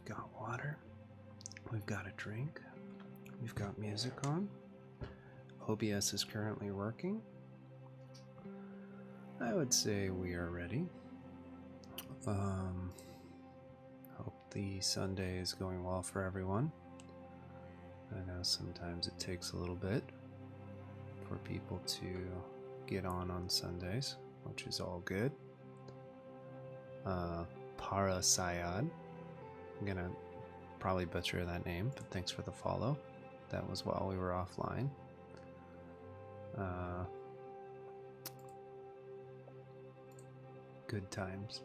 We've got water. We've got a drink. We've got music on. OBS is currently working. I would say we are ready. Hope the Sunday is going well for everyone. I know sometimes it takes a little bit for people to get on Sundays, which is all good. Parasayad. I'm gonna probably butcher that name, but thanks for the follow. That was while we were offline. Good times.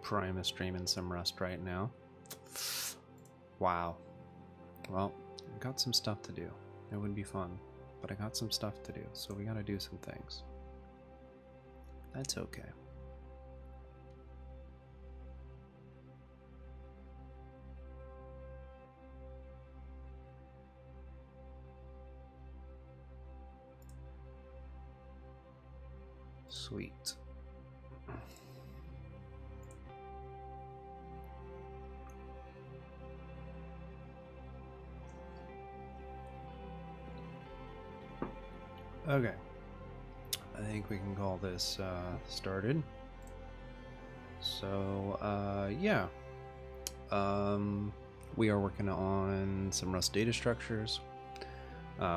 Prime is streaming some Rust right now. Wow. Well, I got some stuff to do. It would be fun, but I got some stuff to do, so we gotta do some things. That's okay. Sweet. Okay, I think we can call this started. So yeah, we are working on some Rust data structures.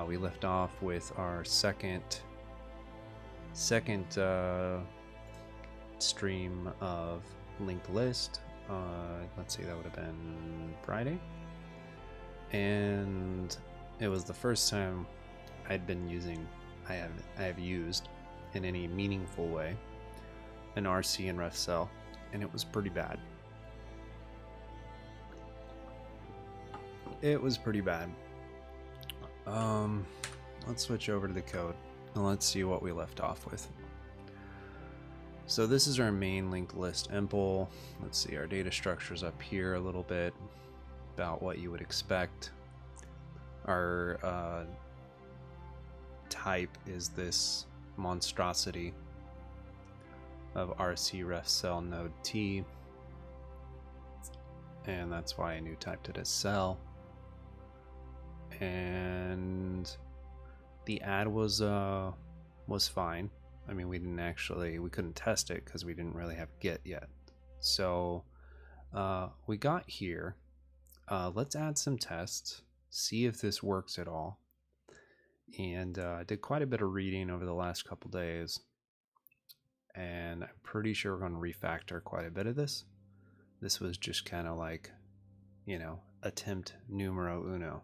We left off with our second stream of LinkedList. Let's see, that would have been Friday, and it was the first time I'd been using. I have used in any meaningful way an RC and ref cell, and it was pretty bad. It was pretty bad. Let's switch over to the code and let's see what we left off with. So this is our main linked list impl. Let's see, our data structures up here a little bit, about what you would expect. Our type is this monstrosity of RC ref cell node T, and that's why I new typed it as cell. And the add was fine. I mean, we couldn't test it because we didn't really have Git yet. So we got here. Let's add some tests, see if this works at all. And I did quite a bit of reading over the last couple days, and I'm pretty sure we're going to refactor quite a bit of this. This was just kind of like, you know, attempt numero uno.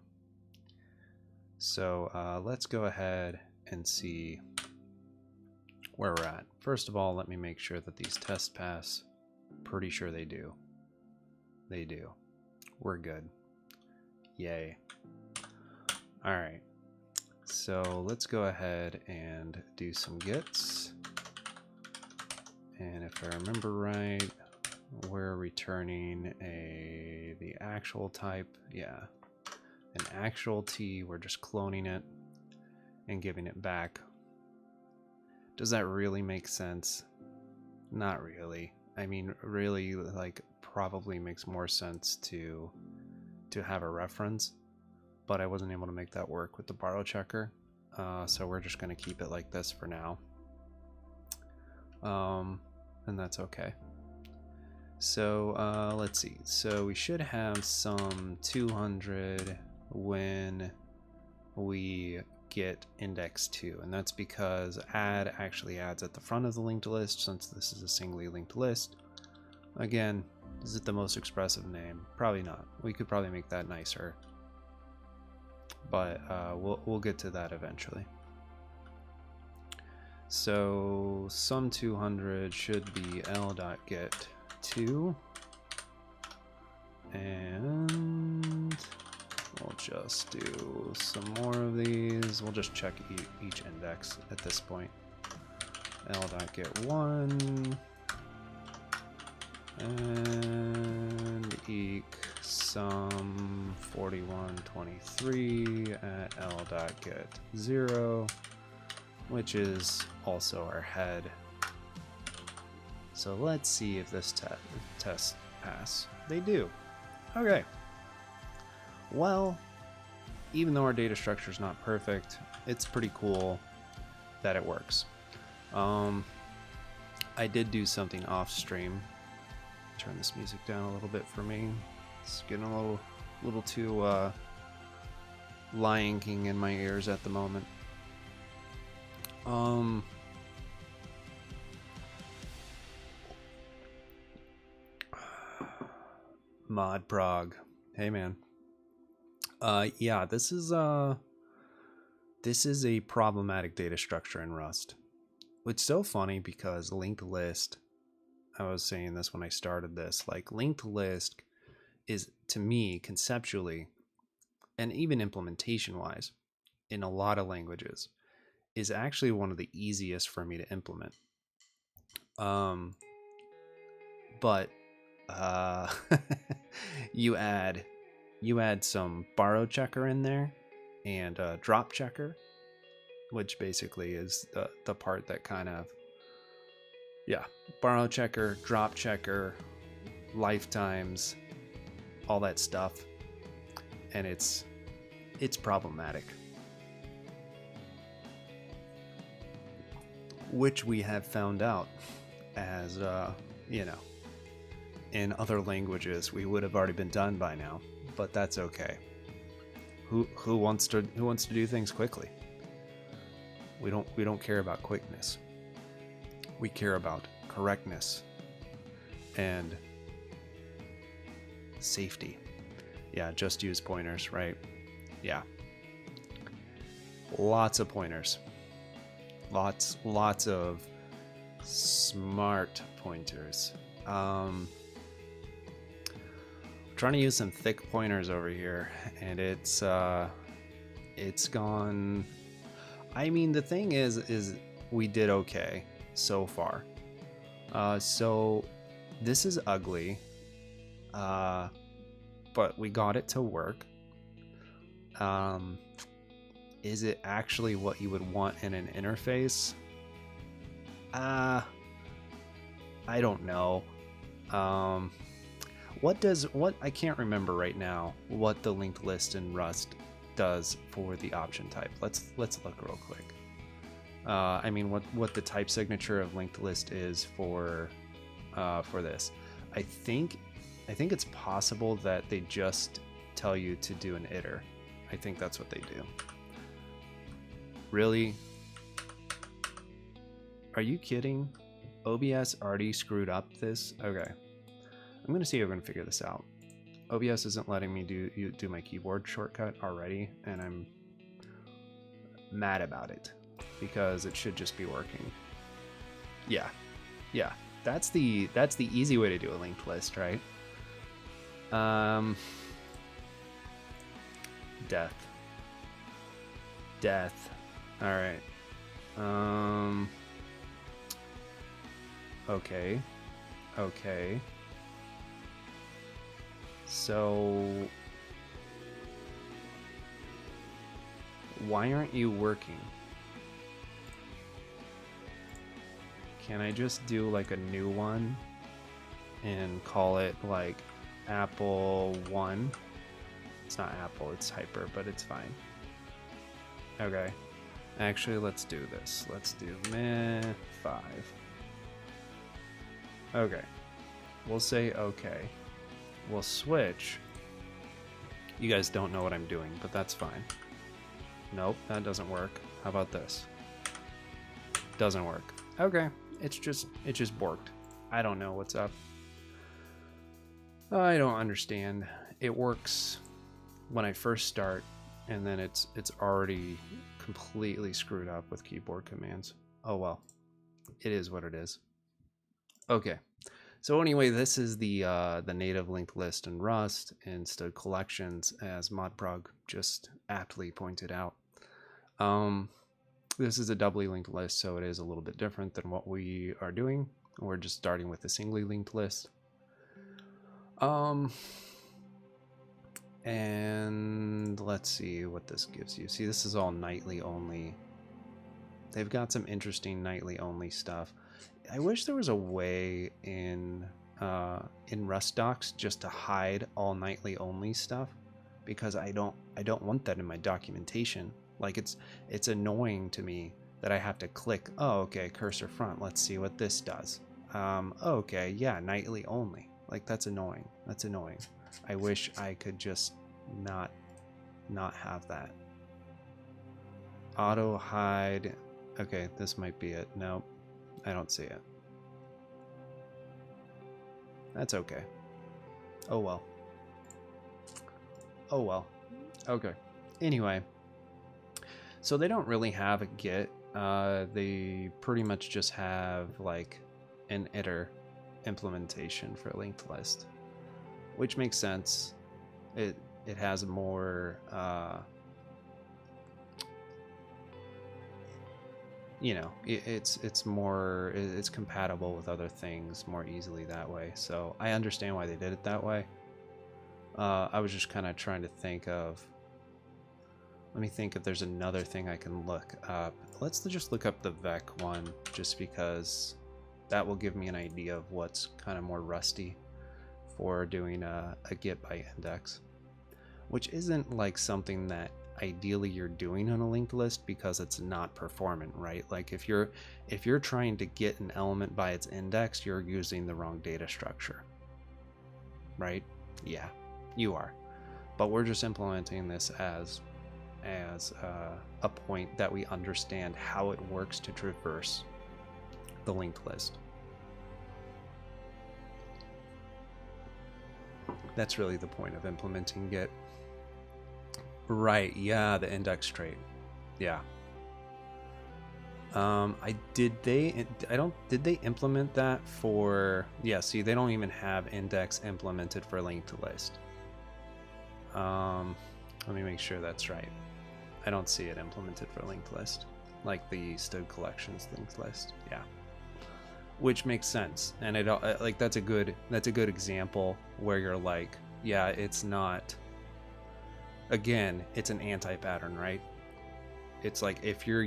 So let's go ahead and see where we're at. First of all, let me make sure that these tests pass. Pretty sure they do. They do. We're good. Yay. All right. So let's go ahead and do some gets. And if I remember right, we're returning the actual type. Yeah, an actual T. We're just cloning it and giving it back. Does that really make sense? Not really. I mean, really, like, probably makes more sense to have a reference. But I wasn't able to make that work with the borrow checker, so we're just going to keep it like this for now, and that's okay. So let's see. So we should have some 200 when we get index 2, and that's because add actually adds at the front of the linked list, since this is a singly linked list. Again, is it the most expressive name? Probably not. We could probably make that nicer. But we'll get to that eventually. So sum 200 should be l.get2, and we'll just do some more of these. We'll just check each index at this point. l.get1, and eq sum 4123 at l.get 0, which is also our head. So let's see if this test pass. They do. Okay. Well, even though our data structure is not perfect, it's pretty cool that it works. I did do something off stream. Turn this music down a little bit for me. It's getting a little too Lion King in my ears at the moment. Mod prog. Hey man. Yeah, this is a problematic data structure in Rust. It's so funny because linked list, I was saying this when I started this, like linked list is, to me, conceptually and even implementation wise, in a lot of languages, is actually one of the easiest for me to implement. But you add some borrow checker in there and drop checker, which basically is the part that kind of, yeah, borrow checker, drop checker, lifetimes, all that stuff, and it's problematic, which we have found out, as you know, in other languages we would have already been done by now, but that's okay. Who wants to do things quickly? We don't care about quickness. We care about correctness and safety. Yeah, just use pointers, right? Yeah. Lots of pointers. Lots of smart pointers. Trying to use some thick pointers over here, and it's gone. I mean, the thing is we did okay so far. So this is ugly, but we got it to work. Is it actually what you would want in an interface? I don't know. I can't remember right now what the linked list in Rust does for the option type. Let's look real quick. I mean, what the type signature of linked list is for this. I think it's possible that they just tell you to do an iter. I think that's what they do. Really? Are you kidding? OBS already screwed up this? Okay. I'm gonna see if I can figure this out. OBS isn't letting me do my keyboard shortcut already, and I'm mad about it because it should just be working. Yeah. That's the easy way to do a linked list, right? Death. All right. Okay. So why aren't you working? Can I just do like a new one and call it like Apple 1? It's not Apple, it's Hyper, but it's fine. Okay. Actually, let's do this. Let's do meh 5. Okay. We'll say okay. We'll switch. You guys don't know what I'm doing, but that's fine. Nope, that doesn't work. How about this? Doesn't work. Okay. It just borked. I don't know what's up. I don't understand. It works when I first start, and then it's already completely screwed up with keyboard commands. Oh well. It is what it is. Okay. So anyway, this is the native linked list in Rust instead of collections, as modprog just aptly pointed out. This is a doubly linked list, so it is a little bit different than what we are doing. We're just starting with a singly linked list. And let's see what this gives you. See, this is all nightly only. They've got some interesting nightly only stuff. I wish there was a way in Rust docs just to hide all nightly only stuff, because I don't want that in my documentation. Like it's annoying to me that I have to click, oh okay, cursor front, let's see what this does. Okay, yeah, nightly only. Like that's annoying. That's annoying. I wish I could just not have that. Auto hide. Okay, this might be it. Nope, I don't see it. That's okay. Oh well. Oh well. Okay. Anyway, so they don't really have a git. They pretty much just have like an iter implementation for LinkedList, which makes sense. It has more you know, it's more, it's compatible with other things more easily that way. So I understand why they did it that way. I was just kind of trying to think of, let me think if there's another thing I can look up. Let's just look up the Vec one, just because that will give me an idea of what's kind of more rusty for doing a git by index, which isn't like something that ideally you're doing on a linked list, because it's not performant, right? Like if you're trying to get an element by its index, you're using the wrong data structure, right? Yeah, you are. But we're just implementing this as a point that we understand how it works to traverse the linked list. That's really the point of implementing git. Right, yeah, the index trait. Yeah. Did they implement that for, yeah, see, they don't even have index implemented for LinkedList. Let me make sure that's right. I don't see it implemented for LinkedList, like the std collections linked list. Yeah, which makes sense, and it like that's a good example where you're like, yeah, it's not. Again, it's an anti-pattern, right? It's like if you're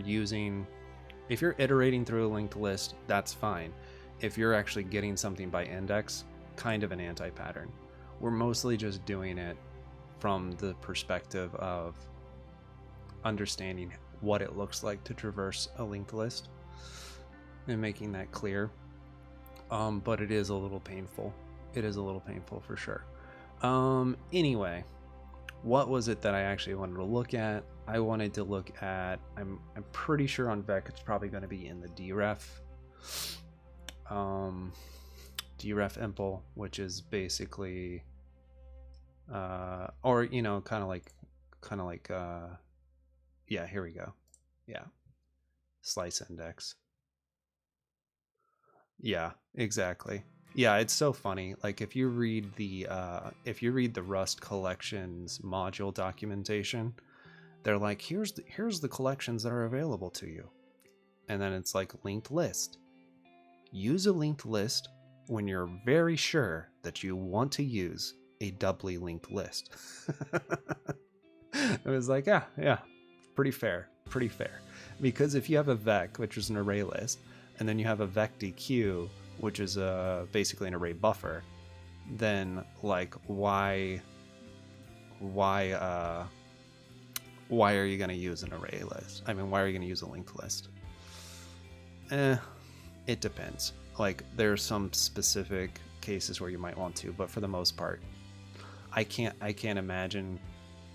iterating through a linked list, that's fine. If you're actually getting something by index, kind of an anti-pattern. We're mostly just doing it from the perspective of understanding what it looks like to traverse a linked list and making that clear. But it is a little painful. It is a little painful for sure. Anyway, what was it that I actually wanted to look at? I wanted to look at, I'm pretty sure on Vec it's probably going to be in the dref impl, which is basically or you know, kind of like yeah, here we go. Yeah, slice index. Yeah, exactly. Yeah, it's so funny. Like if you read the Rust collections module documentation, they're like, here's the collections that are available to you, and then it's like linked list. Use a linked list when you're very sure that you want to use a doubly linked list. It was like, yeah, pretty fair, because if you have a vec, which is an array list, and then you have a vecdq, which is basically an array buffer, then like why are you going to use an array list? I mean, why are you going to use a linked list? It depends. Like there's some specific cases where you might want to, but for the most part, I can't imagine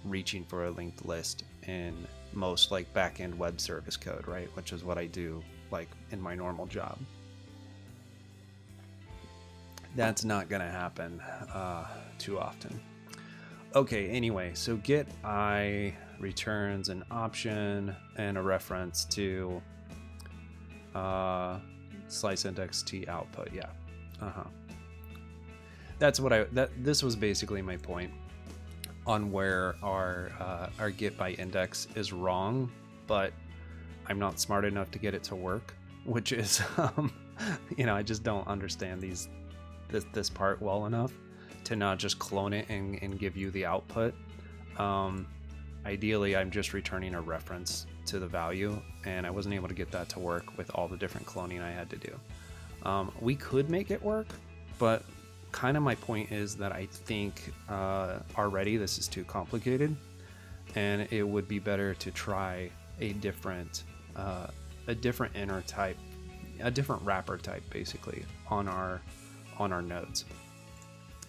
reaching for a linked list in most like back-end web service code, right? Which is what I do like in my normal job. That's not gonna happen too often. Okay, anyway, so get I returns an option and a reference to slice index t output. Yeah, that's what this was basically my point on where our get by index is wrong, but I'm not smart enough to get it to work, which is you know, I just don't understand this part well enough to not just clone it and give you the output. Ideally, I'm just returning a reference to the value, and I wasn't able to get that to work with all the different cloning I had to do. We could make it work, but kind of my point is that I think already this is too complicated, and it would be better to try a different inner type, a different wrapper type, basically on our nodes.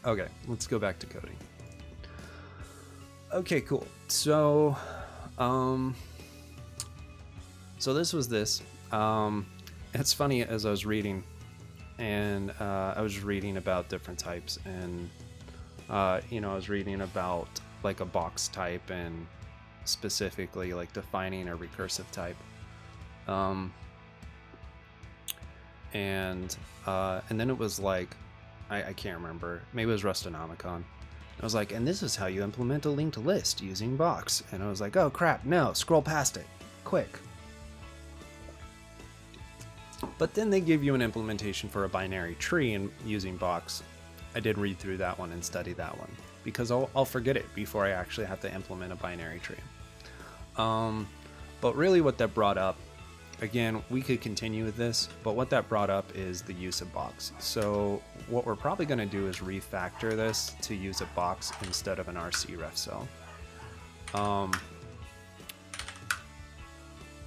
Okay, let's go back to coding. Okay, cool. So, so this was this. It's funny, as I was reading, and I was reading about different types, and I was reading about like a box type, and specifically like defining a recursive type. And then it was like, I can't remember, maybe it was Rustonomicon. I was like, and this is how you implement a linked list using box. And I was like, oh crap, no, scroll past it, quick. But then they give you an implementation for a binary tree and using box. I did read through that one and study that one, because I'll forget it before I actually have to implement a binary tree. But really what that brought up, again, we could continue with this, but what that brought up is the use of box. So what we're probably going to do is refactor this to use a box instead of an RC ref cell.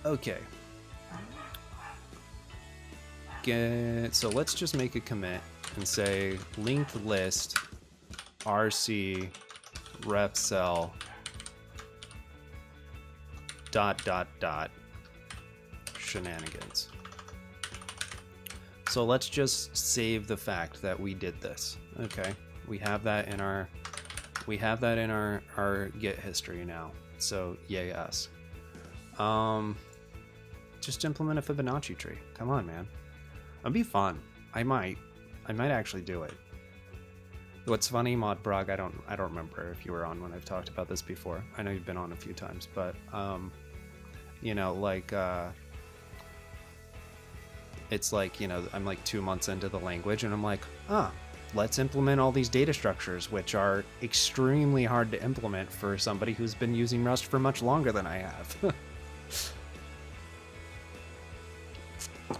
Okay. So let's just make a commit and say linked list RC ref cell ... shenanigans. So let's just save the fact that we did this. Okay, we have that in our Git history now. So yay us. Just implement a Fibonacci tree. Come on, man. It'd be fun. I might actually do it. What's funny, Mod Brog, I don't remember if you were on when I've talked about this before. I know you've been on a few times, but it's like, I'm like 2 months into the language and I'm like, let's implement all these data structures, which are extremely hard to implement for somebody who's been using Rust for much longer than I have.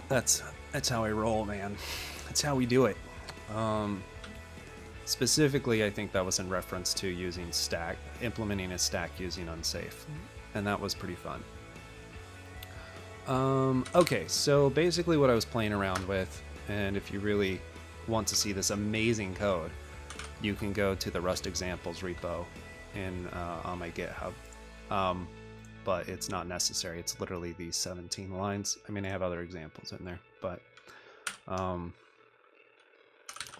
That's how I roll, man. That's how we do it. Specifically, I think that was in reference to using stack, implementing a stack using unsafe, and that was pretty fun. Okay, so basically what I was playing around with, and if you really want to see this amazing code, you can go to the Rust examples repo on my GitHub. But it's not necessary. It's literally these 17 lines. I mean, I have other examples in there, but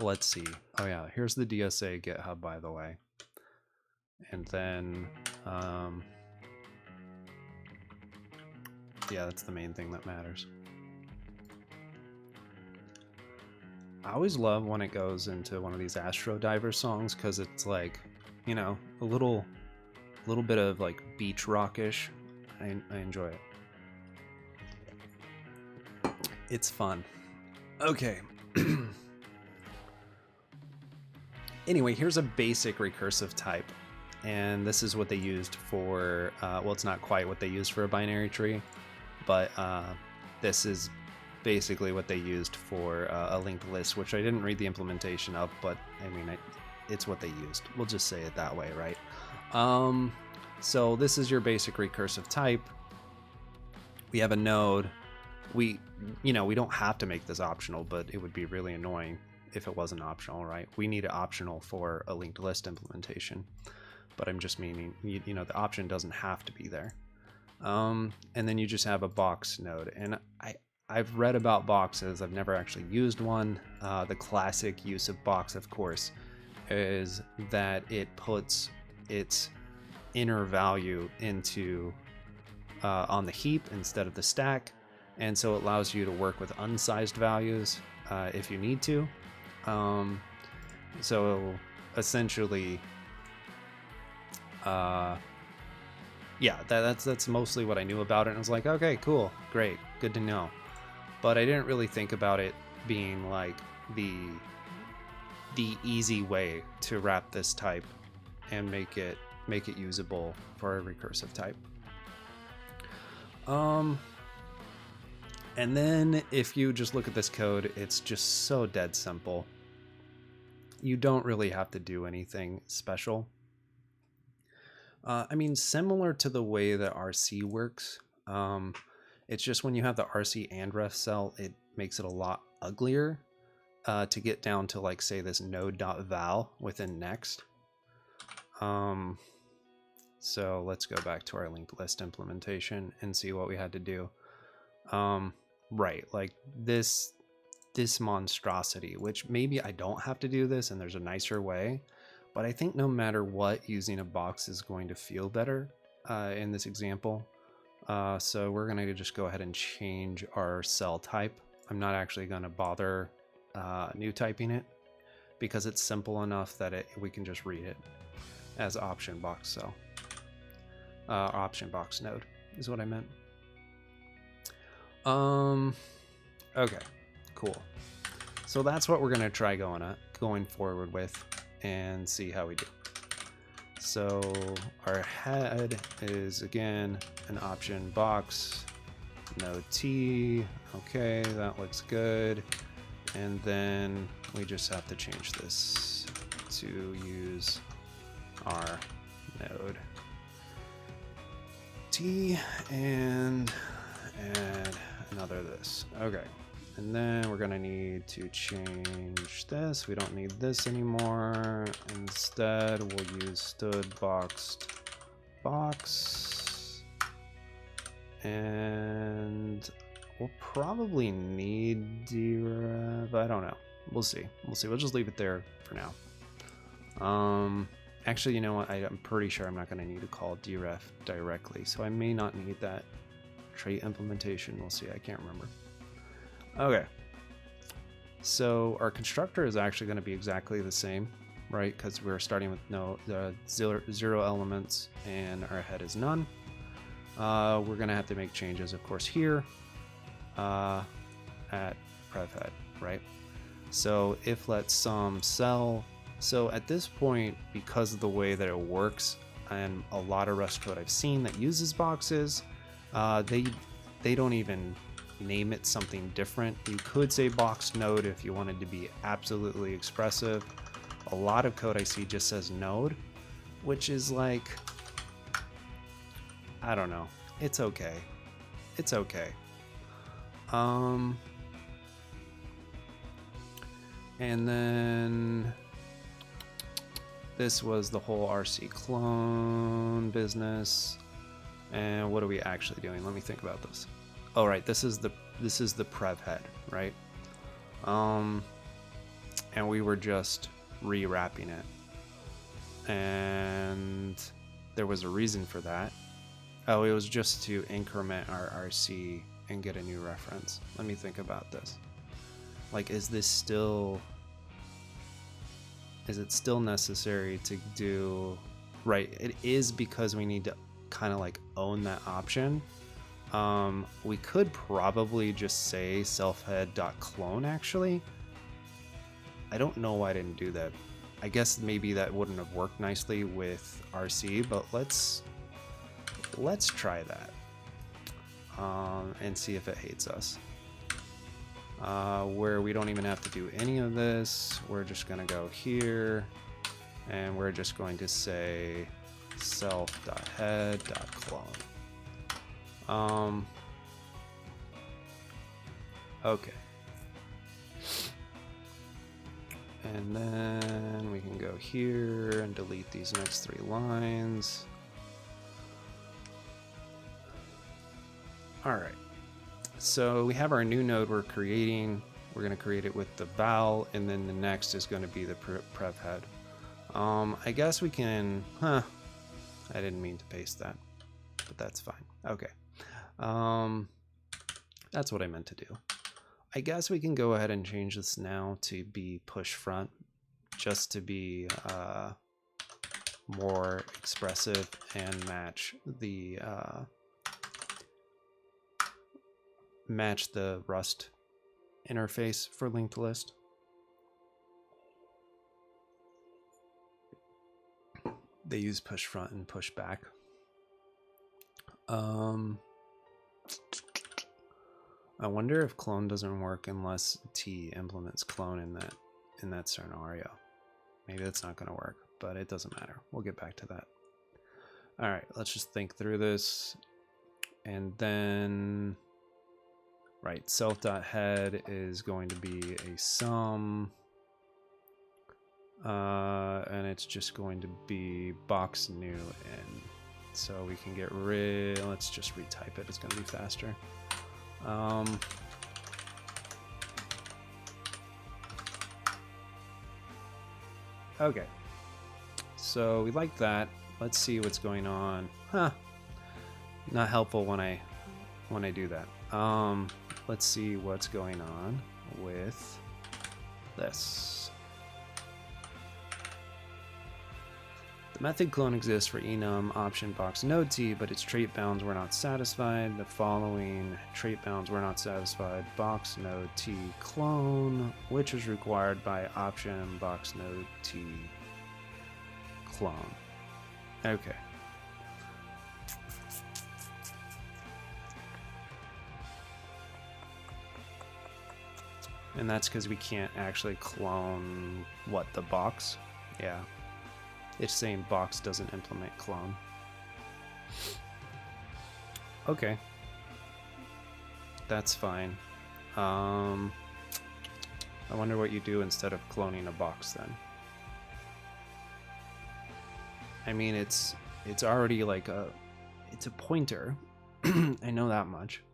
let's see. Oh yeah, here's the DSA GitHub, by the way. And then yeah, that's the main thing that matters. I always love when it goes into one of these Astro Diver songs, because it's like, a little bit of like beach rockish. I enjoy it. It's fun. Okay. Anyway, here's a basic recursive type, and this is what they used for, well, it's not quite what they used for a binary tree, but this is basically what they used for a linked list, which I didn't read the implementation of, but I mean, it's what they used. We'll just say it that way, right? So this is your basic recursive type. We have a node. We don't have to make this optional, but it would be really annoying if it wasn't optional, right? We need it optional for a linked list implementation, but I'm just meaning, the option doesn't have to be there. And then you just have a box node, and I've read about boxes. I've never actually used one. The classic use of box, of course, is that it puts its inner value into on the heap instead of the stack, and so it allows you to work with unsized values if you need to. So essentially, yeah, that's mostly what I knew about it, and I was like, okay, cool, great, good to know. But I didn't really think about it being like the the easy way to wrap this type and make it usable for a recursive type. And then if you just look at this code, it's just so dead simple. You don't really have to do anything special. I mean, similar to the way that RC works, it's just when you have the RC and ref cell, it makes it a lot uglier to get down to, like, say, this node.val within next. So let's go back to our linked list implementation and see what we had to do. Right, like this monstrosity, which maybe I don't have to do this and there's a nicer way, but I think no matter what, using a box is going to feel better in this example. So we're going to just go ahead and change our cell type. I'm not actually going to bother new typing it because it's simple enough that we can just read it as option box cell. Option box node is what I meant. Okay, cool. So that's what we're going to try going forward with and see how we do. So our head is, again, an option box, node T. Okay, that looks good. And then we just have to change this to use our node T and add another this. Okay. And then we're gonna need to change this. We don't need this anymore. Instead, we'll use stud boxed box. And we'll probably need deref. I don't know. We'll see. We'll just leave it there for now. Actually, you know what? I'm pretty sure I'm not gonna need to call deref directly, so I may not need that trait implementation. We'll see. I can't remember. Okay, so our constructor is actually going to be exactly the same, right? Because we're starting with zero elements and our head is none. We're going to have to make changes, of course, here at prev head, right? So if let sum cell. So at this point, because of the way that it works and a lot of Rust code I've seen that uses boxes, they don't even name it something different. You could say box node if you wanted to be absolutely expressive. A lot of code I see just says node, which is like, I don't know. It's okay. It's okay. And then this was the whole RC clone business. And what are we actually doing? Let me think about this. Oh, right, this is the prev head, right? And we were just rewrapping it. And there was a reason for that. Oh, it was just to increment our RC and get a new reference. Let me think about this. Like, is it still necessary to do, right? It is, because we need to kind of like own that option. We could probably just say selfhead.clone actually. I don't know why I didn't do that. I guess maybe that wouldn't have worked nicely with RC, but let's try that and see if it hates us. Where we don't even have to do any of this. We're just gonna go here and we're just going to say self.head.clone. Okay. And then we can go here and delete these next 3 lines. All right. So we have our new node we're creating. We're going to create it with the val, and then the next is going to be the prev head. I guess we can, I didn't mean to paste that, but that's fine. Okay. That's what I meant to do. I guess we can go ahead and change this now to be push front, just to be more expressive and match the Rust interface for linked list. they use push front and push back. I wonder if clone doesn't work unless T implements clone in that scenario. Maybe that's not going to work, but it doesn't matter. We'll get back to that. All right, let's just think through this. And then, right, self.head is going to be a sum. And it's just going to be box new in. So we can get rid, let's just retype it. It's going to be faster. Okay, so we like that. Let's see what's going on. Not helpful when I do that. Let's see what's going on with this. The method clone exists for enum option box node t, but its trait bounds were not satisfied. The following trait bounds were not satisfied: box node t clone, which is required by option box node t clone. Okay. And that's because we can't actually clone what, the box? Yeah. It's saying box doesn't implement clone. Okay. That's fine. I wonder what you do instead of cloning a box then. I mean, it's already like it's a pointer. I know that much.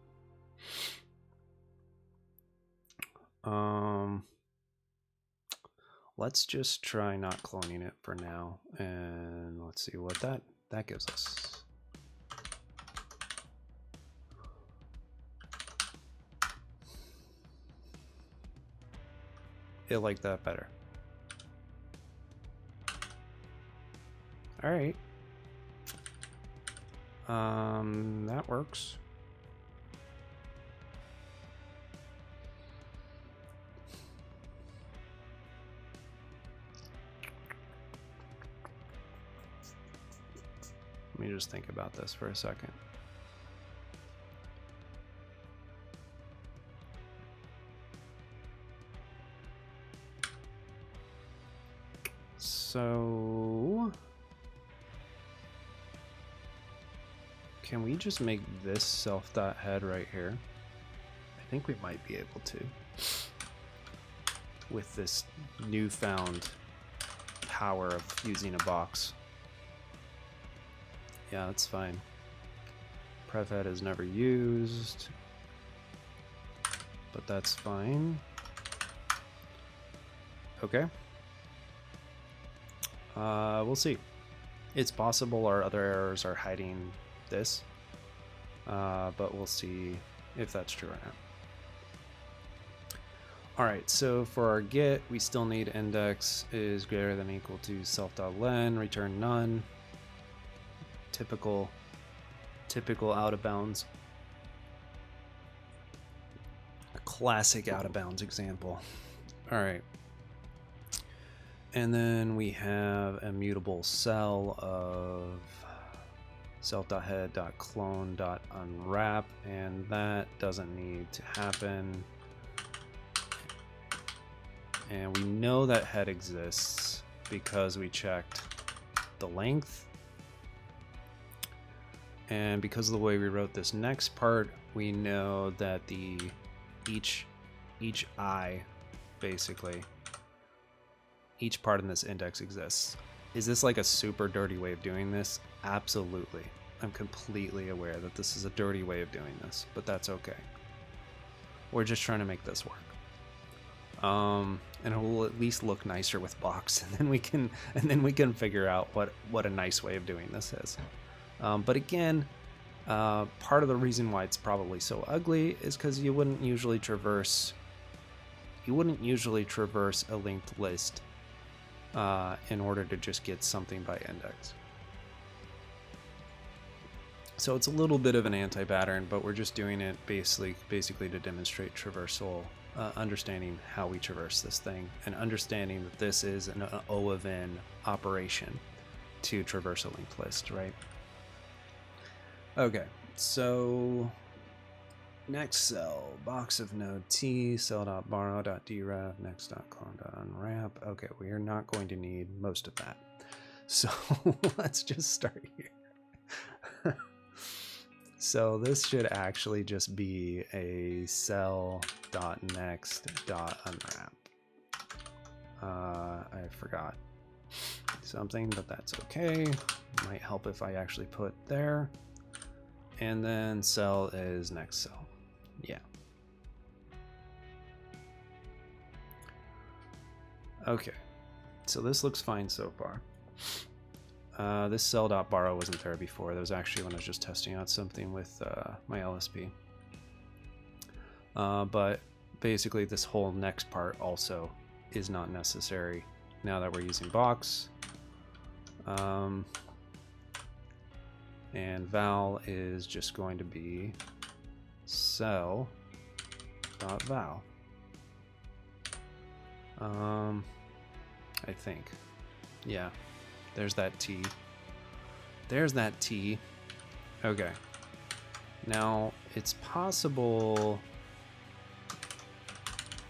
Let's just try not cloning it for now, and let's see what that gives us. I like that better. All right. That works. Let me just think about this for a second. So can we just make this self.head right here? I think we might be able to with this newfound power of using a box. Yeah, that's fine. Prevhead is never used, but that's fine. Okay. We'll see. It's possible our other errors are hiding this, but we'll see if that's true or not. All right, so for our get, we still need index is greater than or equal to self.len, return none. Typical out of bounds. A classic out of bounds example. All right. And then we have a mutable cell of self.head.clone.unwrap, and that doesn't need to happen. And we know that head exists because we checked the length. And because of the way we wrote this next part, we know that each I, basically, each part in this index exists. Is this like a super dirty way of doing this? Absolutely. I'm completely aware that this is a dirty way of doing this, but that's okay. We're just trying to make this work. And it will at least look nicer with box, and then we can figure out what a nice way of doing this is. But again, part of the reason why it's probably so ugly is because you wouldn't usually traverse a linked list in order to just get something by index. So it's a little bit of an anti-pattern, but we're just doing it basically to demonstrate traversal, understanding how we traverse this thing, and understanding that this is an O of n operation. to traverse a linked list, right? Okay, so next cell, box of node t, cell.borrow.deref, next.clone.unwrap. Okay, we are not going to need most of that. So let's just start here. So this should actually just be a cell.next.unwrap. I forgot something, but that's okay. Might help if I actually put there. And then cell is next cell. Yeah. Okay. So this looks fine so far. This cell.borrow wasn't there before. That was actually when I was just testing out something with my LSP. But basically this whole next part also is not necessary now that we're using box. And val is just going to be cell.val. I think. Yeah. There's that T. There's that T. Okay. Now, it's possible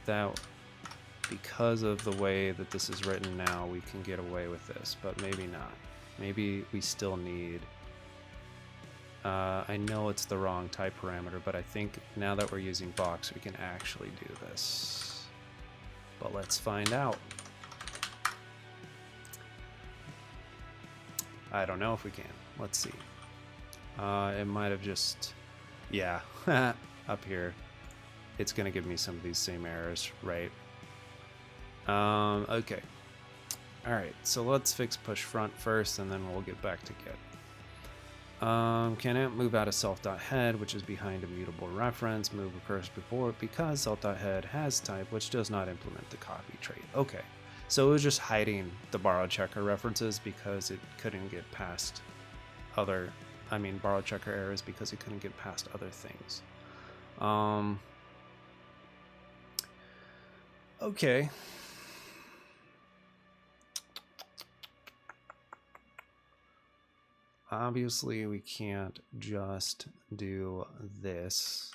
that because of the way that this is written now, we can get away with this, but maybe not. Maybe we still need... I know it's the wrong type parameter, but I think now that we're using box, we can actually do this. But let's find out. I don't know if we can. Let's see. It might have just... Yeah, up here. It's going to give me some of these same errors, right? Okay. Alright, so let's fix push front first, and then we'll get back to get. Can it move out of self.head, which is behind a mutable reference, move recursive before, because self.head has type, which does not implement the copy trait. Okay. So it was just hiding the borrow checker references because it couldn't get past other, borrow checker errors because it couldn't get past other things. Okay. Obviously, we can't just do this.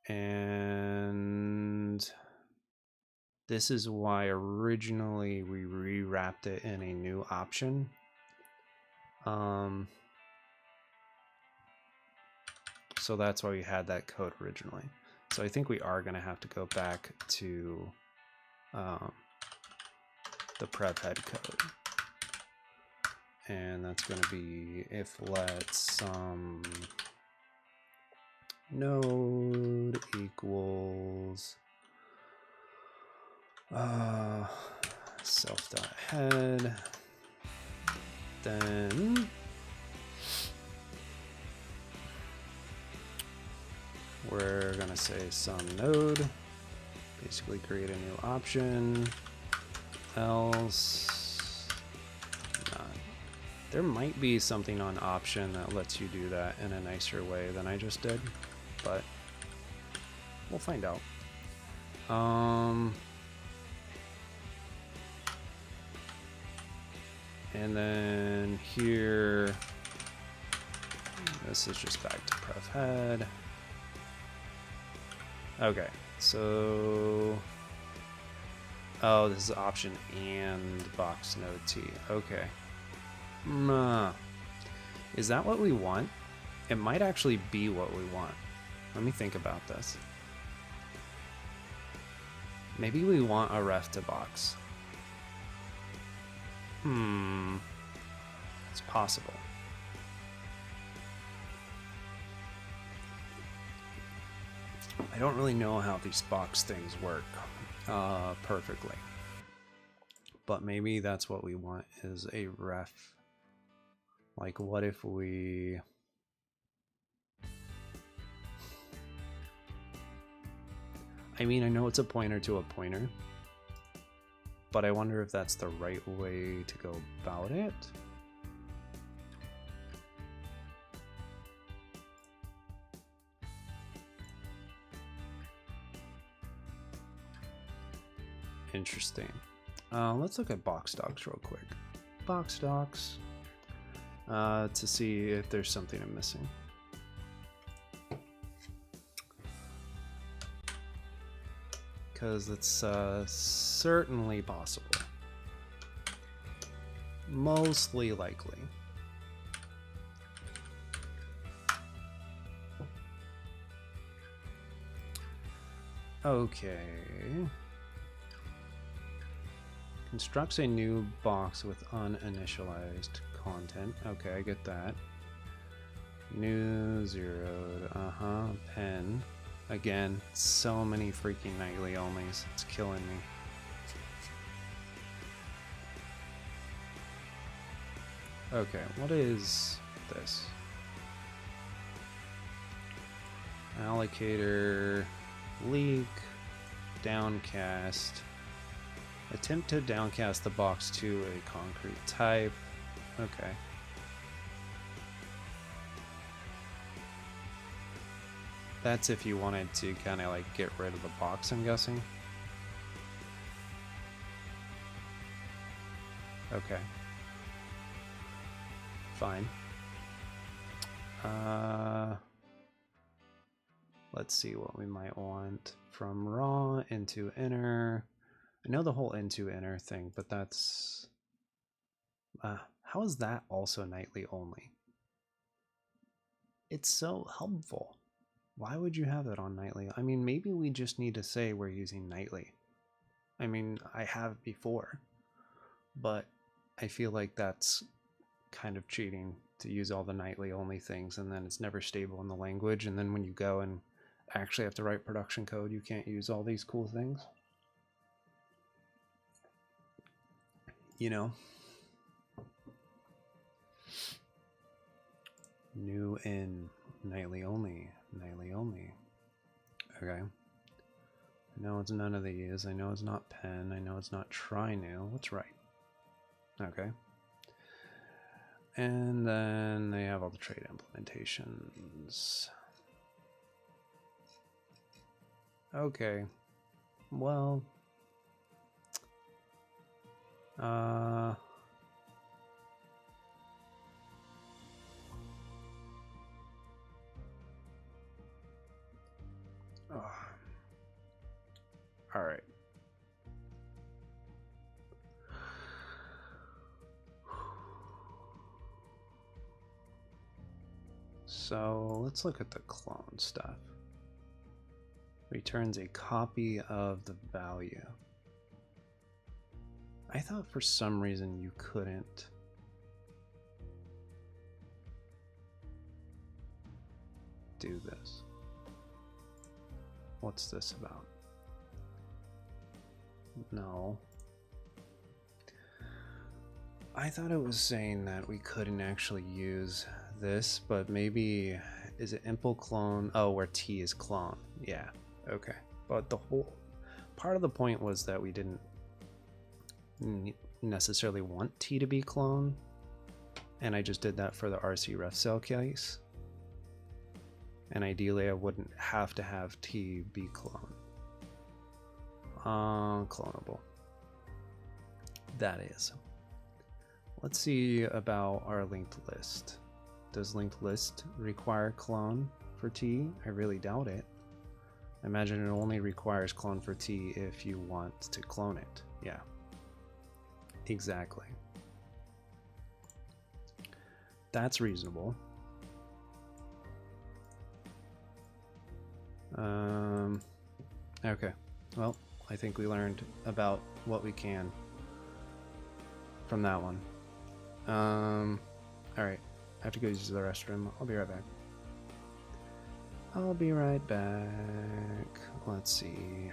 And this is why originally we rewrapped it in a new option. So that's why we had that code originally. So I think we are going to have to go back to the prev head code. And that's going to be if let some node equals self.head, then we're going to say some node, basically create a new option, else not. There might be something on option that lets you do that in a nicer way than I just did, but we'll find out. And then here, this is just back to prev head. Okay, so, oh, this is option and box node T. Okay. Is that what we want? It might actually be what we want. Let me think about this. Maybe we want a ref to box. It's possible. I don't really know how these box things work perfectly. But maybe that's what we want, is a ref. Like, what if we... I mean, I know it's a pointer to a pointer, but I wonder if that's the right way to go about it. Interesting. Let's look at box docs real quick. Box docs to see if there's something I'm missing. Because it's certainly possible. Mostly likely. Okay. Constructs a new box with uninitialized content. Okay, I get that. New zeroed. Pen. Again, so many freaking nightly onlys. It's killing me. Okay, what is this? Allocator, leak, downcast. Attempt to downcast the box to a concrete type. Okay. That's if you wanted to kind of like get rid of the box, I'm guessing. Okay. Fine. Let's see what we might want. From raw into inner. I know the whole into inner thing, but that's... how is that also nightly only? It's so helpful. Why would you have that on nightly? I mean, maybe we just need to say we're using nightly. I mean, I have before, but I feel like that's kind of cheating to use all the nightly only things, and then it's never stable in the language, and then when you go and actually have to write production code, you can't use all these cool things. You know? New in, nightly only, nightly only. Okay. I know it's none of these. I know it's not pen. I know it's not try new. What's right? Okay. And then they have all the trait implementations. Okay. Well. All right. So let's look at the clone stuff. Returns a copy of the value. I thought for some reason you couldn't do this. What's this about? No. I thought it was saying that we couldn't actually use this, but maybe, is it impl clone? Oh, where T is clone. Yeah, okay. But the whole part of the point was that we didn't necessarily want T to be clone, and I just did that for the RC ref cell case. And ideally I wouldn't have to have T be clone. Clonable. That is. Let's see about our linked list. Does linked list require clone for T? I really doubt it. I imagine it only requires clone for T if you want to clone it. Yeah. Exactly. That's reasonable. Okay. Well, I think we learned about what we can from that one. Alright. I have to go use the restroom. I'll be right back. I'll be right back. Let's see.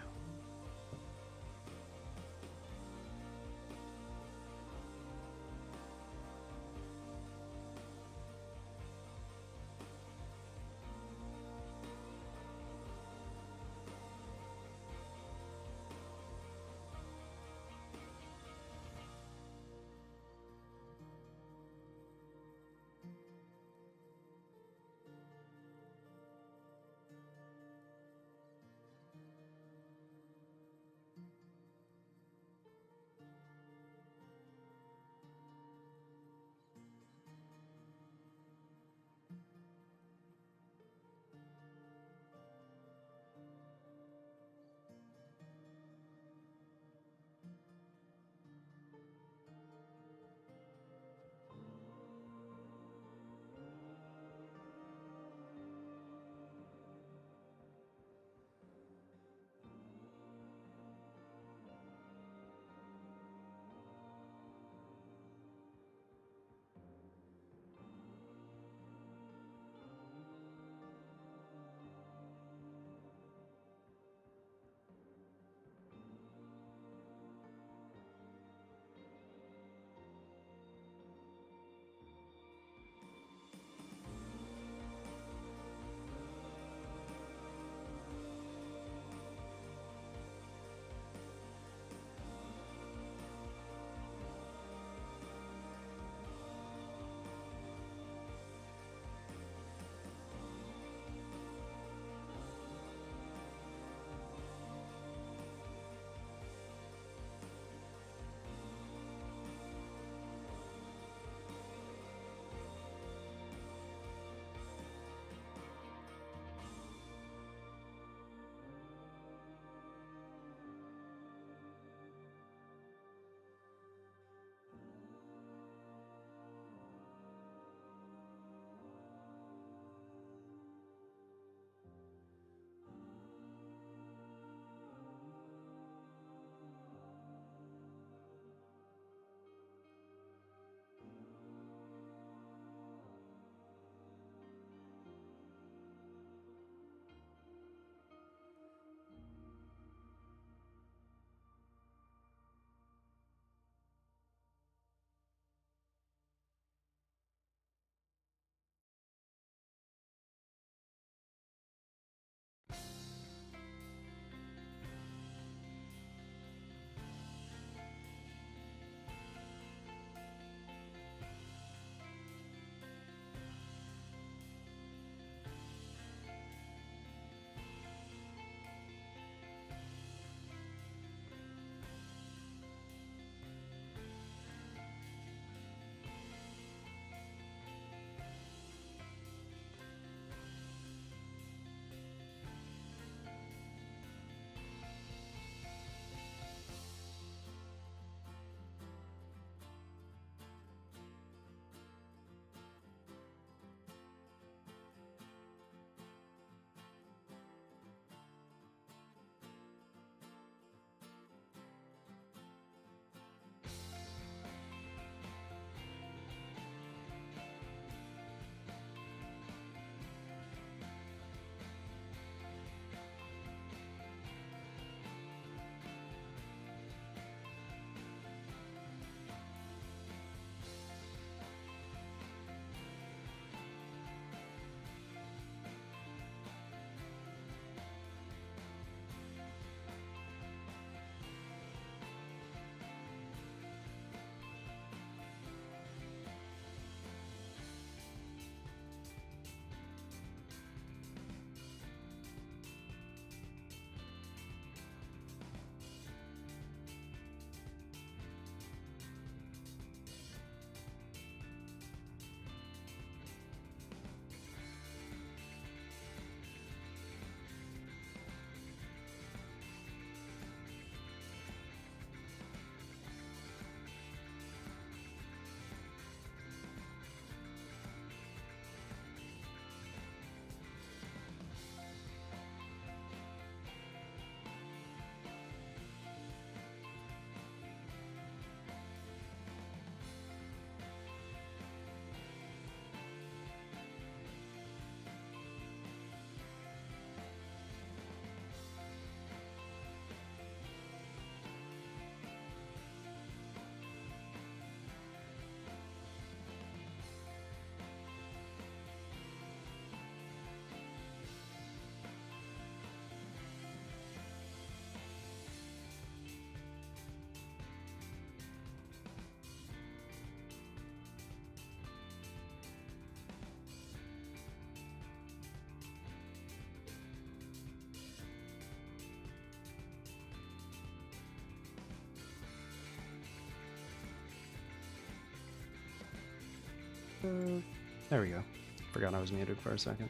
There we go. Forgot I was muted for a second.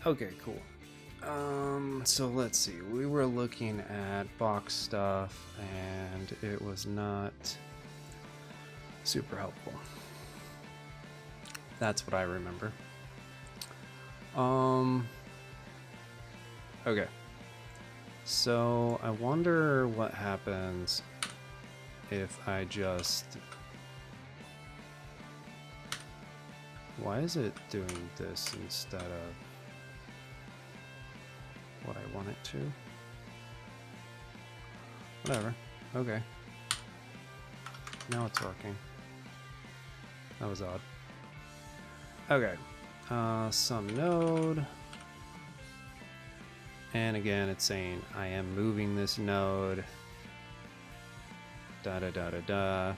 Okay, cool. So let's see. We were looking at box stuff, and it was not super helpful. That's what I remember. Okay. So I wonder what happens if I just... Why is it doing this instead of what I want it to? Whatever. Okay. Now it's working. That was odd. Okay. Some node. And again, it's saying I am moving this node. Da da da da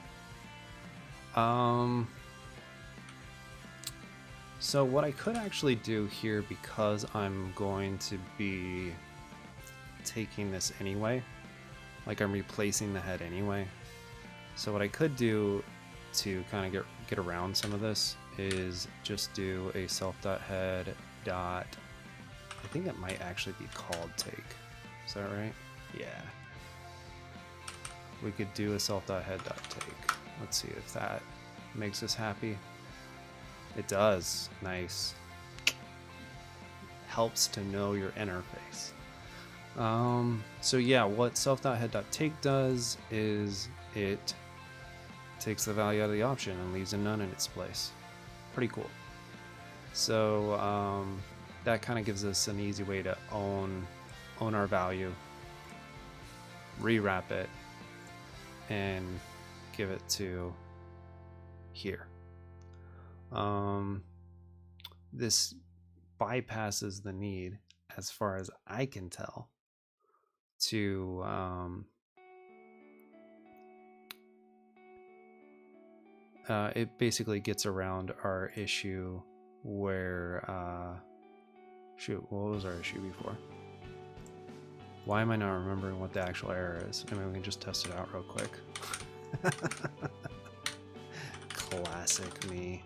da. So what I could actually do here, because I'm going to be taking this anyway, like I'm replacing the head anyway. So what I could do to kind of get around some of this is just do a self.head dot, I think it might actually be called take. Is that right? Yeah. We could do a self.head dot take. Let's see if that makes us happy. It does. Nice. Helps to know your interface. So yeah, what self.head.take does is it takes the value out of the option and leaves a none in its place. Pretty cool. So that kind of gives us an easy way to own our value, rewrap it, and give it to here. This bypasses the need, as far as I can tell, to it basically gets around our issue where shoot, what was our issue before? Why am I not remembering what the actual error is? I mean, we can just test it out real quick. Classic me.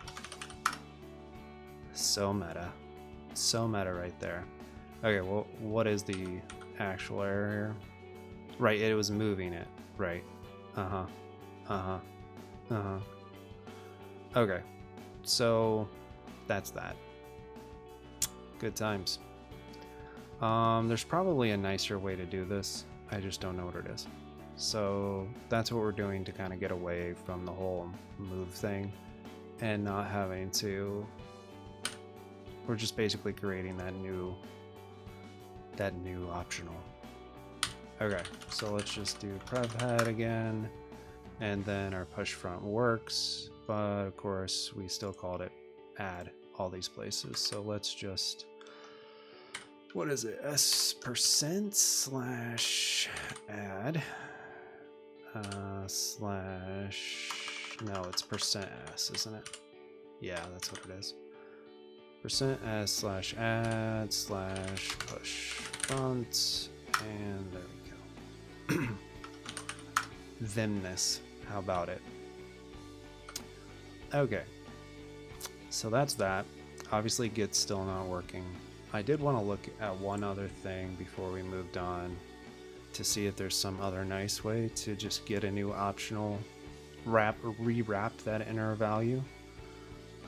So meta. So meta right there. Okay, well, what is the actual error here? Right, it was moving it. Right. Uh-huh. Uh-huh. Uh-huh. Okay. So, that's that. Good times. There's probably a nicer way to do this. I just don't know what it is. So, that's what we're doing to kind of get away from the whole move thing and not having to... We're just basically creating that new optional. Okay, so let's just do prev head again, and then our push front works, but of course we still called it add all these places. So let's just, what is it? S% slash add slash, no, it's percent s, isn't it? Yeah, that's what it is. Percent s slash add slash push front, and there we go. Themness, how about it? Okay, so that's that. Obviously Git's still not working. I did want to look at one other thing before we moved on to see if there's some other nice way to just get a new optional wrap or rewrap that inner value,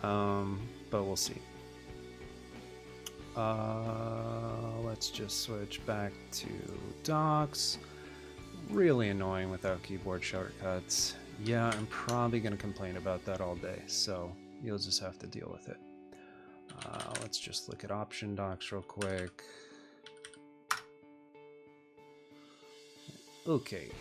but we'll see. Let's just switch back to docs. Really annoying without keyboard shortcuts. Yeah, I'm probably going to complain about that all day, so you'll just have to deal with it. Let's just look at option docs real quick. Okay.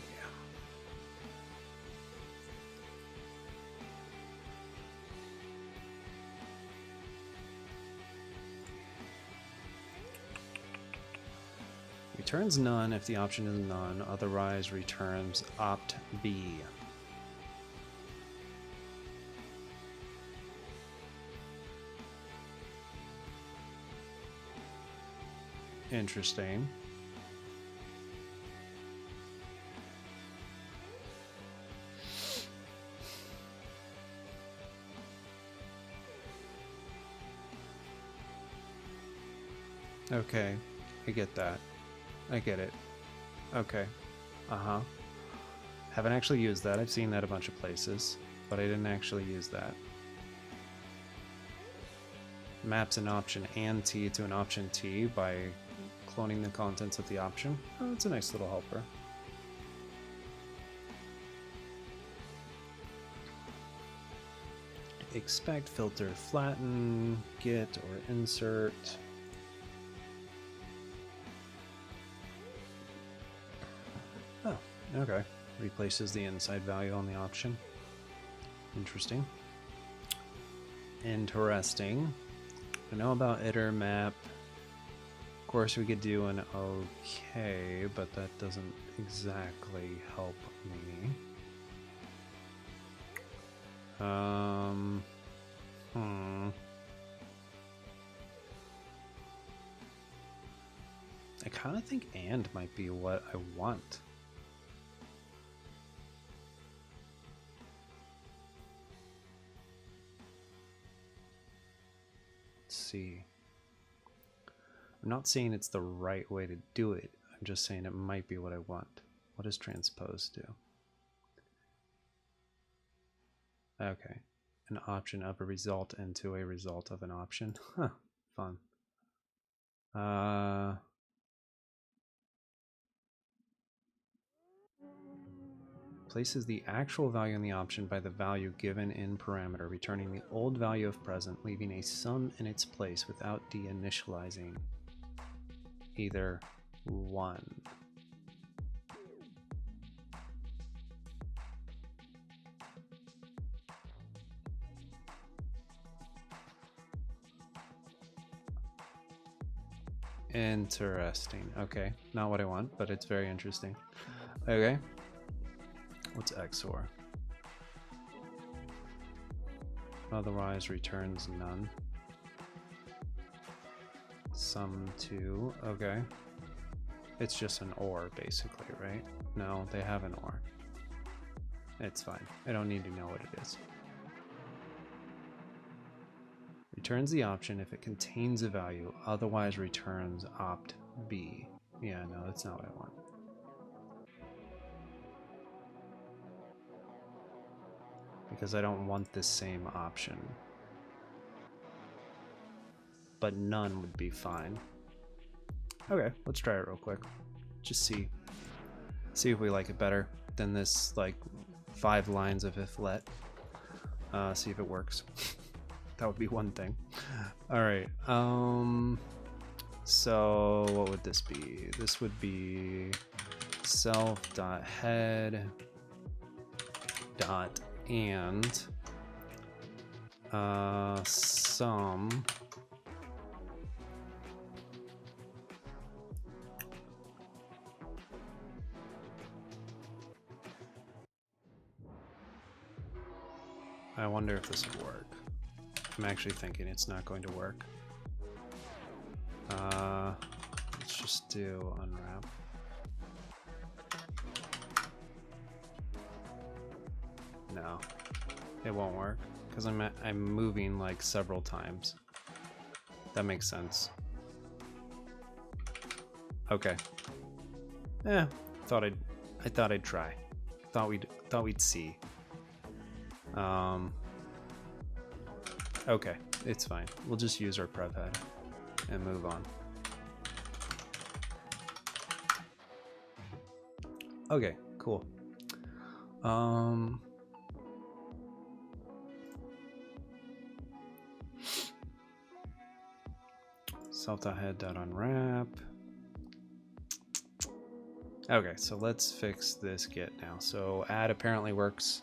Returns none if the option is none, otherwise returns opt B. Interesting. Okay, I get that. I get it. Okay. Uh-huh. Haven't actually used that. I've seen that a bunch of places, but I didn't actually use that. Maps an option and T to an option T by cloning the contents of the option. Oh, that's a nice little helper. Expect, filter, flatten, get, or insert. Oh, okay. Replaces the inside value on the option. Interesting. Interesting. I know about iter map. Of course, we could do an okay, but that doesn't exactly help me. I kind of think and might be what I want. Let's see. I'm not saying it's the right way to do it. I'm just saying it might be what I want. What does transpose do? Okay. An option of a result into a result of an option. Huh. Fun. Places the actual value in the option by the value given in parameter, returning the old value of present, leaving a sum in its place without deinitializing either one. Interesting. Okay, not what I want, but it's very interesting. Okay, what's XOR? Otherwise returns none. Sum 2, okay. It's just an OR basically, right? No, they have an OR. It's fine. I don't need to know what it is. Returns the option if it contains a value, otherwise returns opt B. Yeah, no, that's not what I want. Because I don't want this same option. But none would be fine. Okay, let's try it real quick. Just see if we like it better than this like 5 lines of if let. See if it works. That would be one thing. All right. So what would this be? This would be self.head dot and sum I wonder if this would work. I'm actually thinking it's not going to work. Let's just do unwrap. No, it won't work because I'm moving like several times. That makes sense. Okay. I thought I'd try. Thought we'd see. Okay, it's fine. We'll just use our prev head and move on. Okay, cool. Self.head.unwrap. Okay, so let's fix this get now. So add apparently works,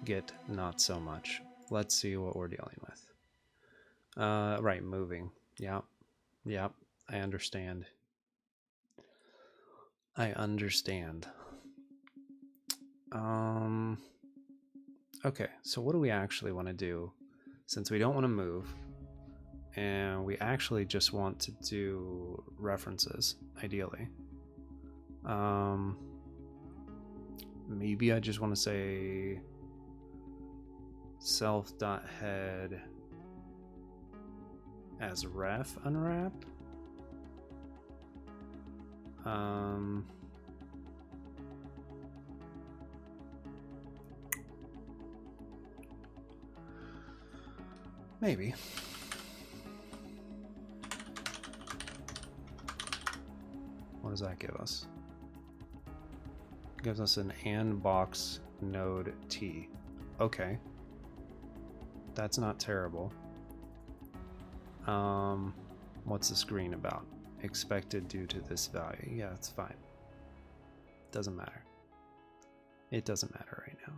get not so much. Let's see what we're dealing with. Right, moving. Yep, I understand. Okay, so what do we actually want to do? Since we don't want to move, and we actually just want to do references, ideally. Maybe I just want to say self.head as ref unwrap. Maybe. What does that give us? It gives us an and box node t. Okay. That's not terrible. What's the screen about? Expected due to this value. Yeah, it's fine. Doesn't matter. It doesn't matter right now.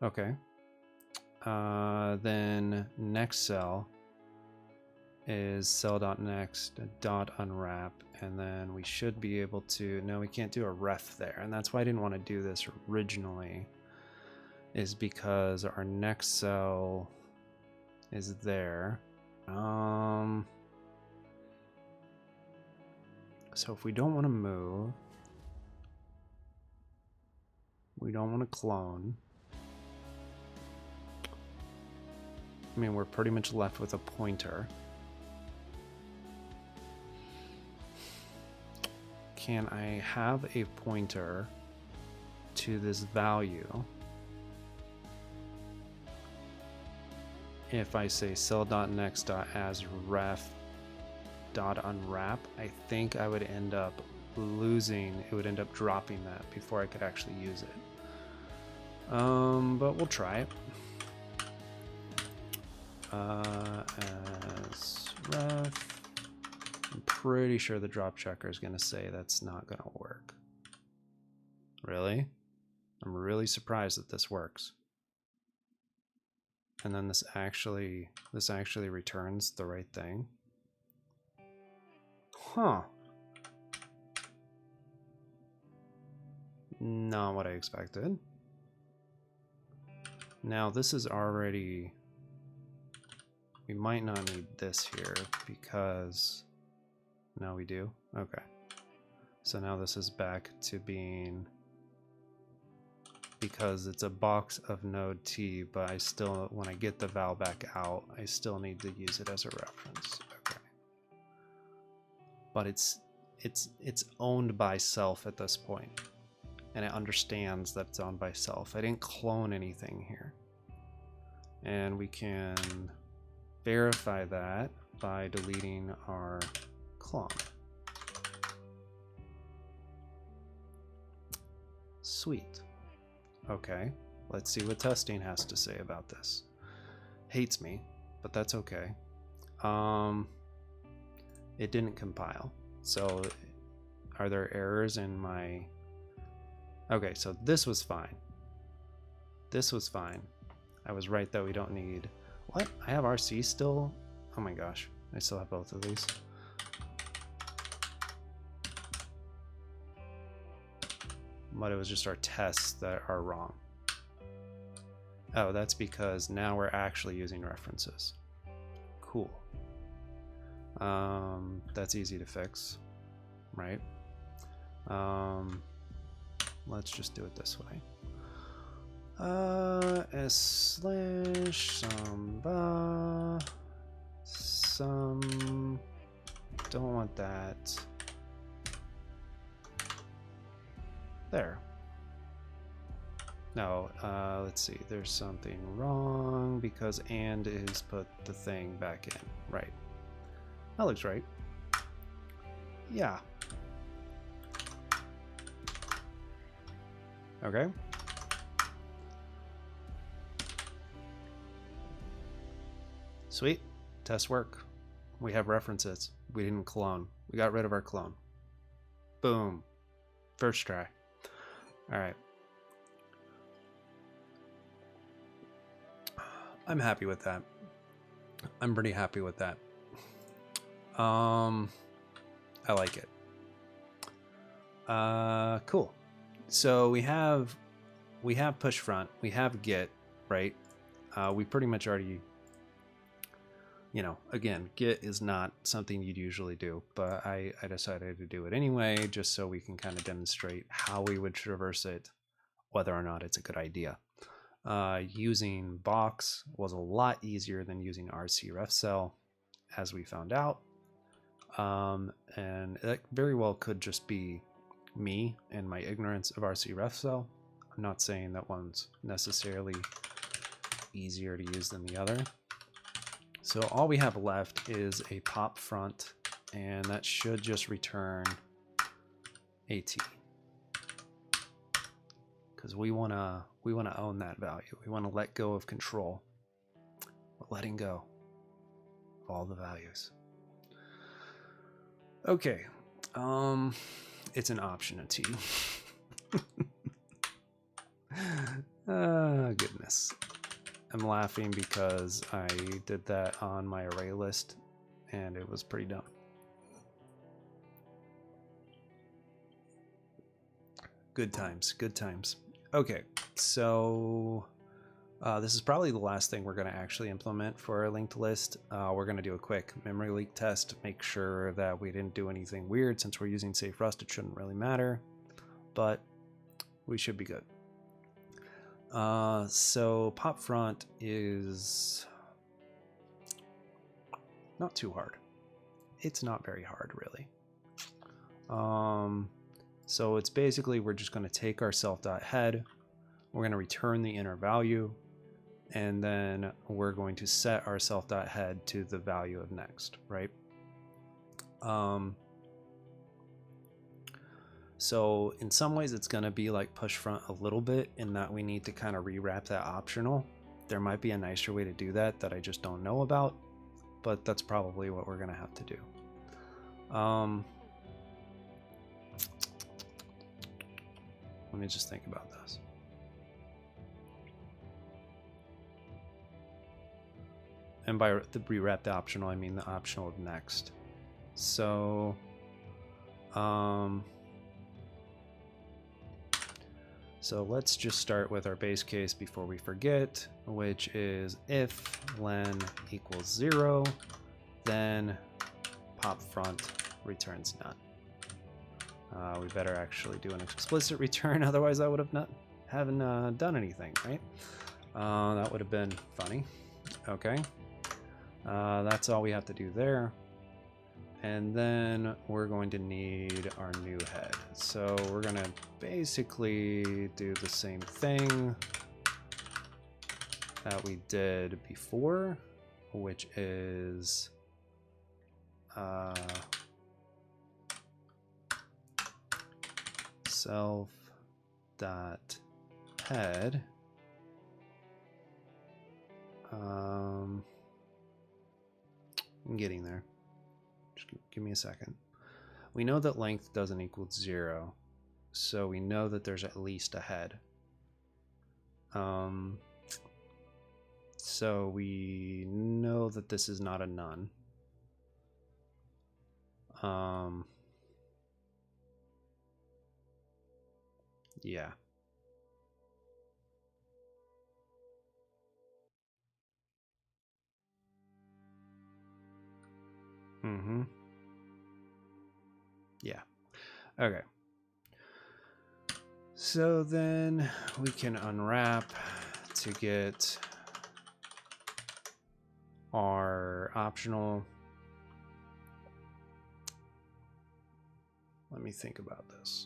Okay. Then next cell is cell.next.unwrap, and then we should be able to, no, we can't do a ref there, and that's why I didn't want to do this originally, is because our next cell is there. So if we don't want to move, we don't want to clone, I mean, we're pretty much left with a pointer. Can I have a pointer to this value if I say cell.next.asRef.unwrap? I think I would end up losing, it would end up dropping that before I could actually use it. But we'll try it. As ref. I'm pretty sure the drop checker is going to say that's not going to work. Really? I'm really surprised that this works. And then this actually returns the right thing. Huh. Not what I expected. Now this is already, we might not need this here because, no, we do. Okay. So now this is back to being, because it's a box of node T, but I still, when I get the val back out, I still need to use it as a reference. Okay. But it's owned by self at this point, and it understands that it's owned by self. I didn't clone anything here. And we can verify that by deleting our clone. Sweet. Okay, let's see what testing has to say about this. Hates me, but that's okay. It didn't compile. So are there errors in my... Okay, so this was fine. This was fine. I was right that we don't need... What? I have RC still? Oh my gosh, I still have both of these. But it was just our tests that are wrong. Oh, that's because now we're actually using references. Cool. That's easy to fix, right? Let's just do it this way. S/some don't want that. There. No, let's see, there's something wrong because and is put the thing back in. Right. That looks right. Yeah. Okay. Sweet. Test work. We have references. We didn't clone. We got rid of our clone. Boom. First try. All right. I'm happy with that. I'm pretty happy with that. I like it. Cool. So we have push front, we have get, right? We pretty much already, you know, again, get is not something you'd usually do, but I decided to do it anyway, just so we can kind of demonstrate how we would traverse it, whether or not it's a good idea. Using box was a lot easier than using RC ref cell, as we found out. And that very well could just be me and my ignorance of RC cell. I'm not saying that one's necessarily easier to use than the other. So all we have left is a pop front, and that should just return AT. Because we wanna own that value. We want to let go of control. We're letting go of all the values. Okay, it's an option of T. Goodness. I'm laughing because I did that on my array list and it was pretty dumb. Good times, good times. Okay, so this is probably the last thing we're going to actually implement for our linked list. We're going to do a quick memory leak test, make sure that we didn't do anything weird. Since we're using safe rust, it shouldn't really matter, but we should be good. So pop front is not too hard. It's not very hard, really. So it's basically, we're just going to take our self.head, we're going to return the inner value, and then we're going to set our self.head to the value of next, right? So in some ways it's going to be like push front a little bit in that we need to kind of rewrap that optional. There might be a nicer way to do that I just don't know about, but that's probably what we're going to have to do. Let me just think about this. And by the rewrap the optional, I mean the optional of next. So, so let's just start with our base case before we forget, which is if len equals 0, then pop front returns none. We better actually do an explicit return, otherwise I would have haven't done anything, right? That would have been funny. Okay, that's all we have to do there. And then we're going to need our new head. So we're going to basically do the same thing that we did before, which is self.head. I'm getting there. Just give me a second. We know that length doesn't equal 0, so we know that there's at least a head. So we know that this is not a none. Yeah. Yeah. Okay. So then we can unwrap to get our optional. Let me think about this.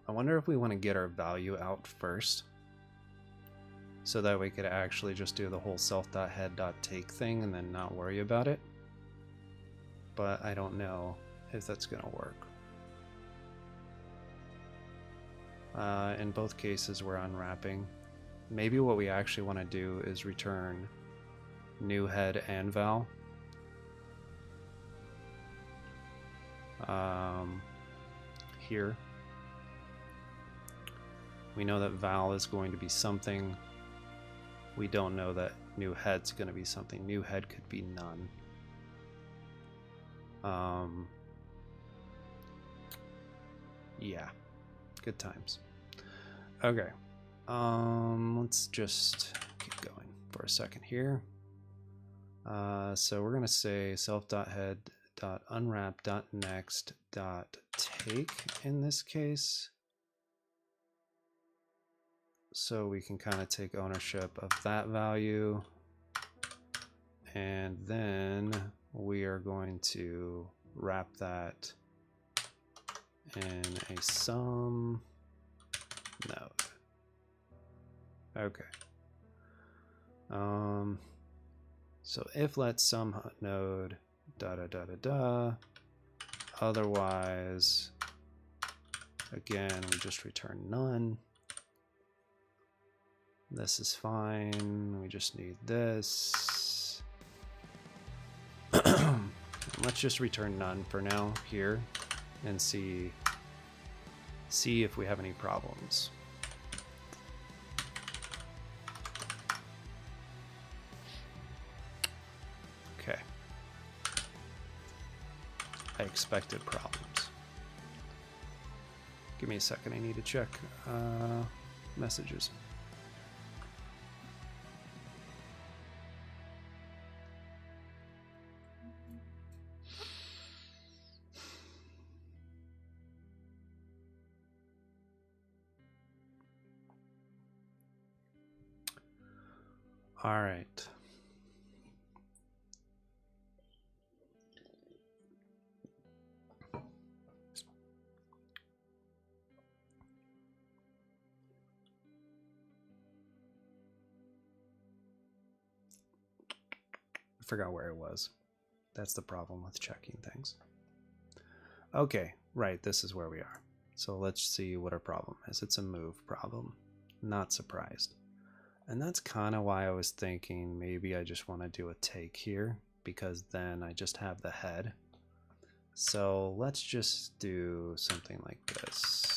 I wonder if we want to get our value out first, so that we could actually just do the whole self.head.take thing and then not worry about it. But I don't know if that's going to work. In both cases, we're unwrapping. Maybe what we actually want to do is return new head and val. Here. We know that val is going to be something. We don't know that new head's going to be something. New head could be none. Yeah, good times. Okay, let's just keep going for a second here. So we're going to say self.head.unwrap.next.take in this case. So we can kind of take ownership of that value And then we are going to wrap that in a sum node. Okay. So if let sum node da da da da da, otherwise, again, we just return none. This is fine. We just need this. Let's just return none for now here and see if we have any problems. Okay. I expected problems. Give me a second. I need to check messages. All right. I forgot where it was. That's the problem with checking things. Okay, right, this is where we are. So let's see what our problem is. It's a move problem. Not surprised. And that's kind of why I was thinking maybe I just want to do a take here, because then I just have the head. So let's just do something like this.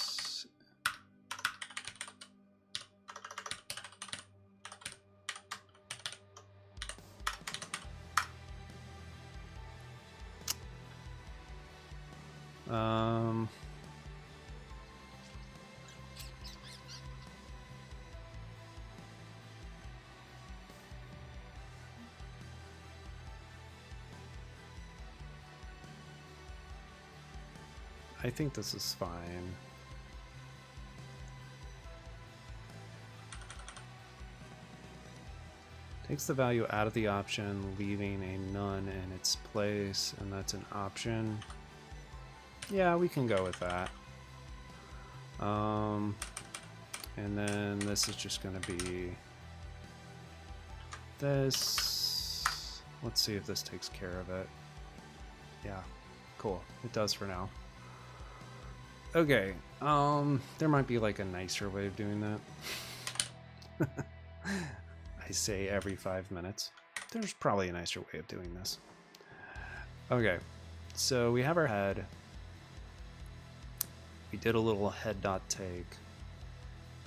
I think this is fine. Takes the value out of the option, leaving a none in its place, and that's an option. Yeah, we can go with that. And then this is just going to be this. Let's see if this takes care of it. Yeah, cool. It does for now. Okay, there might be like a nicer way of doing that. I say every 5 minutes. There's probably a nicer way of doing this. Okay, so we have our head. We did a little head dot take.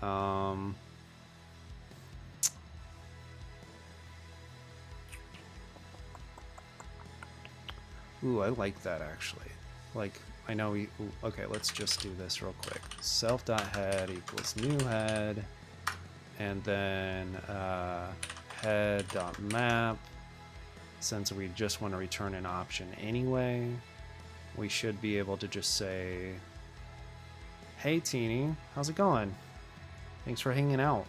Ooh, I like that actually. Like, I know we, okay, let's just do this real quick. Self.head equals new head, and then head.map. Since we just want to return an option anyway, we should be able to just say, hey Teeny, how's it going? Thanks for hanging out.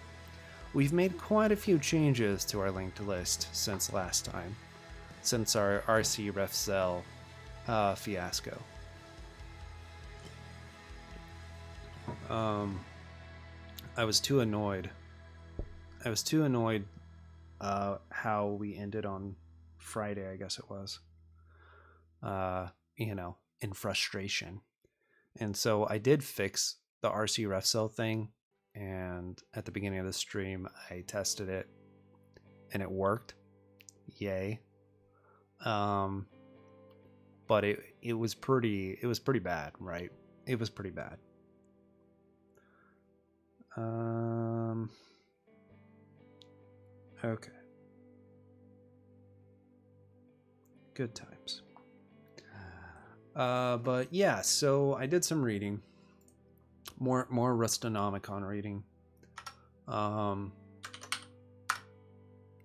We've made quite a few changes to our linked list since last time, since our RC ref cell fiasco. I was too annoyed. How we ended on Friday, I guess it was. You know, in frustration. And so I did fix the RC ref cell thing, and at the beginning of the stream I tested it and it worked. Yay. But it was pretty bad, right? It was pretty bad. Okay. Good times. But yeah, so I did some reading. More Rustonomicon reading.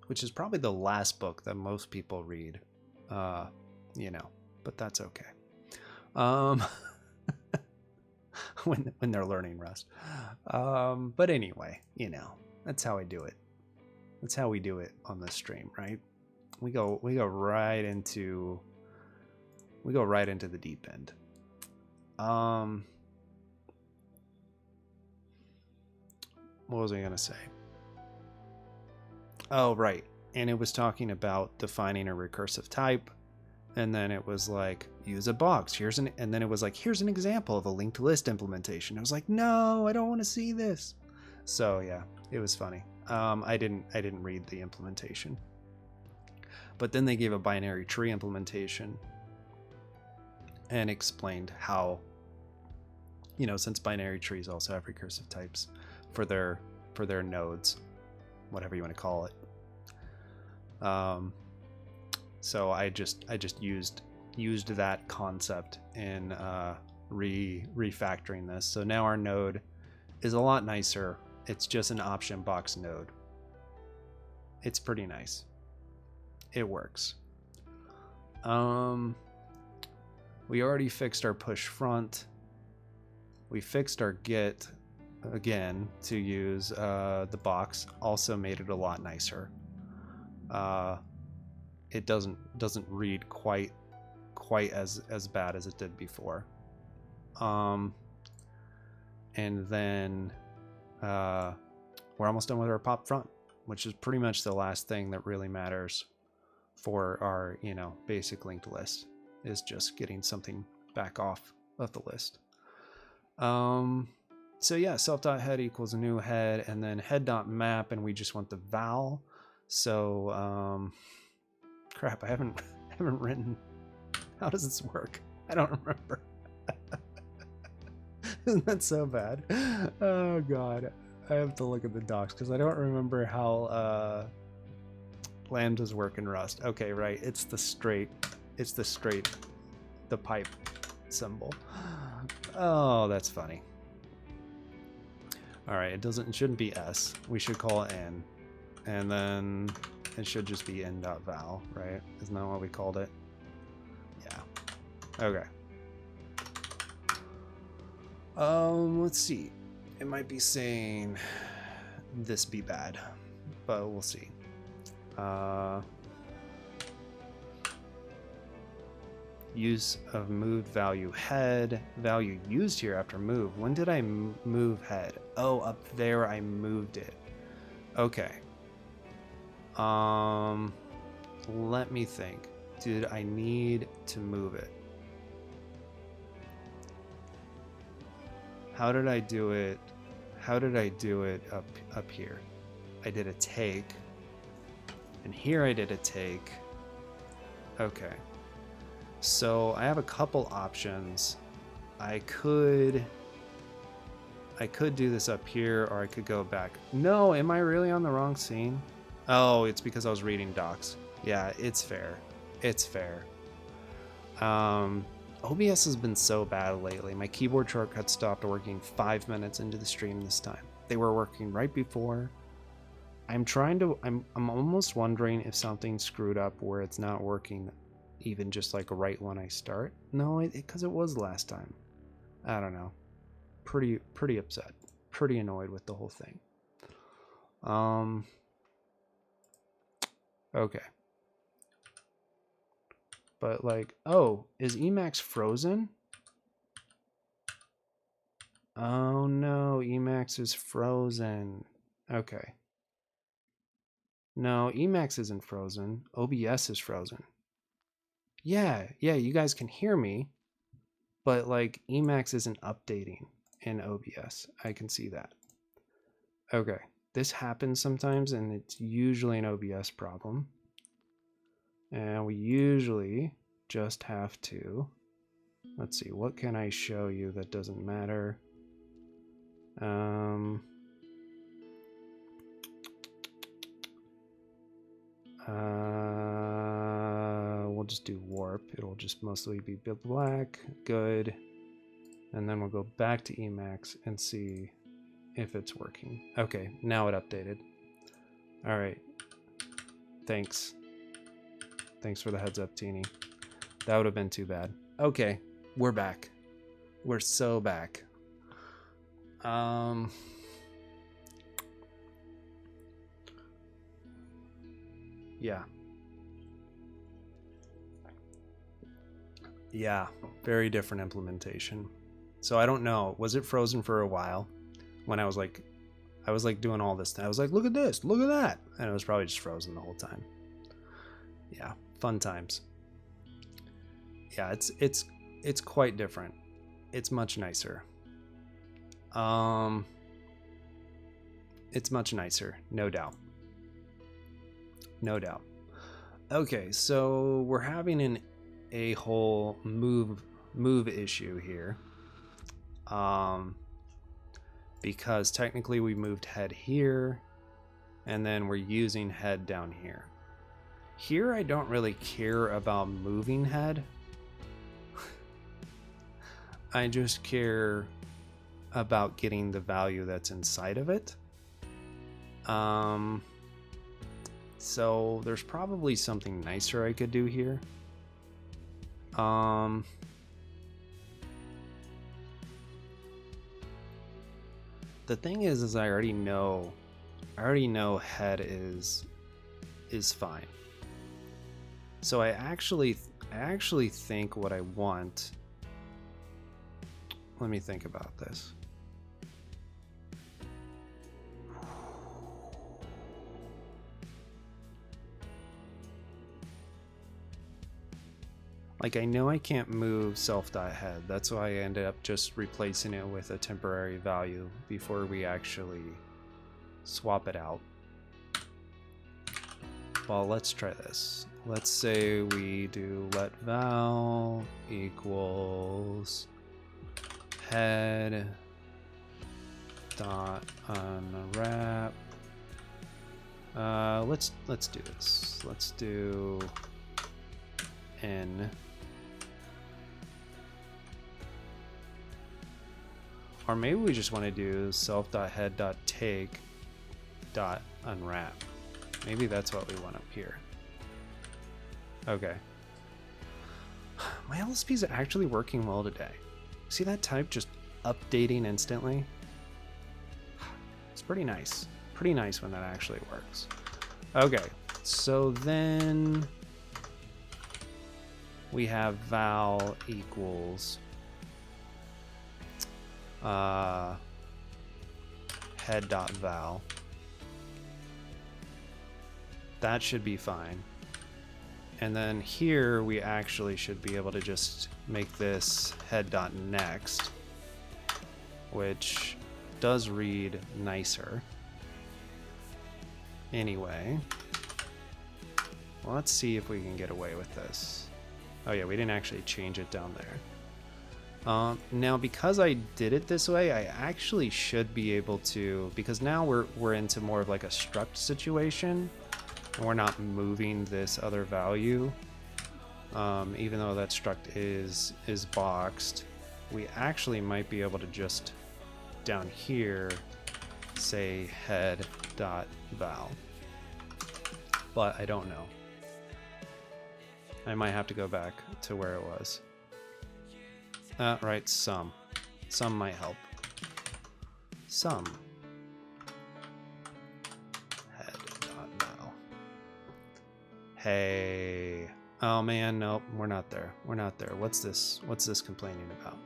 Which is probably the last book that most people read. You know, but that's okay. When they're learning Rust. But anyway, you know, that's how I do it. That's how we do it on this stream, right? we go right into the deep end. What was I gonna say? Oh, right. And it was talking about defining a recursive type, and then it was like, use a box. And then it was like, here's an example of a linked list implementation. I was like, no, I don't want to see this. So yeah, it was funny. I didn't read the implementation, but then they gave a binary tree implementation and explained how, since binary trees also have recursive types for their nodes, whatever you want to call it. So I just used that concept in refactoring this. So now our node is a lot nicer. It's just an option box node. It's pretty nice. It works. We already fixed our push front. We fixed our get again to use the box. Also made it a lot nicer. It doesn't read quite as bad as it did before. And then we're almost done with our pop front, which is pretty much the last thing that really matters for our basic linked list, is just getting something back off of the list. So yeah, self.head equals a new head, and then head.map, and we just want the val. So crap, I haven't written. How does this work? I don't remember. Isn't that so bad? Oh god, I have to look at the docs because I don't remember how lambdas work in Rust. Okay, right, it's the pipe symbol. Oh, that's funny. All right, it shouldn't be s. We should call it n, and then it should just be n.val, right? Isn't that what we called it? Yeah. Okay. Let's see. It might be saying this be bad, but we'll see. Use of moved value head. Value used here after move. When did I move head? Oh, up there I moved it. Okay. Let me think. Did I need to move it? How did I do it? Up here? I did a take. And here I did a take. Okay. So I have a couple options. I could do this up here, or I could go back. No, am I really on the wrong scene? Oh, it's because I was reading docs. Yeah, it's fair. It's fair. OBS has been so bad lately. My keyboard shortcuts stopped working 5 minutes into the stream this time. They were working right before. I'm almost wondering if something screwed up where it's not working even just like right when I start. No, because it was last time. I don't know. Pretty upset. Pretty annoyed with the whole thing. Okay. But like, oh, is Emacs frozen? Oh no, Emacs is frozen. Okay. No, Emacs isn't frozen. OBS is frozen. Yeah, you guys can hear me, but like Emacs isn't updating in OBS. I can see that. Okay, this happens sometimes, and it's usually an OBS problem. And we usually just have to, let's see, what can I show you that doesn't matter? We'll just do warp. It'll just mostly be black. Good. And then we'll go back to Emacs and see if it's working. Okay, now it updated. All right. Thanks. Thanks for the heads up, Teeny. That would have been too bad. Okay, we're back. We're so back. Yeah. Yeah, very different implementation. So I don't know. Was it frozen for a while when I was like doing all this? I was like, look at this, look at that. And it was probably just frozen the whole time. Yeah, fun times. Yeah, it's quite different. It's much nicer. It's much nicer, no doubt. No doubt. Okay, so we're having a whole move issue here. Because technically we moved head here, and then we're using head down here. Here I don't really care about moving head. I just care about getting the value that's inside of it. So there's probably something nicer I could do here. The thing is I already know head is fine. So I actually think what I want. Let me think about this. Like, I know I can't move self.head. That's why I ended up just replacing it with a temporary value before we actually swap it out. Well, let's try this. Let's say we do let val equals head dot unwrap. Let's do this. Let's do n. Or maybe we just want to do self.head.take.unwrap. Maybe that's what we want up here. Okay. My LSP is actually working well today. See that type just updating instantly? It's pretty nice. Pretty nice when that actually works. Okay, so then we have val equals head.val. That should be fine. And then here we actually should be able to just make this head.next, which does read nicer. Anyway, well, let's see if we can get away with this. Oh yeah, we didn't actually change it down there. Now, because I did it this way, I actually should be able to, because now we're into more of like a struct situation, and we're not moving this other value. Even though that struct is boxed, we actually might be able to just down here say head.val. But I don't know. I might have to go back to where it was. Right, some might help. Some head.val. Hey, oh man, nope, we're not there. We're not there. What's this complaining about?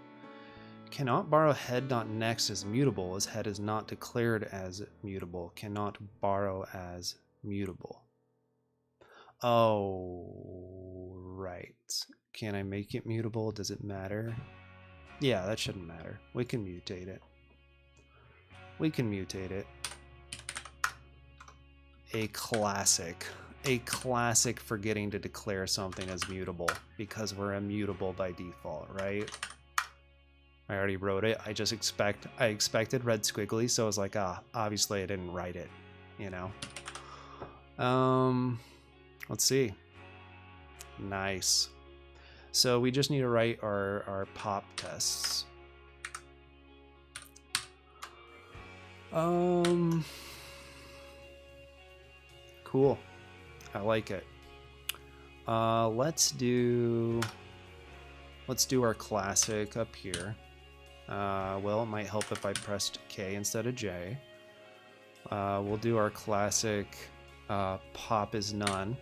Cannot borrow head.next as mutable, as head is not declared as mutable. Cannot borrow as mutable. Oh, right. Can I make it mutable? Does it matter? Yeah, that shouldn't matter. We can mutate it. We can mutate it. A classic forgetting to declare something as mutable because we're immutable by default, right? I already wrote it. I expected red squiggly, so I was like, obviously I didn't write it, you know? Let's see. Nice. So we just need to write our pop tests. Cool. I like it. Let's do our classic up here. Well, it might help if I pressed K instead of J. We'll do our classic pop is none.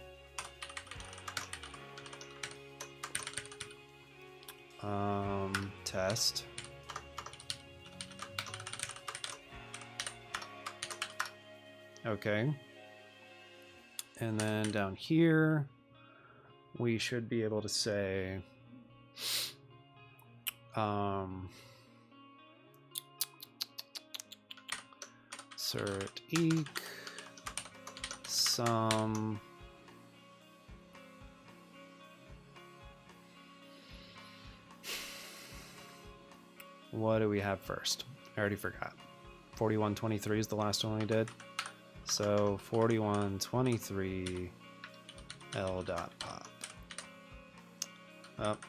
test. Okay. And then down here, we should be able to say, cert eq sum what do we have first? I already forgot. 4123 is the last one we did. So 4123 L dot pop. Up.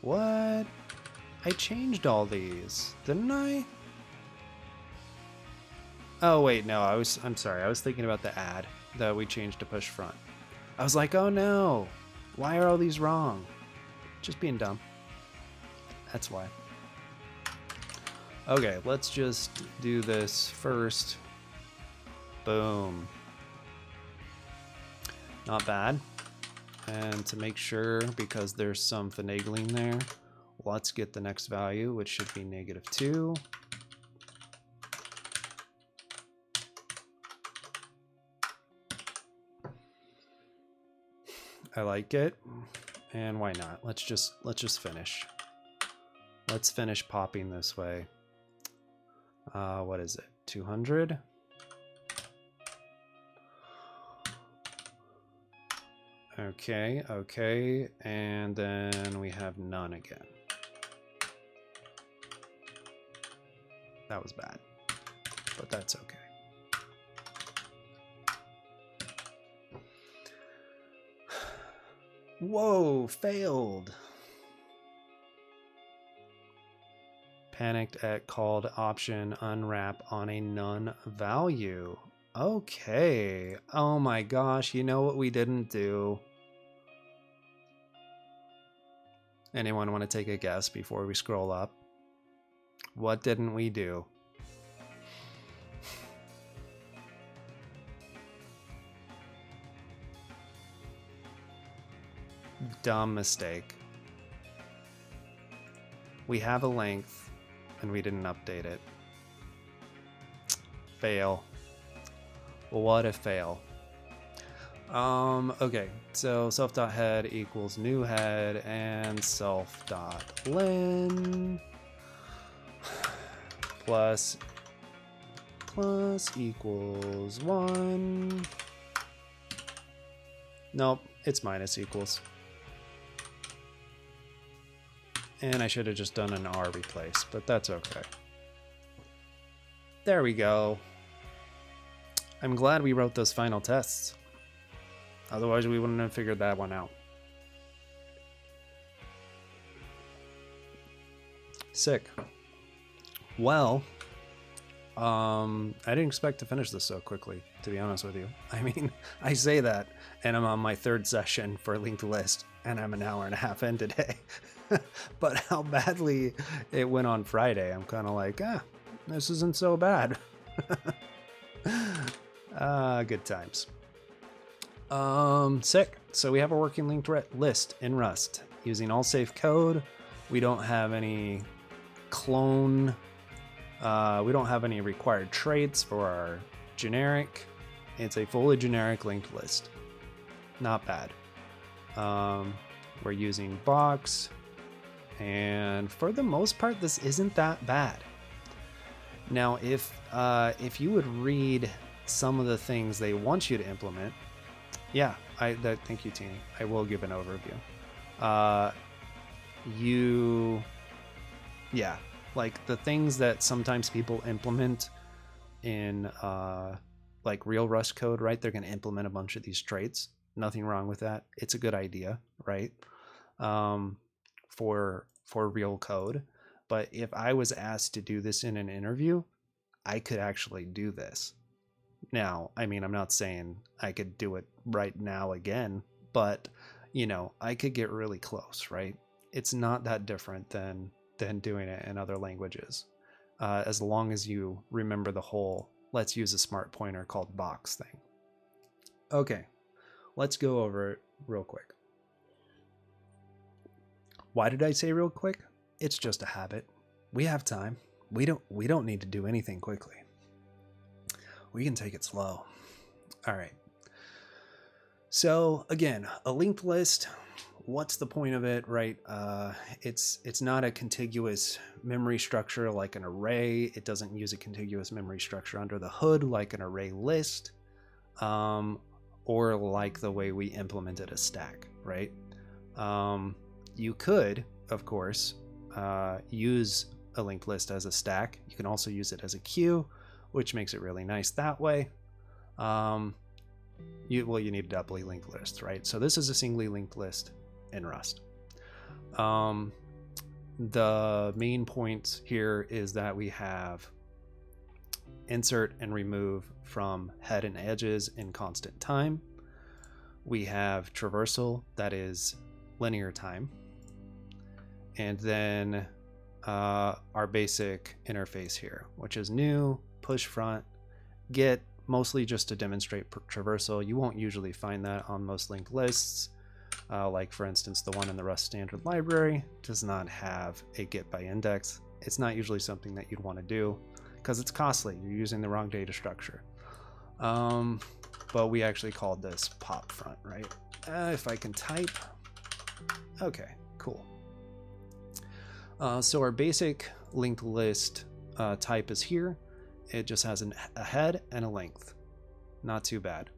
What? I changed all these, didn't I? Oh wait, no, I'm sorry. I was thinking about the add that we changed to push front. I was like, oh no, why are all these wrong? Just being dumb. That's why. Okay, let's just do this first. Boom. Not bad. And to make sure, because there's some finagling there, let's get the next value, which should be -2. I like it. And why not? Let's just finish. Let's finish popping this way. What is it? 200? Okay, okay, and then we have none again. That was bad, but that's okay. Whoa, failed. Panicked at called option unwrap on a none value. Okay. Oh my gosh, you know what we didn't do? Anyone want to take a guess before we scroll up? What didn't we do? Dumb mistake. We have a length and we didn't update it. Fail. What a fail. Okay, so self.head equals new head and self.len plus equals 1. Nope, it's minus equals. And I should have just done an R replace, but that's okay. There we go. I'm glad we wrote those final tests. Otherwise, we wouldn't have figured that one out. Sick. Well, I didn't expect to finish this so quickly, to be honest with you. I mean, I say that, and I'm on my 3rd session for LinkedList, and I'm an hour and a half in today. But how badly it went on Friday, I'm kind of like, this isn't so bad. Good times. Sick. So we have a working linked list in Rust using all safe code. We don't have any clone. We don't have any required traits for our generic. It's a fully generic linked list. Not bad. We're using box, and for the most part, this isn't that bad. Now, if you would read some of the things they want you to implement, yeah, thank you, Teeny. I will give an overview. Like the things that sometimes people implement in like real Rust code, right? They're going to implement a bunch of these traits. Nothing wrong with that. It's a good idea, right? For real code. But if I was asked to do this in an interview, I could actually do this. Now, I mean, I'm not saying I could do it right now again, but I could get really close, right? It's not that different than doing it in other languages. As long as you remember the whole let's use a smart pointer called box thing. Okay, let's go over it real quick. Why did I say real quick? It's just a habit. We have time. We don't need to do anything quickly. We can take it slow. All right. So again, a linked list, what's the point of it, right? It's not a contiguous memory structure like an array. It doesn't use a contiguous memory structure under the hood like an array list, or like the way we implemented a stack, right? You could, of course, use a linked list as a stack. You can also use it as a queue, which makes it really nice that way. You need a doubly linked list, right? So this is a singly linked list in Rust. The main point here is that we have insert and remove from head and edges in constant time. We have traversal, that is linear time. And then our basic interface here, which is new, push front, get, mostly just to demonstrate traversal. You won't usually find that on most linked lists. Like for instance, the one in the Rust standard library does not have a get by index. It's not usually something that you'd want to do because it's costly. You're using the wrong data structure. But we actually called this pop front, right? If I can type. Okay, cool. So our basic linked list type is here. It just has a head and a length. Not too bad.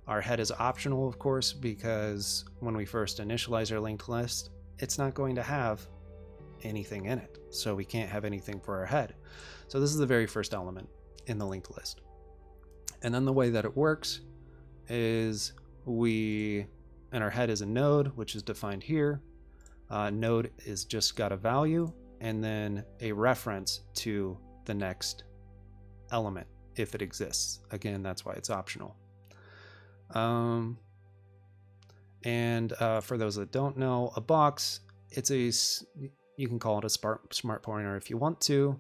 Our head is optional, of course, because when we first initialize our linked list, it's not going to have anything in it. So we can't have anything for our head. So this is the very first element in the linked list. And then the way that it works is and our head is a node, which is defined here. Node is just got a value and then a reference to the next element if it exists. Again, that's why it's optional. And for those that don't know, a box, you can call it a smart pointer if you want to.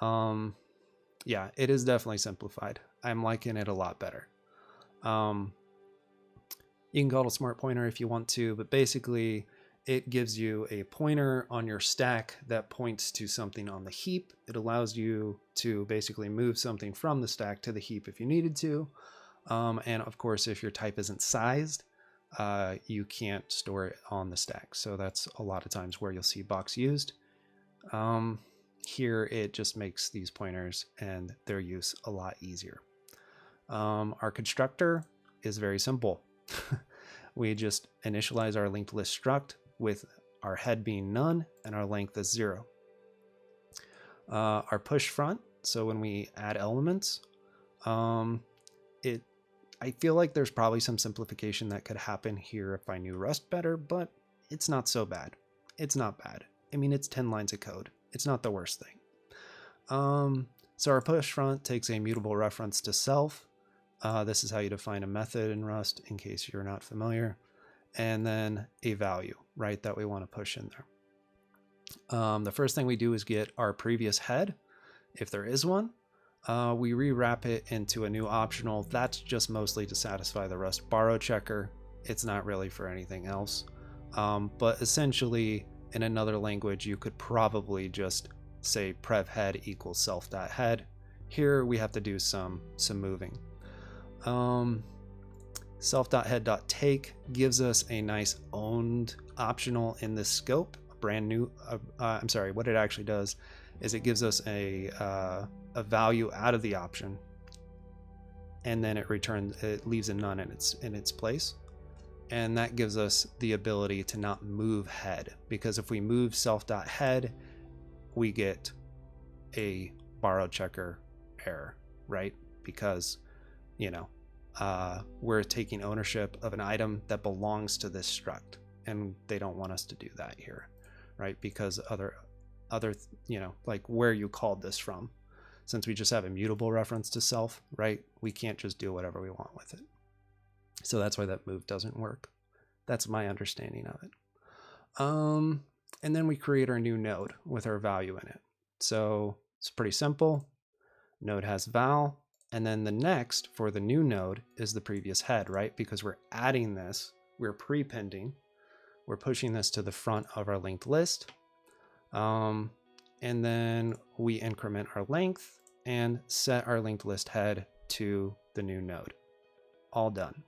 Yeah, it is definitely simplified. I'm liking it a lot better. You can call it a smart pointer if you want to, but basically it gives you a pointer on your stack that points to something on the heap. It allows you to basically move something from the stack to the heap if you needed to. And of course, if your type isn't sized, you can't store it on the stack. So that's a lot of times where you'll see box used. Here, it just makes these pointers and their use a lot easier. Our constructor is very simple. We just initialize our linked list struct with our head being none and our length is 0. Our push front, so when we add elements, I feel like there's probably some simplification that could happen here if I knew Rust better, but it's not so bad. It's not bad. I mean, it's 10 lines of code. It's not the worst thing. So our push front takes a mutable reference to self. This is how you define a method in Rust, in case you're not familiar. And then a value, right, that we want to push in there. The first thing we do is get our previous head, if there is one. We rewrap it into a new optional. That's just mostly to satisfy the Rust borrow checker. It's not really for anything else. But essentially, in another language, you could probably just say prev head equals self.head. Here we have to do some moving. Self.head.take gives us a nice owned optional in this scope, a brand new, what it actually does is it gives us a value out of the option, and then it leaves a none in its place. And that gives us the ability to not move head, because if we move self.head, we get a borrow checker error, right? Because, we're taking ownership of an item that belongs to this struct, and they don't want us to do that here, right? Because other, like where you called this from, since we just have a mutable reference to self, right? We can't just do whatever we want with it. So that's why that move doesn't work. That's my understanding of it. And then we create our new node with our value in it. So it's pretty simple. Node has val, and then the next for the new node is the previous head, right? Because we're adding this, we're prepending we're pushing this to the front of our linked list. And then we increment our length and set our linked list head to the new node. All done.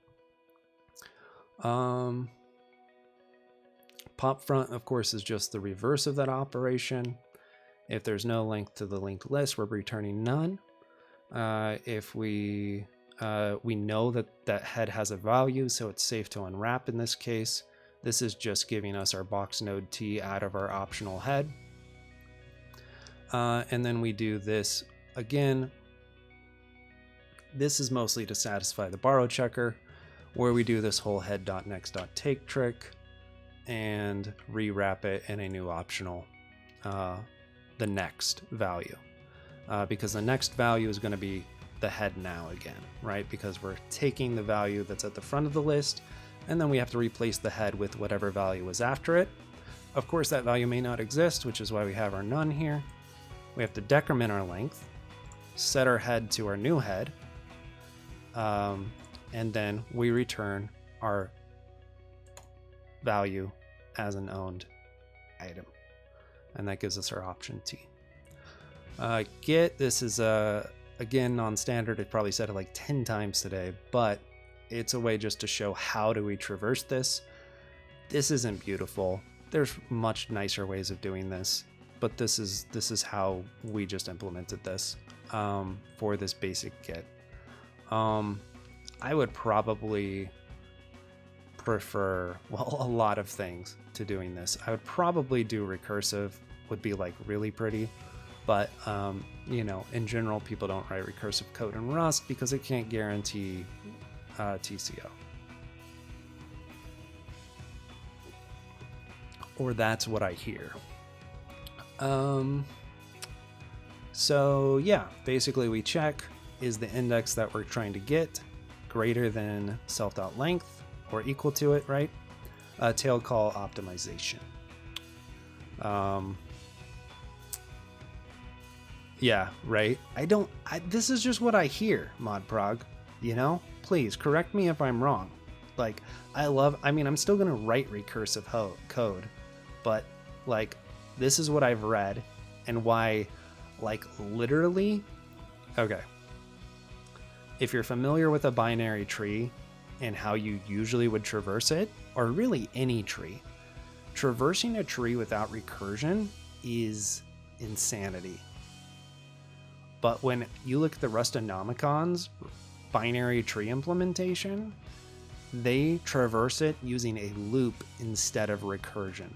Pop front, of course, is just the reverse of that operation. If there's no length to the linked list, we're returning none. If we know that head has a value, so it's safe to unwrap in this case. This is just giving us our box node T out of our optional head. And then we do this again. This is mostly to satisfy the borrow checker, where we do this whole head.next.take trick and rewrap it in a new optional, the next value, because the next value is going to be the head now again, right? Because we're taking the value that's at the front of the list, and then we have to replace the head with whatever value was after it. Of course, that value may not exist, which is why we have our none here. We have to decrement our length, set our head to our new head, and then we return our value as an owned item. And that gives us our option T. Get, this is again non-standard. It probably said it like 10 times today, but it's a way just to show how do we traverse this. This isn't beautiful. There's much nicer ways of doing this, but this is how we just implemented this for this basic get. I would probably prefer, well, a lot of things to doing this. I would probably do recursive, would be like really pretty, but you know, in general, people don't write recursive code in Rust because it can't guarantee TCO. Or that's what I hear. So yeah, basically we check, is the index that we're trying to get greater than self.length or equal to it, right? Tail call optimization. Yeah, right. This is just what I hear, ModProg, you know, please correct me if I'm wrong. Like, I mean, I'm still going to write recursive code, but like, this is what I've read and why, like, literally, okay. If you're familiar with a binary tree and how you usually would traverse it, or really any tree, traversing a tree without recursion is insanity. But when you look at the Rustonomicon's binary tree implementation, they traverse it using a loop instead of recursion.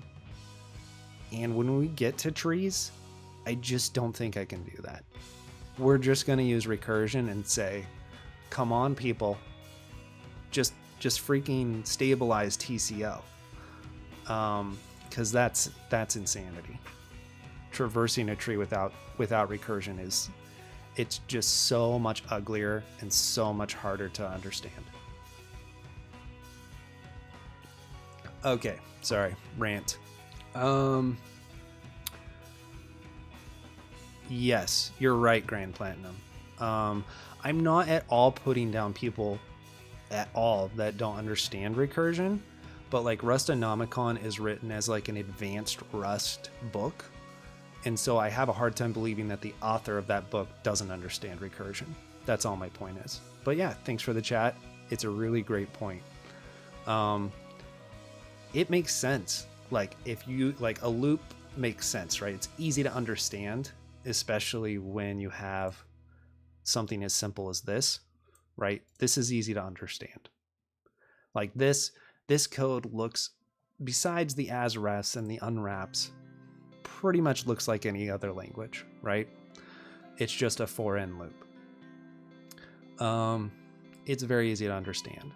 And when we get to trees, I just don't think I can do that. We're just going to use recursion and say, come on, people, just freaking stabilize TCO. Because that's insanity. Traversing a tree without recursion it's just so much uglier and so much harder to understand. Okay, sorry, rant. Yes, you're right, Grand Platinum. I'm not at all putting down people at all that don't understand recursion, but like Rustonomicon is written as like an advanced Rust book. And so I have a hard time believing that the author of that book doesn't understand recursion. That's all my point is. But yeah, thanks for the chat. It's a really great point. It makes sense. Like if you, like a loop makes sense, right? It's easy to understand, especially when you have something as simple as this, right? This is easy to understand. Like this code looks, besides the as-refs and the unwraps, pretty much looks like any other language, right? It's just a for-in loop. It's very easy to understand,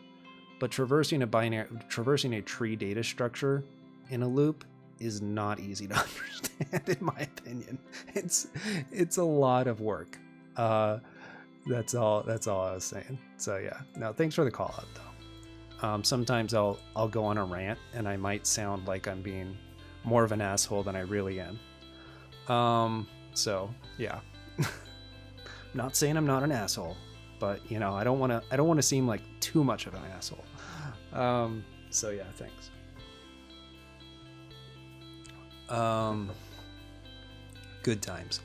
but traversing a tree data structure in a loop is not easy to understand, in my opinion. It's a lot of work. That's all I was saying. So yeah, no, thanks for the call out though. Sometimes I'll go on a rant and I might sound like I'm being more of an asshole than I really am. So yeah, not saying I'm not an asshole, but you know, I don't want to seem like too much of an asshole. So yeah, thanks. Good times.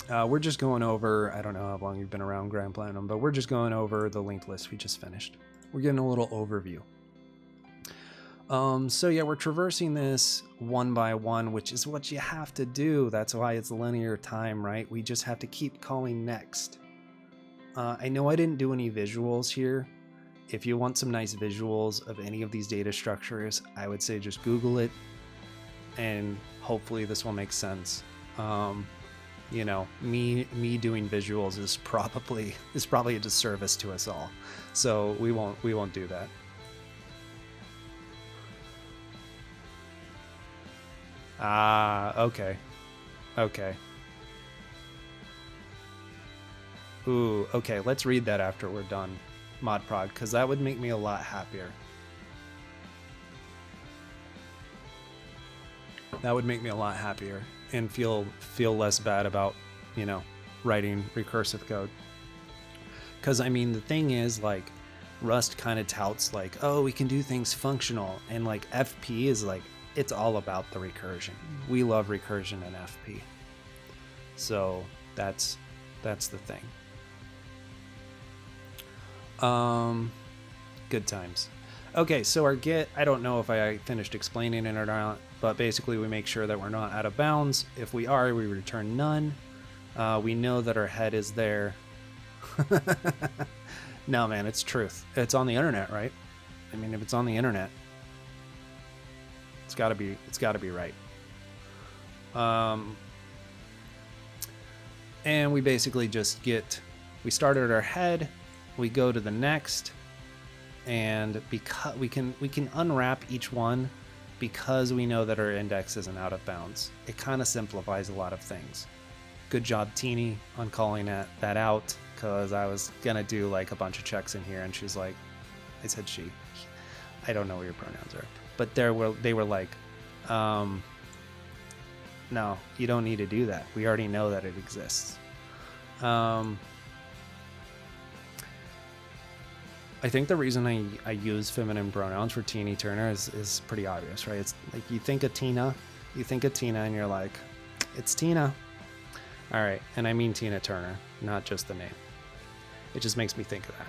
We're just going over, I don't know how long you've been around Grand Platinum, but we're just going over the linked list we just finished. We're getting a little overview. So yeah, we're traversing this one by one, which is what you have to do. That's why it's linear time, right? We just have to keep calling next. I know I didn't do any visuals here. If you want some nice visuals of any of these data structures, I would say just Google it, and hopefully this will make sense. You know, me doing visuals is probably a disservice to us all, so we won't do that. Okay. Ooh, okay, let's read that after we're done, ModProg, because that would make me a lot happier. That would make me a lot happier and feel less bad about, you know, writing recursive code. Because, I mean, the thing is, like, Rust kind of touts, like, oh, we can do things functional, and, like, FP is, like, it's all about the recursion. We love recursion in FP. So, that's the thing. Good times. Okay, so our get, I don't know if I finished explaining it or not, but basically we make sure that we're not out of bounds. If we are, we return none. We know that our head is there. No, man, it's truth. It's on the internet, right? I mean, if it's on the internet, it's gotta be right. And we basically just we started our head, we go to the next, and because we can unwrap each one because we know that our index isn't out of bounds. It kind of simplifies a lot of things. Good job, Teeny, on calling that out, because I was gonna do like a bunch of checks in here, and she's like, I said she. I don't know what your pronouns are, but they were like, no, you don't need to do that. We already know that it exists. I think the reason I use feminine pronouns for Teeny Turner is pretty obvious, right? It's like you think of Tina, and you're like, it's Tina. All right, and I mean Tina Turner, not just the name. It just makes me think of that.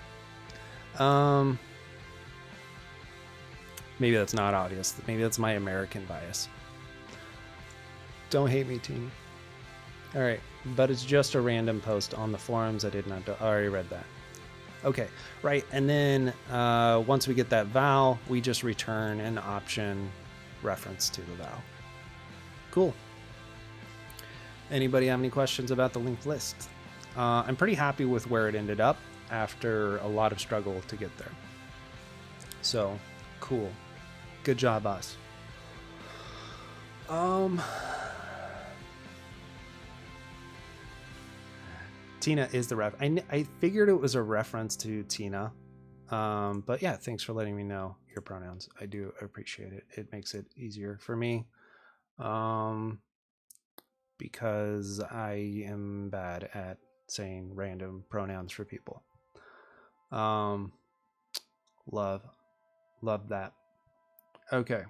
Maybe that's not obvious. Maybe that's my American bias. Don't hate me, Teeny. All right, but it's just a random post on the forums. I already read that. Okay, right, and then once we get that val, we just return an option reference to the val. Cool. Anybody have any questions about the linked list? I'm pretty happy with where it ended up after a lot of struggle to get there. So, cool. Good job, us. Tina is the ref. I figured it was a reference to Tina. But yeah, thanks for letting me know your pronouns. I do appreciate it. It makes it easier for me. Because I am bad at saying random pronouns for people. Love that. Okay.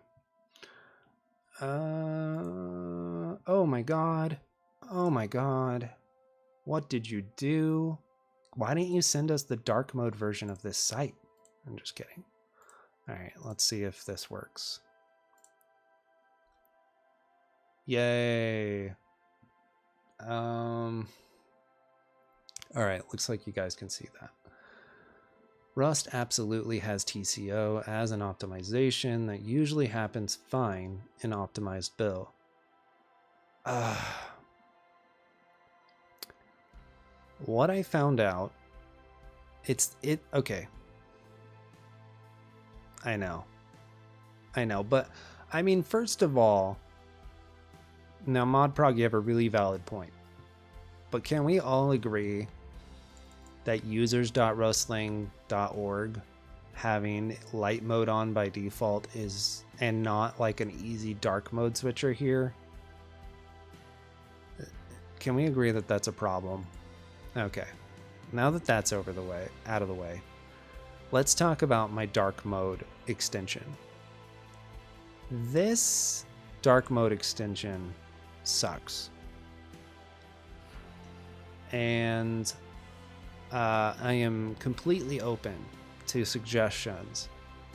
Oh my god. What did you do? Why didn't you send us the dark mode version of this site? I'm just kidding. All right, let's see if this works. Yay. All right, looks like you guys can see that. Rust absolutely has TCO as an optimization that usually happens fine in optimized build. What I found out, okay. I know, but I mean, first of all, now ModProg, you have a really valid point, but can we all agree that users.rustling.org having light mode on by default is, and not like an easy dark mode switcher here? Can we agree that that's a problem? Okay, now that that's out of the way, let's talk about my dark mode extension. This dark mode extension sucks. And I am completely open to suggestions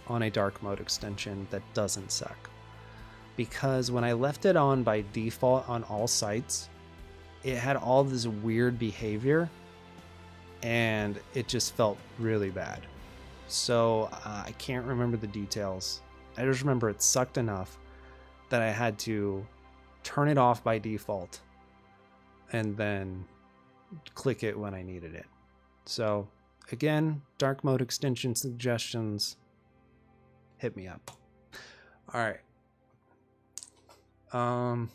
on a dark mode extension that doesn't suck. Because when I left it on by default on all sites, it had all this weird behavior and it just felt really bad. So I can't remember the details. I just remember it sucked enough that I had to turn it off by default and then click it when I needed it. So again, dark mode extension suggestions, hit me up. All right. I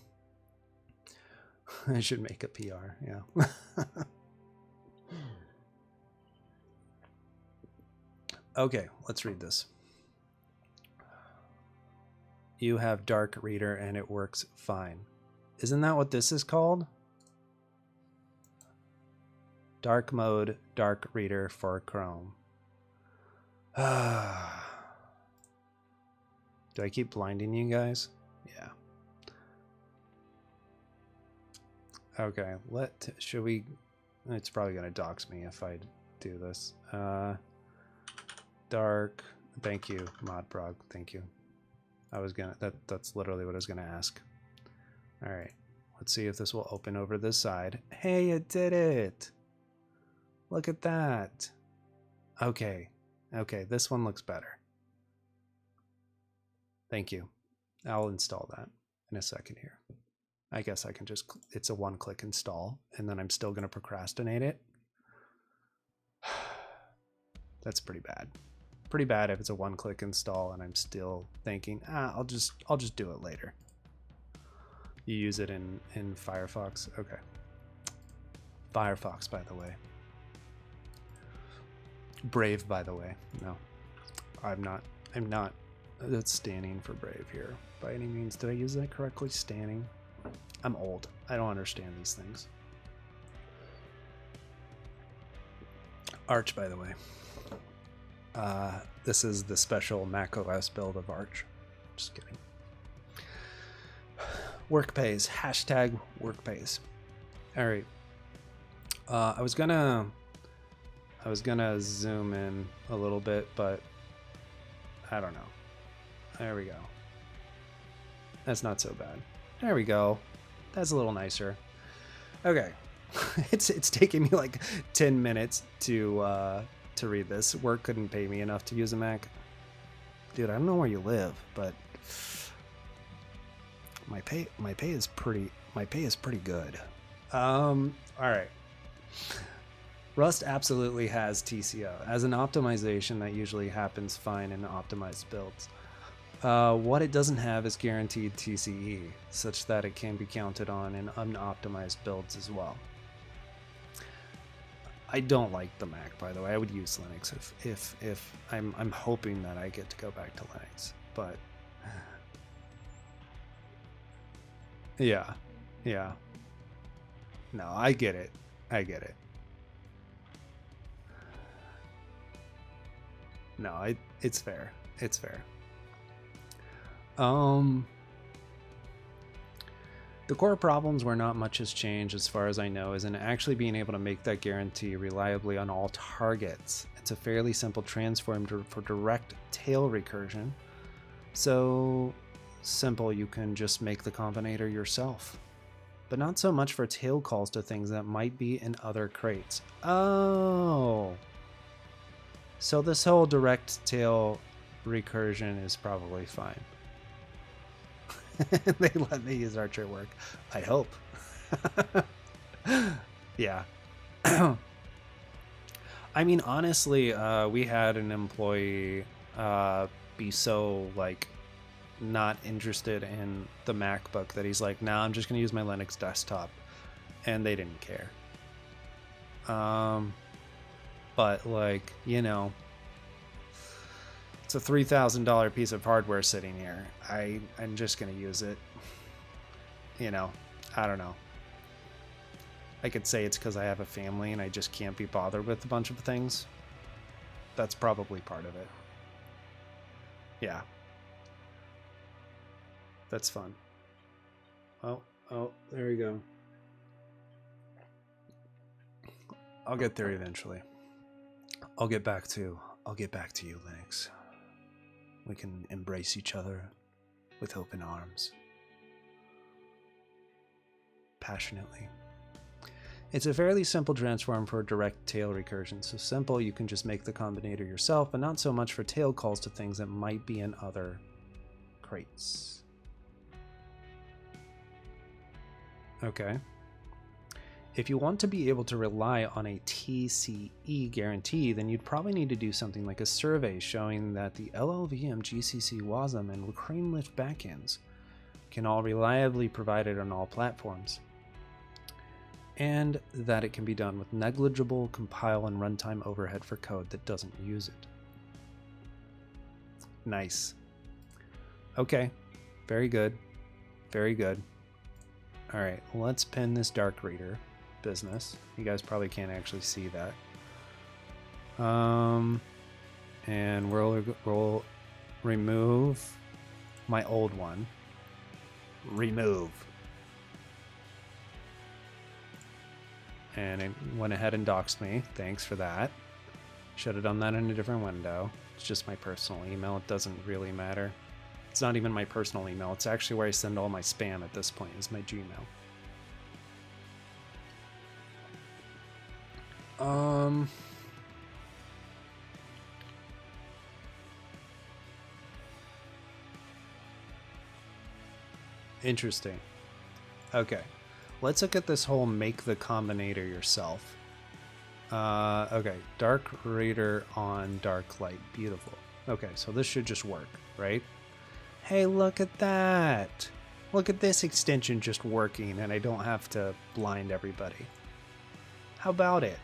should make a PR, yeah. Okay, let's read this. You have Dark Reader and it works fine. Isn't that what this is called? Dark mode, Dark Reader for Chrome. Do I keep blinding you guys? Yeah. Okay, should we, it's probably gonna dox me if I do this. Dark, thank you, Modprog, thank you. I was gonna, that's literally what I was gonna ask. All right, let's see if this will open over this side. Hey, it did it. Look at that. Okay, this one looks better. Thank you. I'll install that in a second here. I guess I can just, it's a one-click install, and then I'm still gonna procrastinate it. That's pretty bad. Pretty bad if it's a one-click install and I'm still thinking, I'll just do it later. You use it in Firefox? Okay. Firefox, by the way. Brave, by the way. No, I'm not that's standing for Brave here by any means. Did I use that correctly? Standing? I'm old. I don't understand these things. Arch, by the way. This is the special macOS build of Arch. Just kidding. Work pays. Hashtag work pays. All right. I was gonna zoom in a little bit, but I don't know. There we go. That's not so bad. There we go. That's a little nicer. Okay. It's taking me like 10 minutes to read this. Work couldn't pay me enough to use a Mac. Dude, I don't know where you live, but my pay is pretty good. All right. Rust absolutely has TCO. As an optimization, that usually happens fine in optimized builds. What it doesn't have is guaranteed TCE, such that it can be counted on in unoptimized builds as well. I don't like the Mac, by the way. I would use Linux if I'm hoping that I get to go back to Linux, but yeah. No, I get it. No, it's fair. It's fair. The core problems where not much has changed, as far as I know, is in actually being able to make that guarantee reliably on all targets. It's a fairly simple transform for direct tail recursion. So simple you can just make the combinator yourself. But not so much for tail calls to things that might be in other crates. Oh. So this whole direct tail recursion is probably fine. They let me use Arch at work. I hope. Yeah. I mean, honestly, we had an employee be so like not interested in the MacBook that he's like, nah, I'm just gonna use my Linux desktop, and they didn't care. But like, you know, it's a $3,000 piece of hardware sitting here. I'm just gonna use it. You know, I don't know. I could say it's because I have a family and I just can't be bothered with a bunch of things. That's probably part of it. Yeah. That's fun. Oh, there we go. I'll get there eventually. I'll get back to you, Linux. We can embrace each other with open arms. Passionately. It's a fairly simple transform for direct tail recursion. So simple, you can just make the combinator yourself, but not so much for tail calls to things that might be in other crates. Okay. If you want to be able to rely on a TCE guarantee, then you'd probably need to do something like a survey showing that the LLVM, GCC, WASM, and LinkedList backends can all reliably provide it on all platforms, and that it can be done with negligible compile and runtime overhead for code that doesn't use it. Nice. Okay. Very good. Very good. All right, let's pin this dark reader business. You guys probably can't actually see that. And we'll remove my old one. Remove. And it went ahead and doxed me. Thanks for that. Should have done that in a different window. It's just my personal email. It doesn't really matter. It's not even my personal email. It's actually where I send all my spam at this point, is my Gmail. Interesting. Okay. Let's look at this whole make the combinator yourself. Okay. Dark reader on dark light. Beautiful. Okay, so this should just work, right? Hey, look at that. Look at this extension just working, and I don't have to blind everybody. How about it?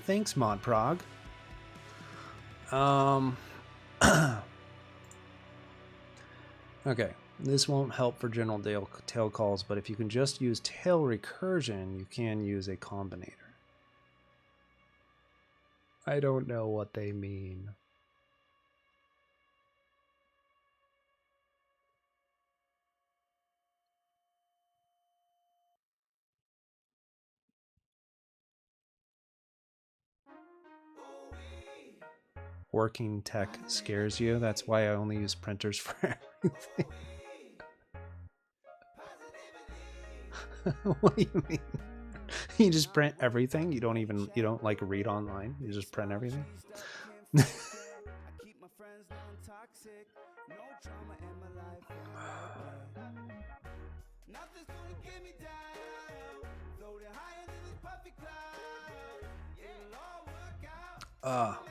Thanks, ModProg. Okay, this won't help for general tail calls, but if you can just use tail recursion, you can use a combinator. I don't know what they mean. Working tech scares you. That's why I only use printers for everything. What do you mean? You just print everything? You don't like read online? You just print everything?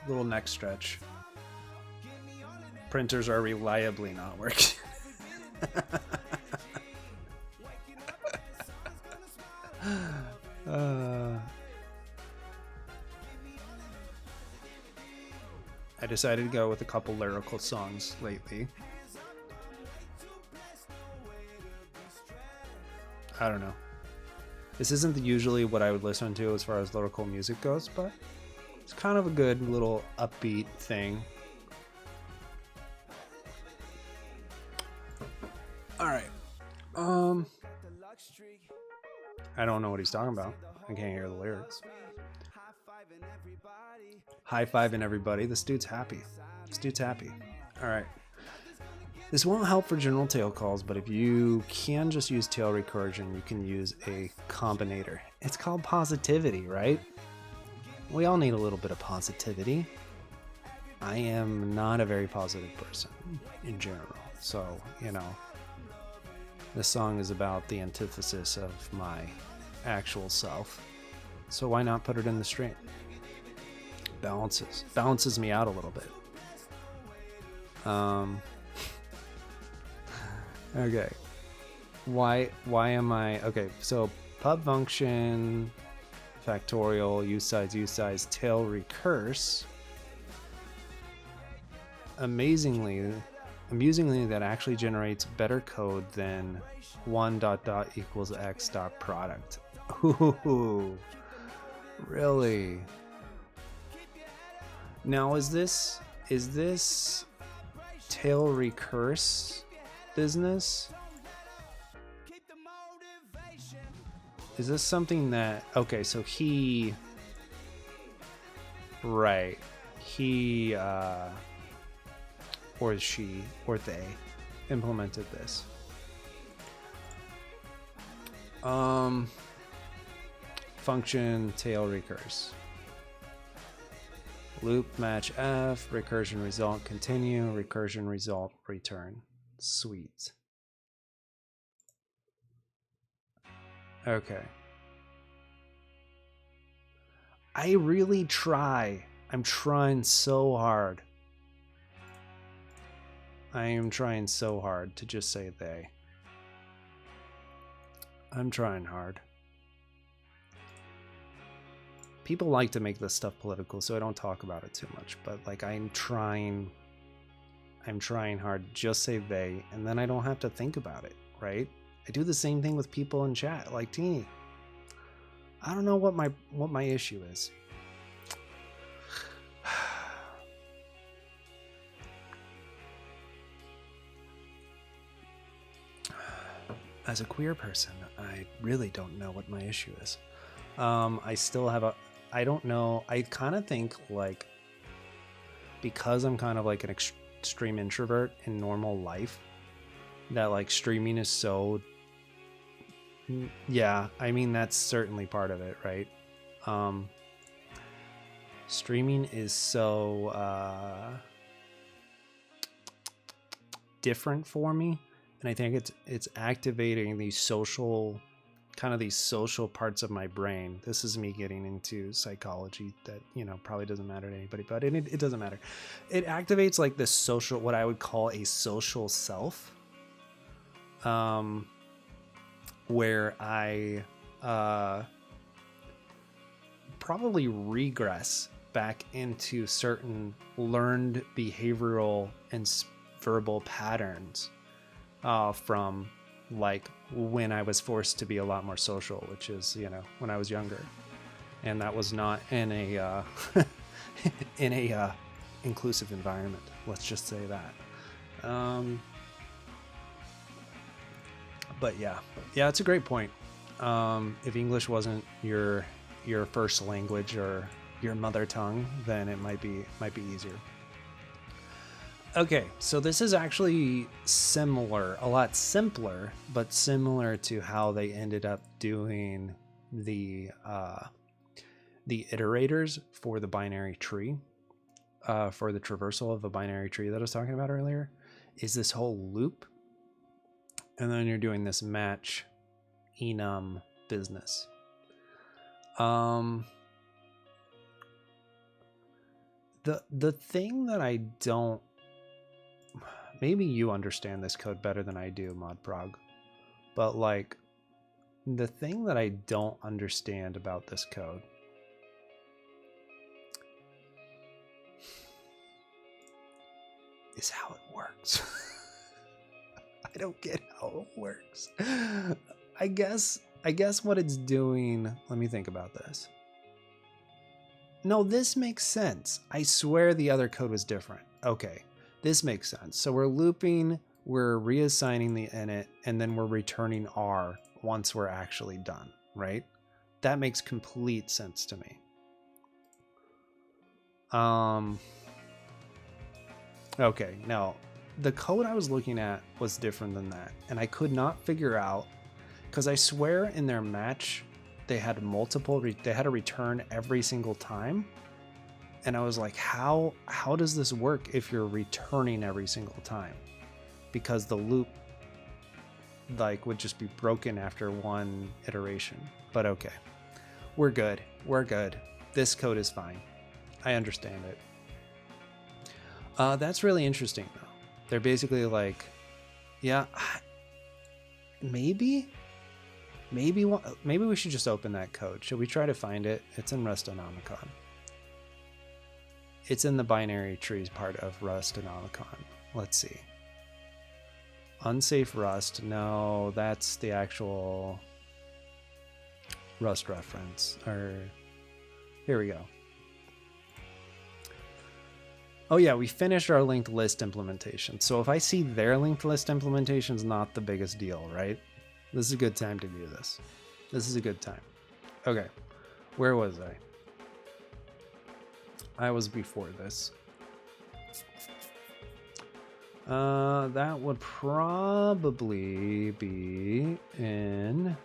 Little neck stretch. Printers are reliably not working. I decided to go with a couple lyrical songs lately. I don't know. This isn't usually what I would listen to as far as lyrical music goes, but it's kind of a good little upbeat thing. All right. I don't know what he's talking about. I can't hear the lyrics. High-fiving everybody. This dude's happy. This dude's happy. All right. This won't help for general tail calls, but if you can just use tail recursion, you can use a combinator. It's called positivity, right? We all need a little bit of positivity. I am not a very positive person in general, so, you know, this song is about the antithesis of my actual self. So why not put it in the stream? Balances me out a little bit. Okay. Why am I okay? So pub function, factorial, use size, tail recurse. Amusingly, that actually generates better code than 1 ... equals x product. Ooh, really? Now is this tail recurse business Is this something that, okay, so he, right, he, or she, or they implemented this. Function tail recurse. Loop match F, recursion result continue, recursion result return. Sweet. Okay. I really try. I'm trying so hard. I am trying so hard to just say they. I'm trying hard. People like to make this stuff political, so I don't talk about it too much, but like I'm trying hard. Just say they, and then I don't have to think about it, right? I do the same thing with people in chat, like Teeny. I don't know what my issue is. As a queer person, I really don't know what my issue is. I still have I don't know. I kind of think like, because I'm kind of like an extreme introvert in normal life, that like streaming is so, yeah, I mean, that's certainly part of it, right? Streaming is so different for me, and I think it's activating these social parts of my brain. This is me getting into psychology that, you know, probably doesn't matter to anybody, but it doesn't matter. It activates like this social, what I would call a social self, where I probably regress back into certain learned behavioral and verbal patterns from like when I was forced to be a lot more social, which is, you know, when I was younger, and that was not in a in a inclusive environment. Let's just say that. But yeah, it's a great point. If English wasn't your first language or your mother tongue, then it might be easier. Okay, so this is actually similar, a lot simpler, but similar to how they ended up doing the iterators for the binary tree, for the traversal of the binary tree that I was talking about earlier, is this whole loop. And then you're doing this match enum business. The thing that I don't, maybe you understand this code better than I do, ModProg, but like the thing that I don't understand about this code is how it works. I don't get how it works. I guess what it's doing, let me think about this. No, this makes sense. I swear the other code was different. Okay, this makes sense. So we're looping, we're reassigning the init, and then we're returning R once we're actually done, right? That makes complete sense to me. Okay, now the code I was looking at was different than that, and I could not figure out, because I swear in their match they had multiple, they had a return every single time, and I was like, how does this work if you're returning every single time? Because the loop like would just be broken after one iteration. But okay, we're good. This code is fine. I understand it. That's really interesting though. They're basically like, yeah, maybe we should just open that code. Should we try to find it? It's in Rust-Onomicon. It's in the binary trees part of Rust-Onomicon. Let's see. Unsafe Rust. No, that's the actual Rust reference. Or here we go. Oh yeah, we finished our linked list implementation. So if I see their linked list implementation is not the biggest deal, right? This is a good time to do this. This is a good time. Okay, where was I? I was before this. That would probably be in...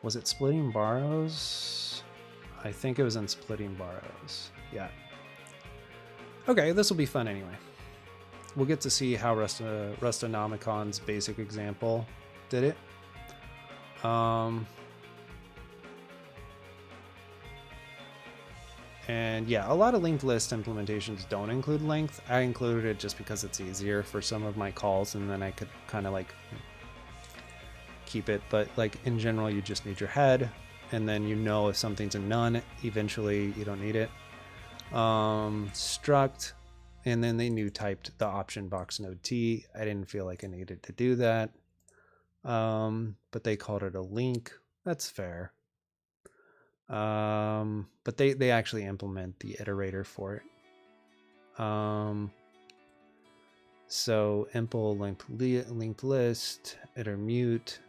Was it splitting borrows? I think it was in splitting borrows. Yeah. Okay, this will be fun anyway. We'll get to see how Rustonomicon's basic example did it. And yeah, a lot of linked list implementations don't include length. I included it just because it's easier for some of my calls, and then I could kind of like keep it. But like in general, you just need your head, and then you know if something's a none, eventually you don't need it. Struct, and then they new typed the option box node T. I didn't feel like I needed to do that. But they called it a link. That's fair. But they actually implement the iterator for it. So impl linked list iter mute.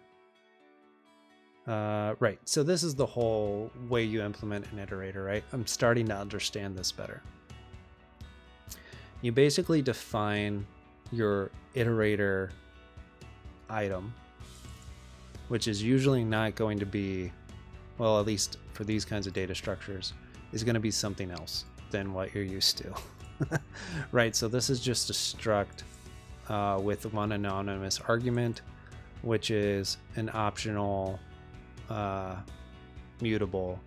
Right. So this is the whole way you implement an iterator, right? I'm starting to understand this better. You basically define your iterator item, which is usually not going to be, well, at least for these kinds of data structures, is going to be something else than what you're used to. Right, so this is just a struct with one anonymous argument, which is an optional mutable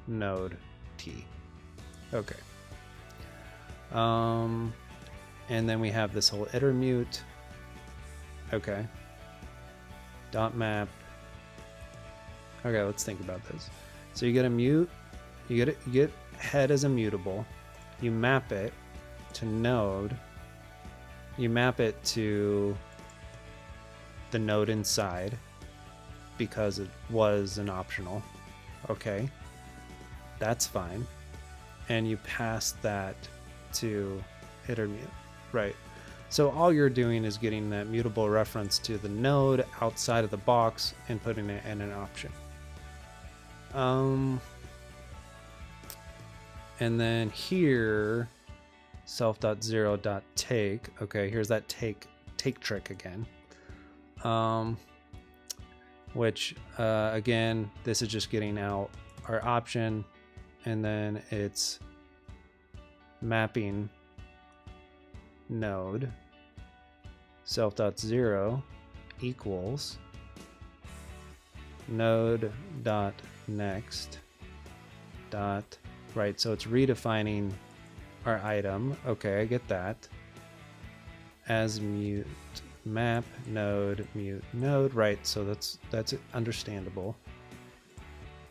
node T. Okay. And then we have this whole iter mute. Okay. Dot map. Okay, let's think about this. So you get a mute, you get head as a mutable, you map it to node, you map it to the node inside because it was an optional. Okay, that's fine. And you pass that to iter mute, right? So all you're doing is getting that mutable reference to the node outside of the box and putting it in an option. And then here, self.0.take. Okay, here's that take trick again. Which again, this is just getting out our option, and then it's mapping node self.0 equals node dot next dot, right? So it's redefining our item. Okay, I get that. As mute map node mute node, right? So that's understandable.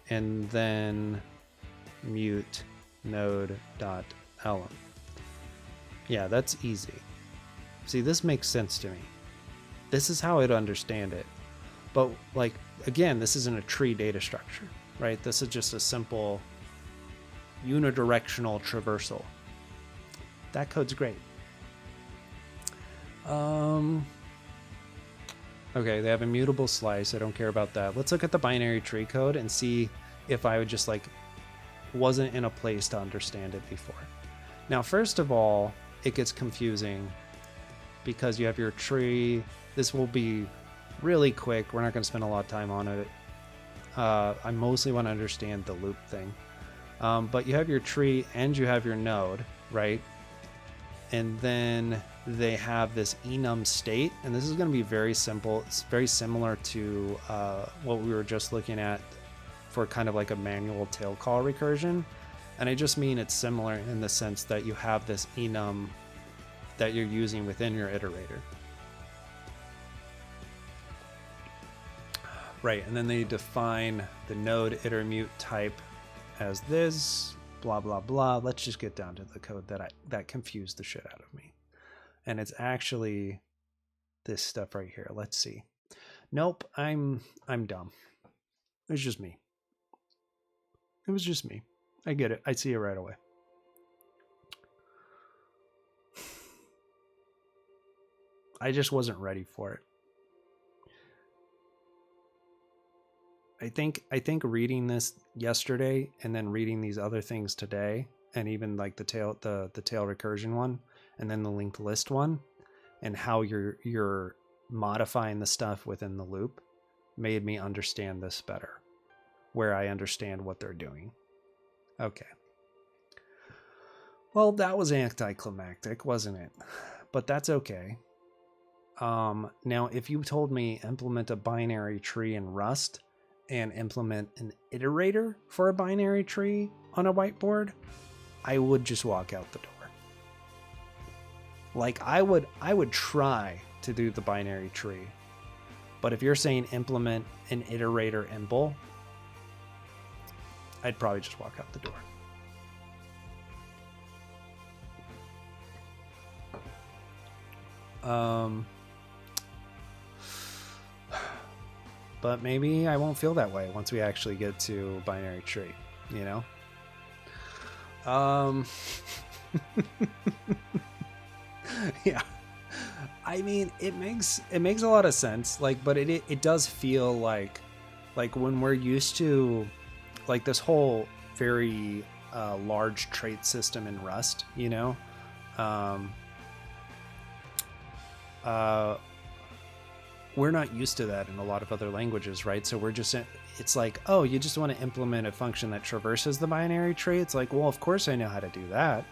And then mute node dot element. Yeah, that's easy. See, this makes sense to me. This is how I'd understand it. But like, again, this isn't a tree data structure, right? This is just a simple unidirectional traversal. That code's great. Okay, they have immutable slice. I don't care about that. Let's look at the binary tree code and see if I would just like wasn't in a place to understand it before. Now, first of all, it gets confusing because you have your tree. This will be really quick. We're not going to spend a lot of time on it. I mostly want to understand the loop thing. But you have your tree and you have your node, right? And then they have this enum state, and this is going to be very simple. It's very similar to what we were just looking at for kind of like a manual tail call recursion. And I just mean it's similar in the sense that you have this enum that you're using within your iterator. Right, and then they define the node iter mute type as this, blah, blah, blah. Let's just get down to the code that confused the shit out of me. And it's actually this stuff right here. Let's see. Nope, I'm dumb. It's just me. It was just me. I get it. I see it right away. I just wasn't ready for it. I think reading this yesterday and then reading these other things today, and even like the tail recursion one, and then the linked list one, and how you're modifying the stuff within the loop, made me understand this better, where I understand what they're doing. Okay. Well, that was anticlimactic, wasn't it? But that's okay. Now, if you told me implement a binary tree in Rust and implement an iterator for a binary tree on a whiteboard, I would just walk out the door. Like I would try to do the binary tree. But if you're saying implement an iterator in Bull, I'd probably just walk out the door. But maybe I won't feel that way once we actually get to binary tree, you know? Yeah. I mean, it makes a lot of sense, like, but it does feel like when we're used to like this whole very large trait system in Rust, you know, we're not used to that in a lot of other languages, right? So we're just, it's like, oh, you just want to implement a function that traverses the binary tree. It's like, well, of course I know how to do that.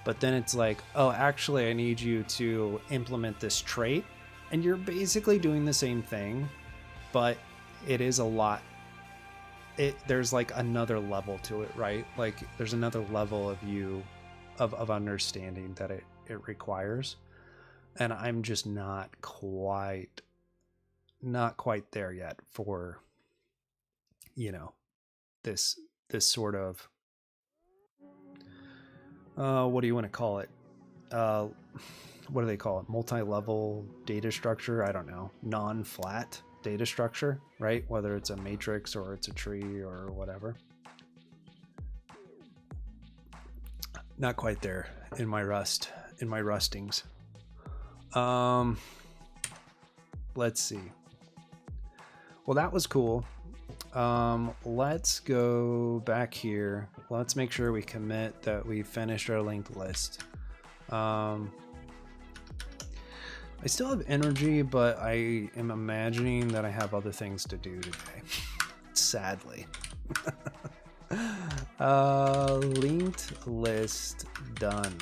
But then it's like, oh, actually, I need you to implement this trait. And you're basically doing the same thing, but it is a lot. There's like another level to it, right? Like there's another level of understanding that it requires. And I'm just not quite there yet for, you know, this sort of what do you want to call it? What do they call it? Multi-level data structure? I don't know. Non-flat data structure, right? Whether it's a matrix or it's a tree or whatever. Not quite there in my rustings. Let's see. Well, that was cool. Let's go back here. Let's make sure we commit that we finished our linked list. I still have energy, but I am imagining that I have other things to do today. Sadly. Linked list done.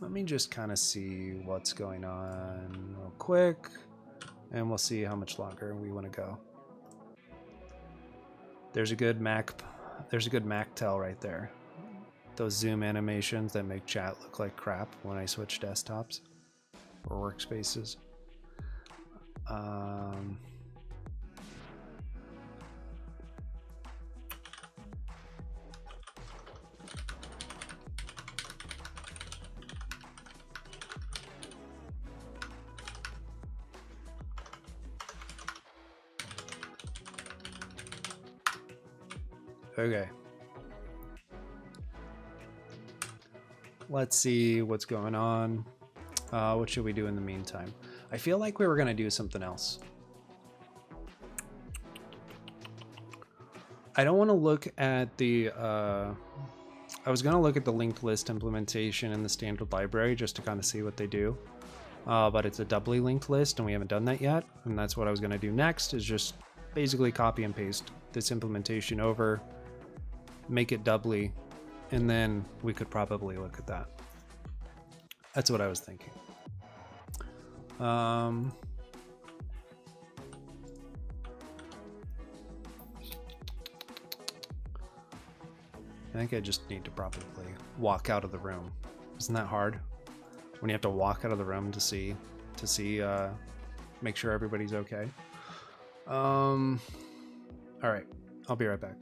Let me just kind of see what's going on real quick, and we'll see how much longer we want to go. There's a good Mac tell right there. Those zoom animations that make chat look like crap when I switch desktops or workspaces. Okay. Let's see what's going on. What should we do in the meantime? I feel like we were going to do something else. I don't want to look at the... I was going to look at the linked list implementation in the standard library just to kind of see what they do. But it's a doubly linked list and we haven't done that yet. And that's what I was going to do next, is just basically copy and paste this implementation over, make it doubly, and then we could probably look at that. That's what I was thinking. I think I just need to probably walk out of the room. Isn't that hard? When you have to walk out of the room to see, make sure everybody's okay. All right, I'll be right back.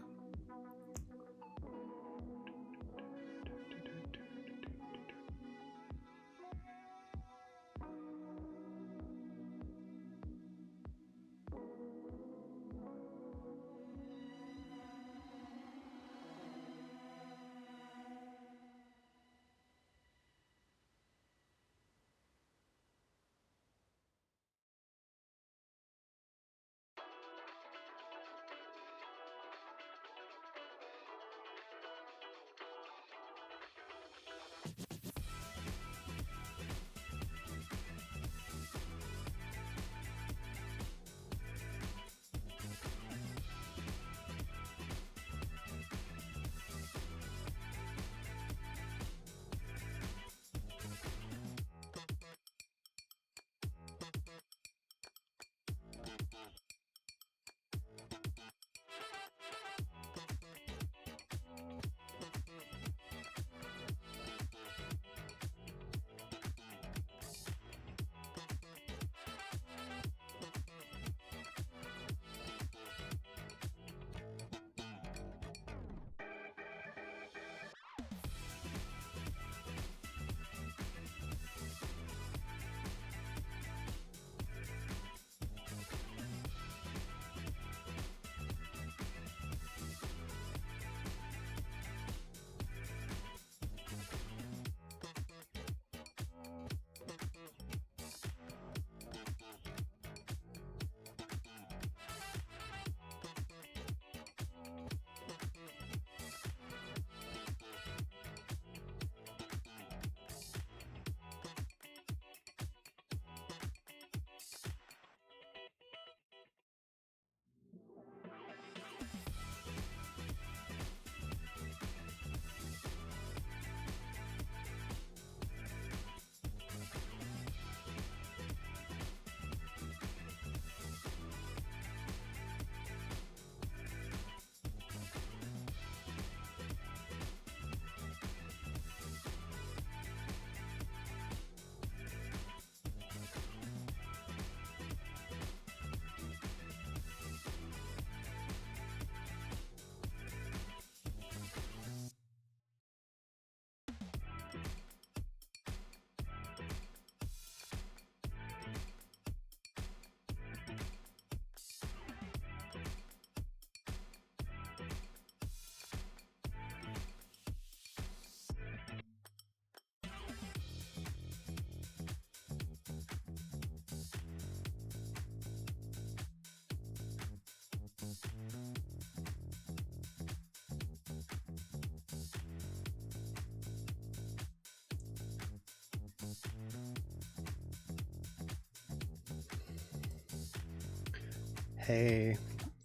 Hey.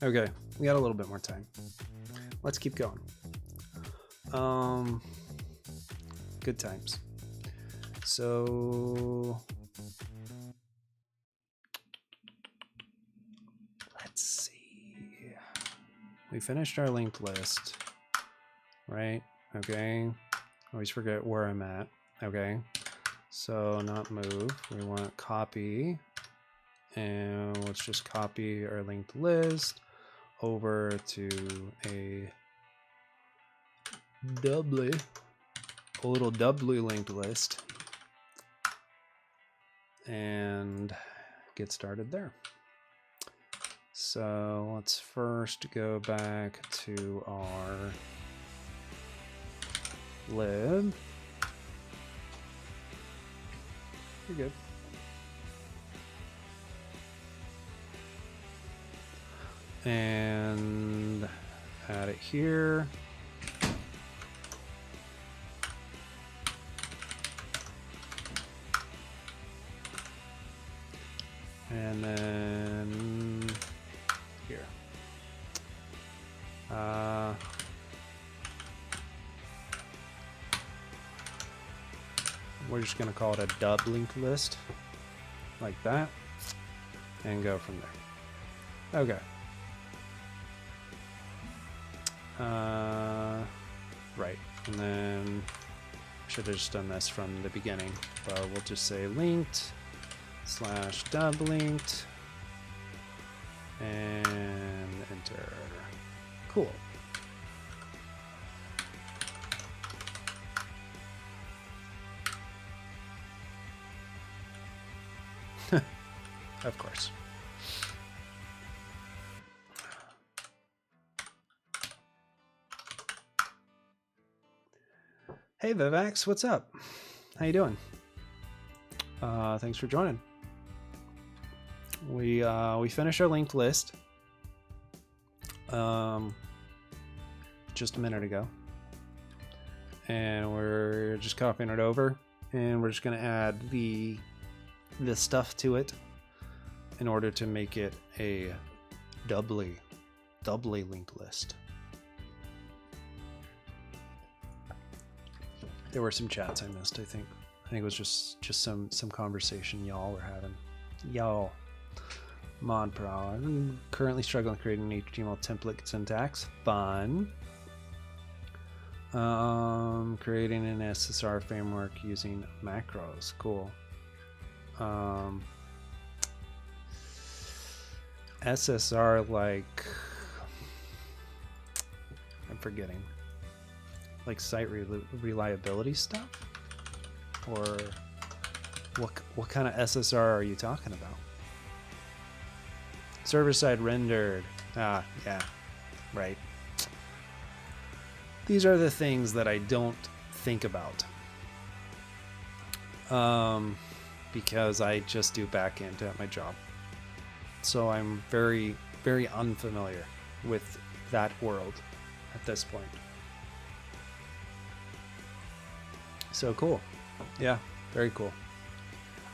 Okay, we got a little bit more time. Let's keep going. Good times. So let's see. We finished our linked list, right? Okay. Always forget where I'm at. Okay. So not move. We want copy. And let's just copy our linked list over to a little doubly linked list and get started there. So let's first go back to our lib. You're good. And add it here. And then here. We're just going to call it a dub linked list like that and go from there. Okay. Right. And then should have just done this from the beginning, but we'll just say linked / dub linked and enter. Cool. Of course. Hey Vivax, what's up? How you doing? Thanks for joining. We finished our linked list just a minute ago, and we're just copying it over, and we're just going to add the stuff to it in order to make it a doubly linked list. There were some chats I missed, I think. I think it was just some conversation y'all were having. Y'all. Mod Pro. I'm currently struggling creating an HTML template syntax. Fun. Creating an SSR framework using macros. Cool. SSR, like, I'm forgetting. Like site reliability stuff? Or what kind of SSR are you talking about? Server-side rendered. Ah, yeah, right. These are the things that I don't think about. Because I just do backend at my job. So I'm very, very unfamiliar with that world at this point. So cool. Yeah, very cool.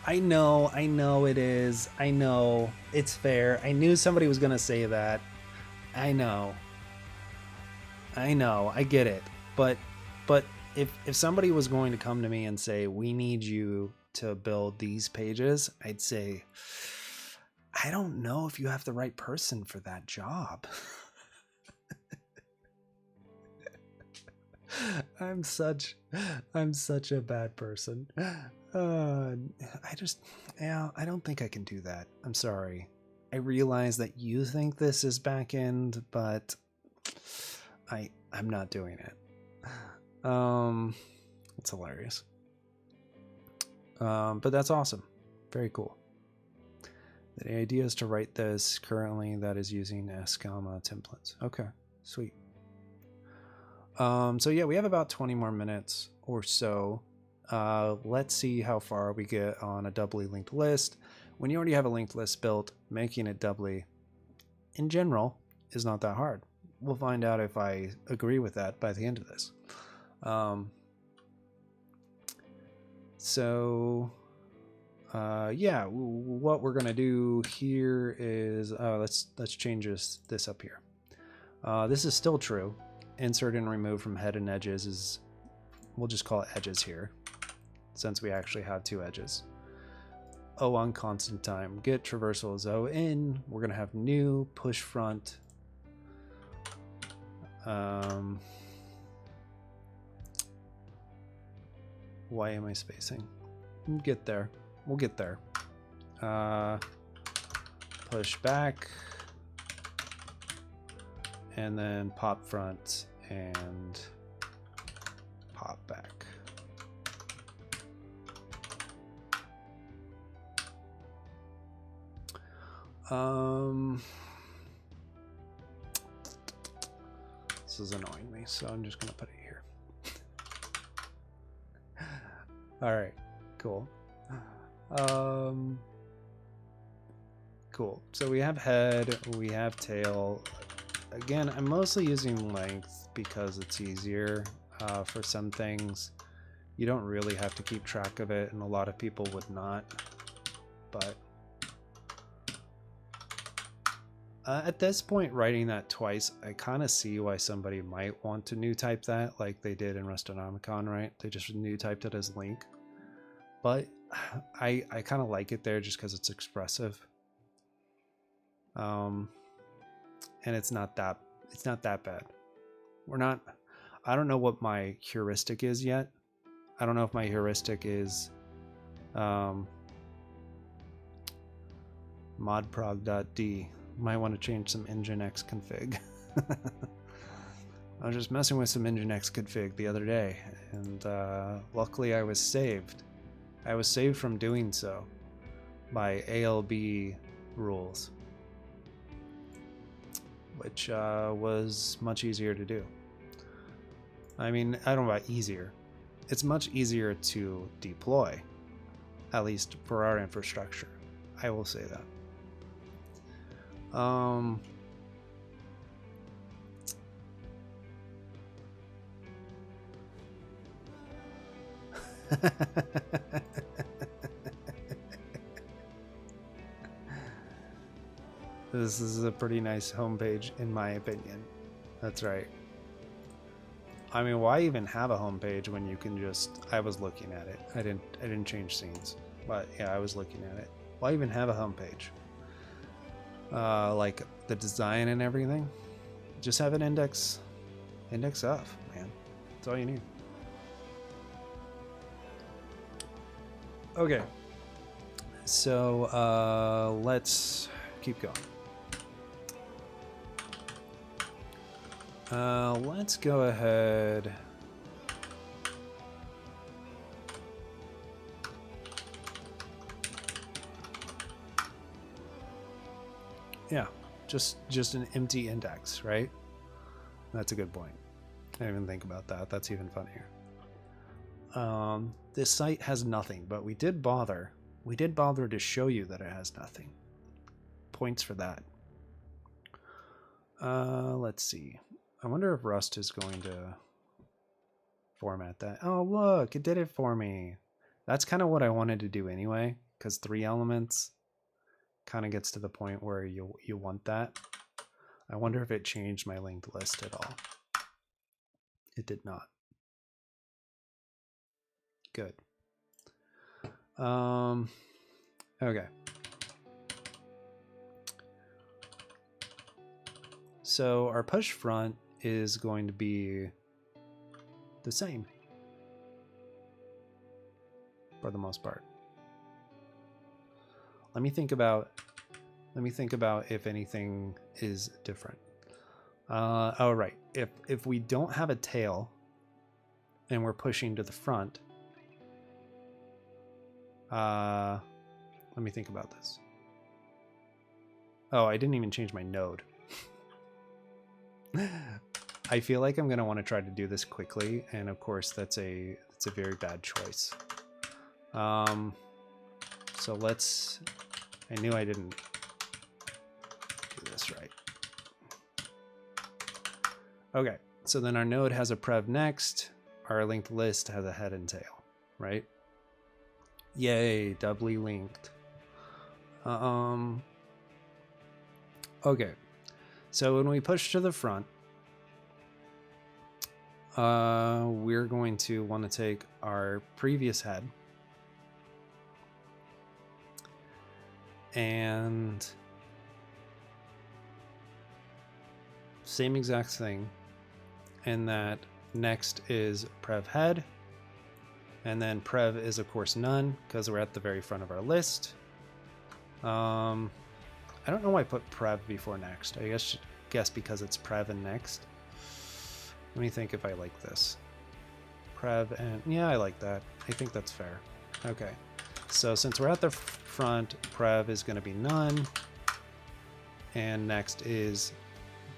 I know it is. I know it's fair. I knew somebody was going to say that. I know. I get it. But if somebody was going to come to me and say, we need you to build these pages, I'd say, I don't know if you have the right person for that job. I'm such a bad person. I don't think I can do that. I'm sorry. I realize that you think this is back end, but I'm not doing it. It's hilarious. But that's awesome. Very cool. The idea is to write this currently that is using S, templates. Okay, sweet. So yeah, we have about 20 more minutes or so. Let's see how far we get on a doubly linked list. When you already have a linked list built, making it doubly in general is not that hard. We'll find out if I agree with that by the end of this. yeah, what we're gonna do here is let's change this up here. This is still true. Insert and remove from head and edges is, we'll just call it edges here, since we actually have two edges. O on constant time. Get traversal is O in. We're gonna have new push front. Why am I spacing? We'll get there. We'll get there. Push back. And then pop front and pop back. This is annoying me, so I'm just gonna put it here. All right, cool. Cool. So we have head, we have tail. Again, I'm mostly using length because it's easier. For some things, you don't really have to keep track of it, and a lot of people would not. But at this point, writing that twice, I kind of see why somebody might want to new type that, like they did in Rustonomicon, right? They just new typed it as link. But I kind of like it there just because it's expressive. And it's not that bad. I don't know what my heuristic is yet. I don't know if my heuristic is modprog.d. Might want to change some nginx config. I was just messing with some nginx config the other day, and luckily I was saved. I was saved from doing so by ALB rules, which was much easier to do. I mean, I don't know about easier. It's much easier to deploy, at least for our infrastructure. I will say that. This is a pretty nice homepage, in my opinion. That's right. I mean, why even have a homepage when you can just... I was looking at it. I didn't change scenes, but yeah, I was looking at it. Why even have a homepage? Like the design and everything. Just have an index of, man. That's all you need. Okay. So let's keep going. Let's go ahead. Yeah, just an empty index, right? That's a good point. I didn't even think about that. That's even funnier. This site has nothing, but we did bother. We did bother to show you that it has nothing. Points for that. Let's see. I wonder if Rust is going to format that. Oh, look, it did it for me. That's kind of what I wanted to do anyway, because 3 elements kind of gets to the point where you want that. I wonder if it changed my linked list at all. It did not. Good. Okay. So our push front is going to be the same for the most part. Let me think about if anything is different. Oh, right. If we don't have a tail and we're pushing to the front, let me think about this. Oh, I didn't even change my node. I feel like I'm going to want to try to do this quickly, and of course that's a very bad choice. So let's... I knew I didn't do this right. Okay, so then our node has a prev next. Our linked list has a head and tail, right? Yay, doubly linked. Okay, so when we push to the front, we're going to want to take our previous head and same exact thing, and that next is prev head, and then prev is of course none because we're at the very front of our list. I don't know why I put prev before next. I guess because it's prev and next. Let me think if I like this. Prev and yeah, I like that. I think that's fair. Okay, so since we're at the front, prev is going to be none, and next is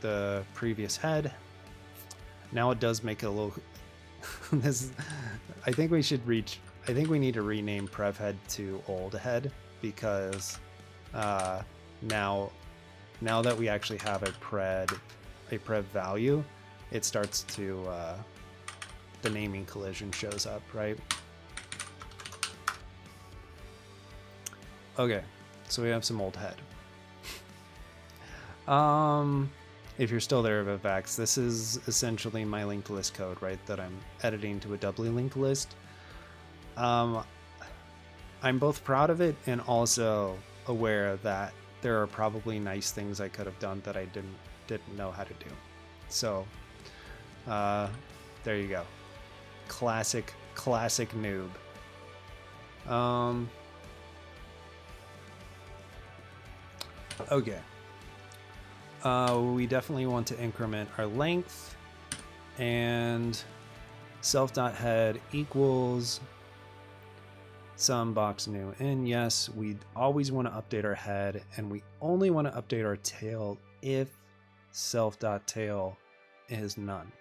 the previous head. Now it does make it a little this I think we need to rename prev head to old head, because now that we actually have a prev value, it starts to the naming collision shows up, right? Okay, so we have some old head. If you're still there, Vivax, this is essentially my linked list code, right, that I'm editing to a doubly linked list. I'm both proud of it and also aware that there are probably nice things I could have done that I didn't know how to do. So there you go. Classic noob. Okay. We definitely want to increment our length, and self.head equals some box new. And yes, we always want to update our head, and we only want to update our tail if self.tail is none.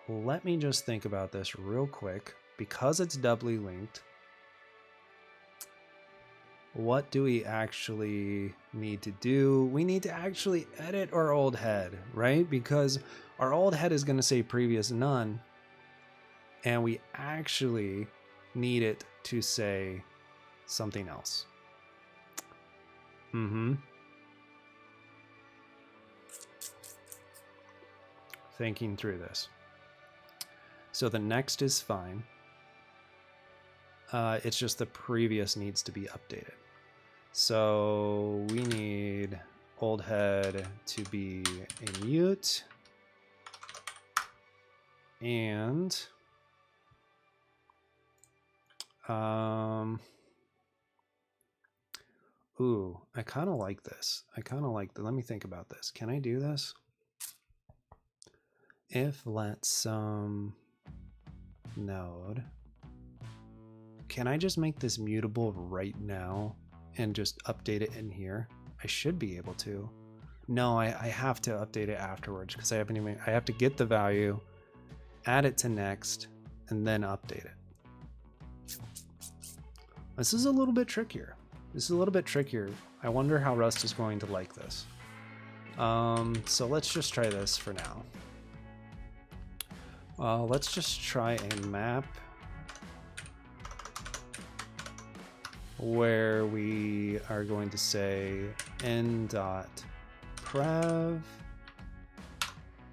Let me just think about this real quick. Because it's doubly linked, what do we actually need to do? We need to actually edit our old head, right? Because our old head is going to say previous none, and we actually need it to say something else. Thinking through this. So the next is fine. It's just the previous needs to be updated. So we need old head to be a mute, and ooh, I kind of like this. Let me think about this. Can I do this? If let's node, can I just make this mutable right now and just update it in here? I should be able to. No, I have to update it afterwards because I have to get the value, add it to next, and then update it. This is a little bit trickier. I wonder how Rust is going to like this. So let's just try this for now. Let's just try a map where we are going to say n.prev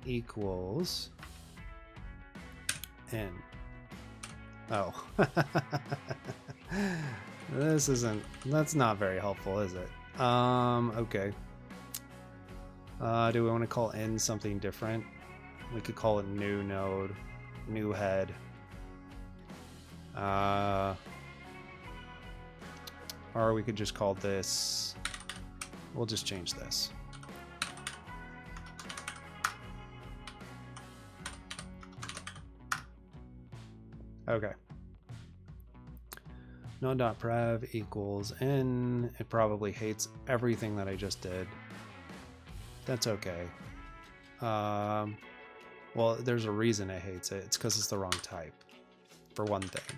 equals n. Oh. That's not very helpful, is it? Okay. Do we want to call n something different? We could call it new node, new head. Or we could just call this, we'll just change this. Okay. Node.prev equals n. It probably hates everything that I just did. That's okay. Well, there's a reason it hates it. It's because it's the wrong type, for one thing.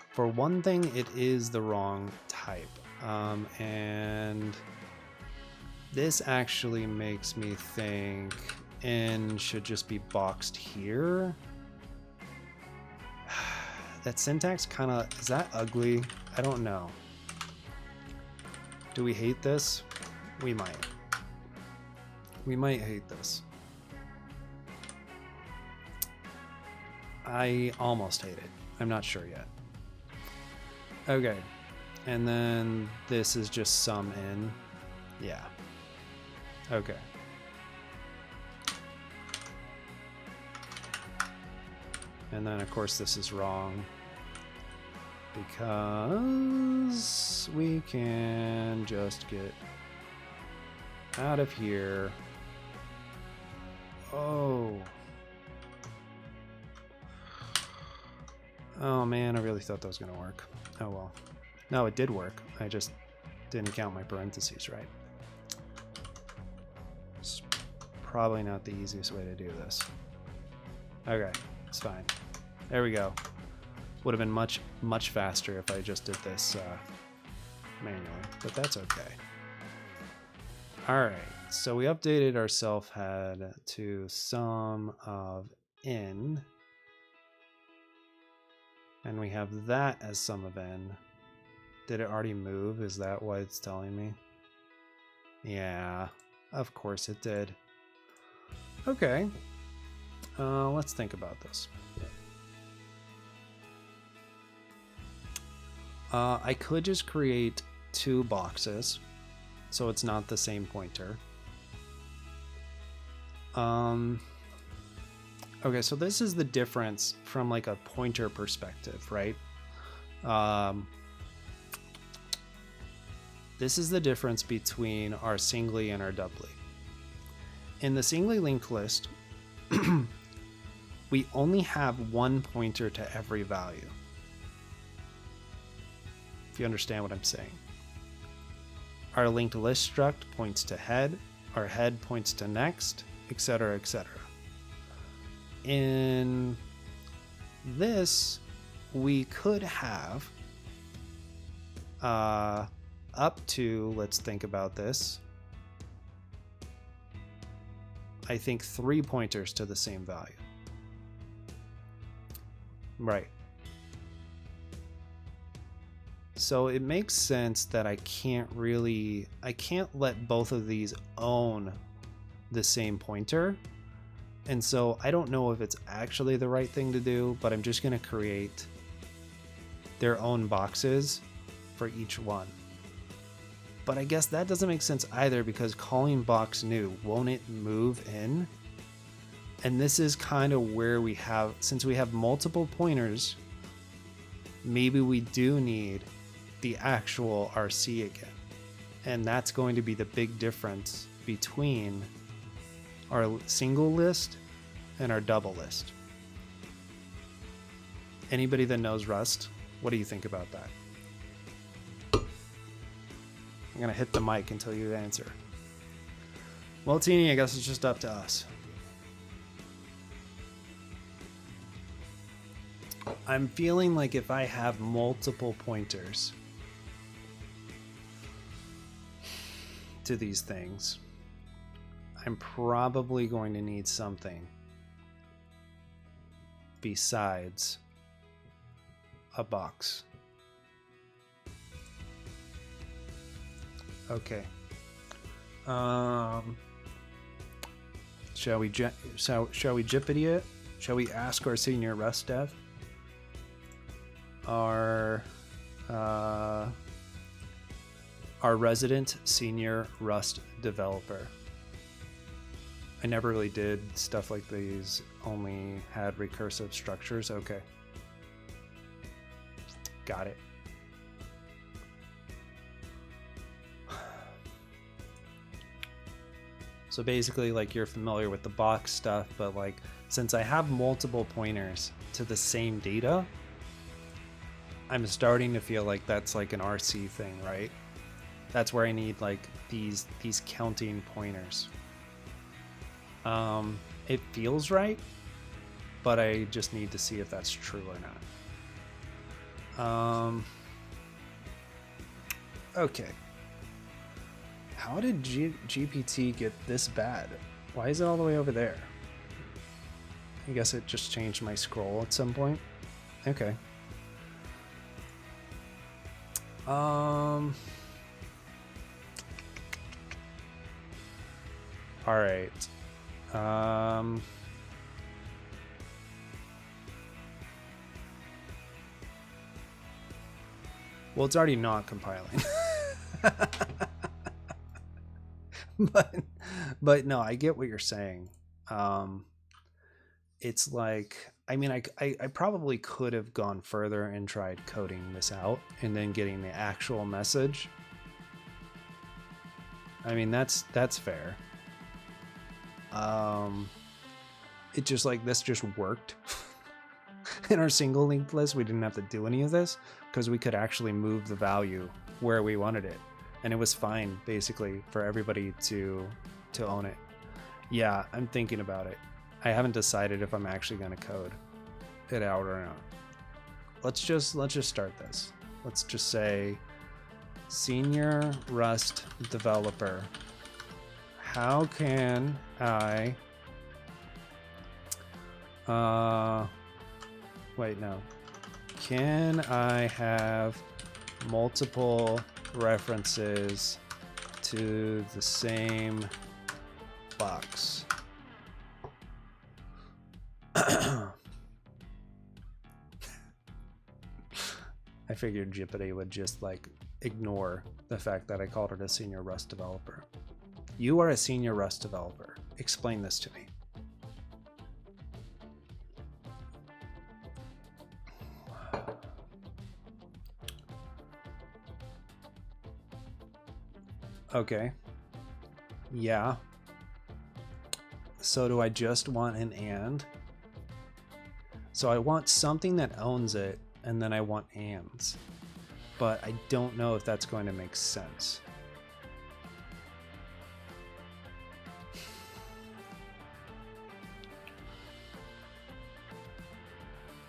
For one thing, it is the wrong type. And this actually makes me think n should just be boxed here. that syntax kind of, is that ugly? I don't know. Do we hate this? We might. We might hate this. I almost hate it. I'm not sure yet. Okay. And then this is just sum in. Yeah. Okay. And then of course this is wrong because we can just get out of here. Oh. Oh man, I really thought that was gonna work. Oh well. No, it did work. I just didn't count my parentheses right. It's probably not the easiest way to do this. Okay, it's fine. There we go. Would have been much, much faster if I just did this manually, but that's okay. All right, so we updated our self head to sum of n, and we have that as sum of n. Did it already move? Is that what it's telling me? Yeah, of course it did. Okay, let's think about this. I could just create two boxes so it's not the same pointer. Okay, so this is the difference from like a pointer perspective, right? This is the difference between our singly and our doubly. In the singly linked list, we only have one pointer to every value. If you understand what I'm saying. Our linked list struct points to head, our head points to next, etc., etc. In this, we could have up to, let's think about this, I think 3 pointers to the same value. Right. So it makes sense that I can't let both of these own the same pointer. And so I don't know if it's actually the right thing to do, but I'm just going to create their own boxes for each one. But I guess that doesn't make sense either, because calling box new, won't it move in? And this is kind of where we have, since we have multiple pointers, maybe we do need the actual RC again. And that's going to be the big difference between our single list and our double list. Anybody that knows Rust, what do you think about that? I'm gonna hit the mic until you answer. Well, Teeny, I guess it's just up to us. I'm feeling like if I have multiple pointers to these things, I'm probably going to need something besides a box. Okay. Shall we jippity it? Shall we ask our senior Rust dev? Our resident senior Rust developer. I never really did stuff like these, only had recursive structures. Okay. Got it. So basically, like, you're familiar with the box stuff, but like, since I have multiple pointers to the same data, I'm starting to feel like that's like an RC thing, right? That's where I need like these counting pointers. It feels right, but I just need to see if that's true or not. Okay. How did GPT get this bad? Why is it all the way over there? I guess it just changed my scroll at some point. Okay. All right. Well, it's already not compiling. but no, I get what you're saying. It's like, I mean, I probably could have gone further and tried coding this out and then getting the actual message. I mean, that's fair. It just like this just worked. In our single linked list, we didn't have to do any of this because we could actually move the value where we wanted it, and it was fine basically for everybody to own it. Yeah, I'm thinking about it. I haven't decided if I'm actually going to code it out or not. Let's just start this. Let's just say senior Rust developer. How can I wait, no. Can I have multiple references to the same box? I figured Jippity would just like ignore the fact that I called it a senior Rust developer. You are a senior Rust developer. Explain this to me. Okay. Yeah. So do I just want an and? So I want something that owns it, and then I want ands. But I don't know if that's going to make sense.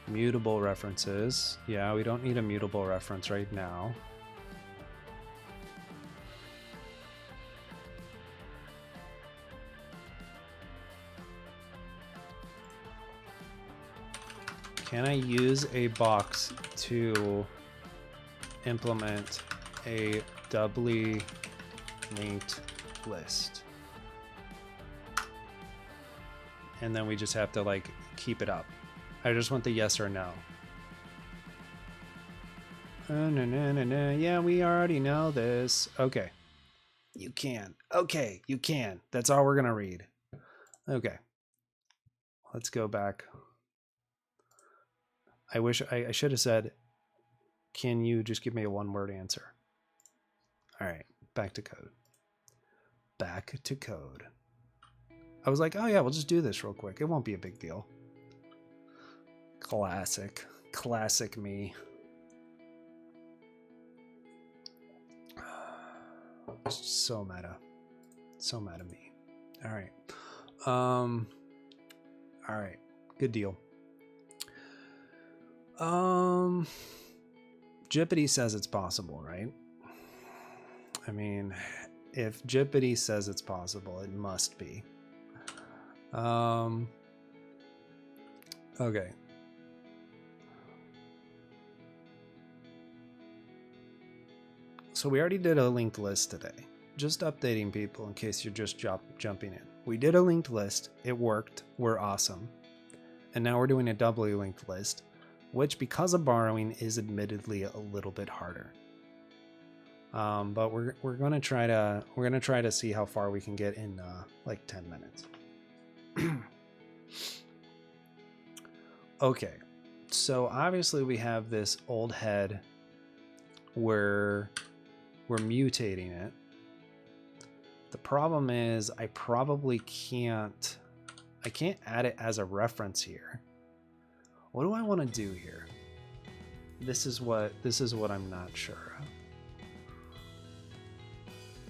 Mutable references. Yeah, we don't need a mutable reference right now. Can I use a box to implement a doubly linked list? And then we just have to like keep it up. I just want the yes or no. No. Yeah, we already know this. Okay. You can. Okay, you can. That's all we're going to read. Okay. Let's go back. I wish I should have said, can you just give me a one-word answer? All right, back to code. Back to code. I was like, oh yeah, we'll just do this real quick. It won't be a big deal. Classic me. So meta me. All right, good deal. Jippity says it's possible, right? I mean, if Jippity says it's possible, it must be. Okay. So we already did a linked list today. Just updating people in case you're just jumping in. We did a linked list. It worked. We're awesome. And now we're doing a doubly linked list, which because of borrowing is admittedly a little bit harder. But we're gonna try to see how far we can get in like 10 minutes. Okay, so obviously we have this old head where we're mutating it. The problem is I can't add it as a reference here. What do I want to do here? This is what I'm not sure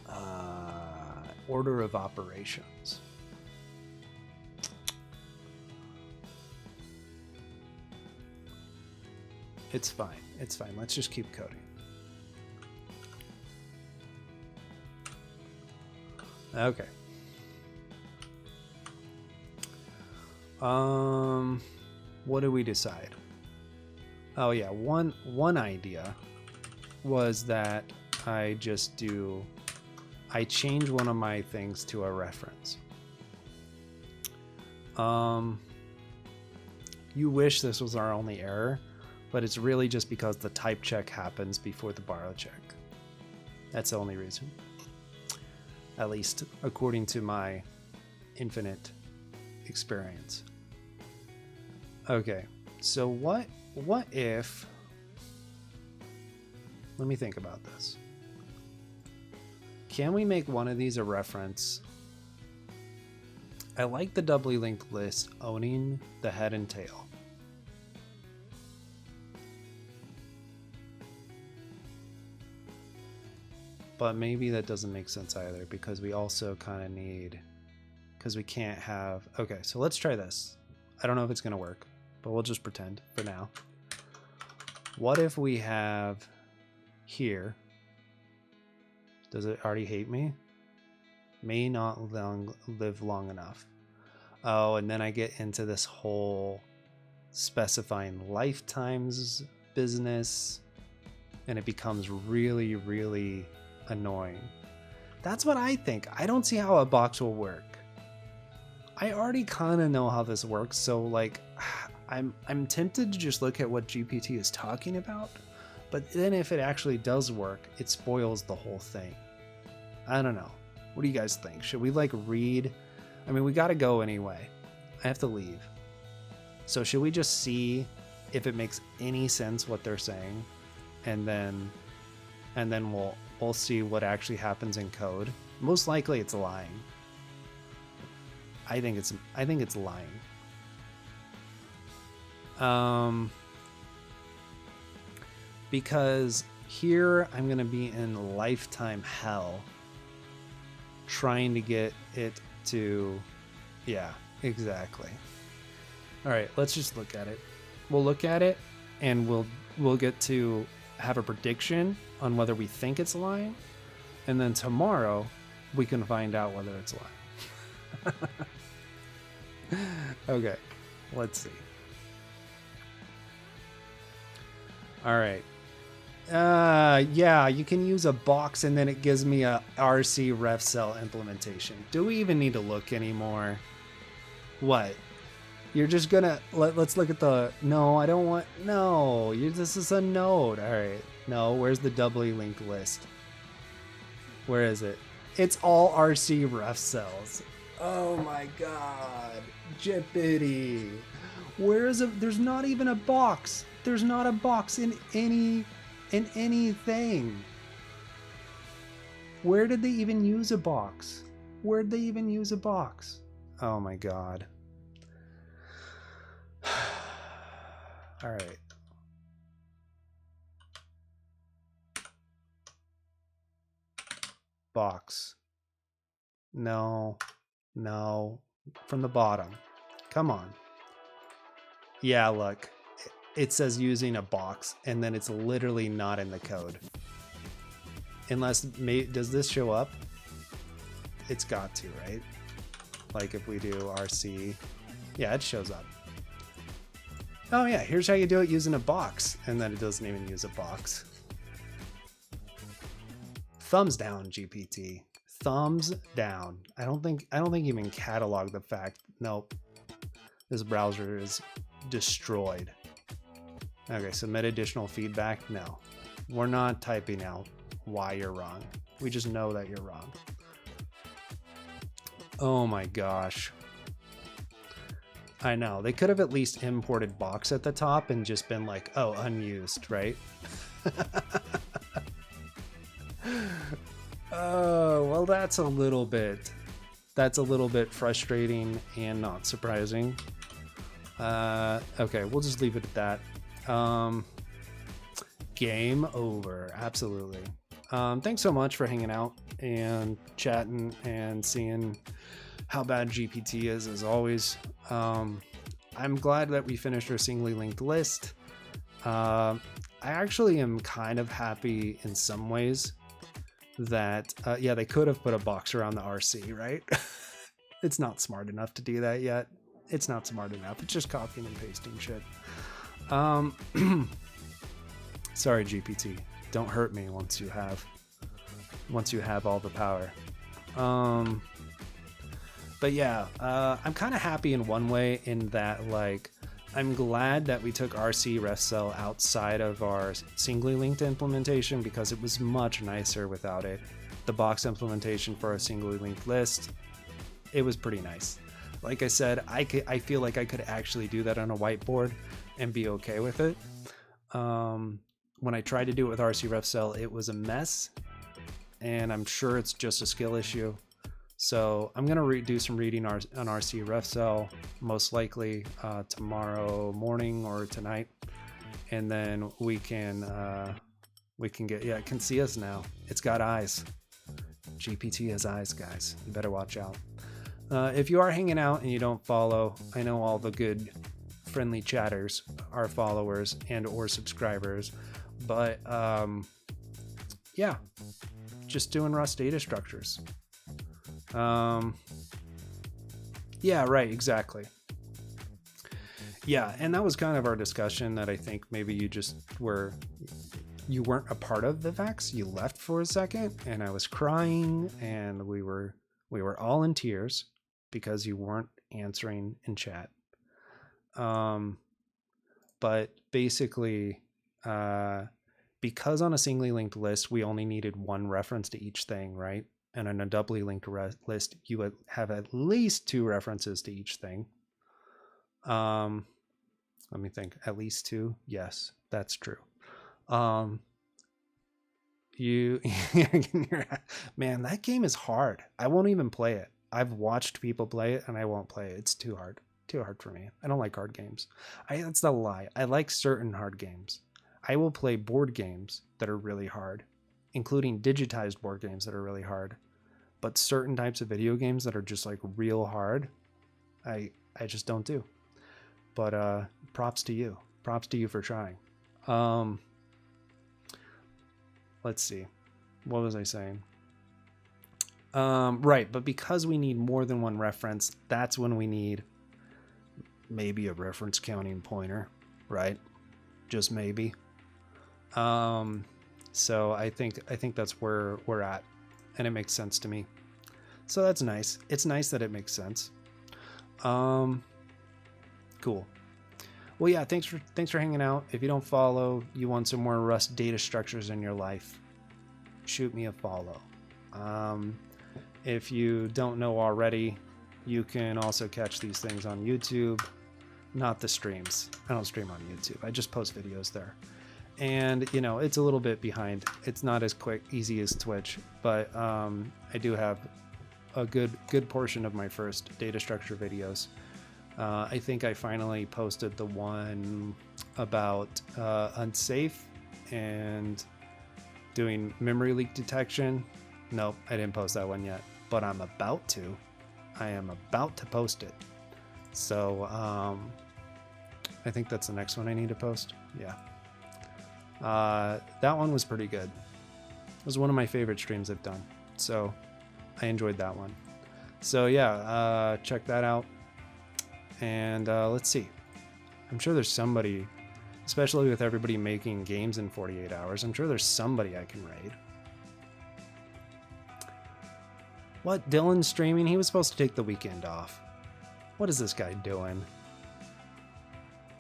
of. Order of operations. It's fine. Let's just keep coding. Okay. What do we decide? Oh yeah, one idea was that I change one of my things to a reference. You wish this was our only error, but it's really just because the type check happens before the borrow check. That's the only reason. At least according to my infinite experience. Okay, so what if, let me think about this. Can we make one of these a reference? I like the doubly linked list owning the head and tail. But maybe that doesn't make sense either, because we also kind of need, because we can't have, okay, so let's try this. I don't know if it's going to work, but we'll just pretend for now. What if we have here, does it already hate me? May not live long enough. Oh, and then I get into this whole specifying lifetimes business, and it becomes really, really annoying. That's what I think. I don't see how a box will work. I already kind of know how this works, so like I'm tempted to just look at what GPT is talking about, but then if it actually does work, it spoils the whole thing. I don't know. What do you guys think? Should we like read? I mean, we got to go anyway. I have to leave. So should we just see if it makes any sense what they're saying, and then we'll see what actually happens in code. Most likely it's lying. I think it's lying. Because here I'm going to be in lifetime hell trying to get it to, yeah, exactly. All right, let's just look at it. We'll look at it and we'll get to have a prediction on whether we think it's lying, and then tomorrow we can find out whether it's lying. Okay, let's see. All right. Yeah, you can use a box and then it gives me a RC ref cell implementation. Do we even need to look anymore? What? You're just gonna let's look at the, no, I don't want, no, this is a node. All right, no, where's the doubly linked list? Where is it? It's all RC ref cells. Oh my god, Jippity. Where is it? There's not even a box. There's not a box in anything. Where did they even use a box? Where'd they even use a box? Oh my god. All right. Box. No. From the bottom. Come on. Yeah, look. It says using a box, and then it's literally not in the code. Unless, does this show up? It's got to, right? Like if we do RC. Yeah, it shows up. Oh yeah, here's how you do it using a box, and then it doesn't even use a box. Thumbs down, GPT. Thumbs down. I don't think you even catalog the fact. Nope. This browser is destroyed. Okay, submit additional feedback. No, we're not typing out why you're wrong. We just know that you're wrong. Oh my gosh. I know. They could have at least imported box at the top and just been like, oh, unused, right? Oh, well, that's a little bit frustrating and not surprising. Okay, we'll just leave it at that. Game over. Absolutely. Thanks so much for hanging out and chatting and seeing how bad GPT is, as always. I'm glad that we finished our singly linked list. I actually am kind of happy in some ways that, yeah, they could have put a box around the RC, right? It's not smart enough to do that yet. It's not smart enough. It's just copying and pasting shit. Sorry, GPT. don't hurt me once you have all the power. But yeah, I'm kind of happy in one way, in that like I'm glad that we took RC ref cell outside of our singly linked implementation, because it was much nicer without it. The box implementation for our singly linked list, it was pretty nice. Like I said, I feel like I could actually do that on a whiteboard and be okay with it. When I tried to do it with RC ref cell, it was a mess, and I'm sure it's just a skill issue. So I'm gonna do some reading on RC ref cell, most likely tomorrow morning or tonight, and then we can get, yeah, it can see us now. It's got eyes. GPT has eyes, guys. You better watch out. If you are hanging out and you don't follow, I know all the good friendly chatters are followers and or subscribers, but yeah, just doing Rust data structures. Yeah, right, exactly. Yeah, and that was kind of our discussion, that I think maybe you weren't a part of the Vax. You left for a second, and I was crying, and we were all in tears because you weren't answering in chat. But basically, because on a singly linked list, we only needed one reference to each thing, right? And on a doubly linked list, you would have at least 2 references to each thing. Let me think. At least 2. Yes, that's true. Man, that game is hard. I won't even play it. I've watched people play it, and I won't play it. It's too hard. Too hard for me. I don't like hard games. That's not a lie. I like certain hard games. I will play board games that are really hard, including digitized board games that are really hard. But certain types of video games that are just like real hard, I just don't do. But props to you. Props to you for trying. Let's see. What was I saying? Right, but because we need more than one reference, that's when we need maybe a reference counting pointer, right? Just maybe. So I think that's where we're at, and it makes sense to me. So that's nice. It's nice that it makes sense. Cool. Well, yeah, thanks for hanging out. If you don't follow, you want some more Rust data structures in your life, shoot me a follow. If you don't know already, you can also catch these things on YouTube, not the streams. I don't stream on YouTube. I just post videos there. And, you know, it's a little bit behind. It's not as easy as Twitch, but I do have a good portion of my first data structure videos. I think I finally posted the one about unsafe and doing memory leak detection. Nope, I didn't post that one yet, but I'm about to. I am about to post it. So I think that's the next one I need to post. Yeah. That one was pretty good. It was one of my favorite streams I've done. So I enjoyed that one. So yeah, check that out. And let's see. I'm sure there's somebody, especially with everybody making games in 48 hours, I'm sure there's somebody I can raid. What? Dylan's streaming? He was supposed to take the weekend off. What is this guy doing?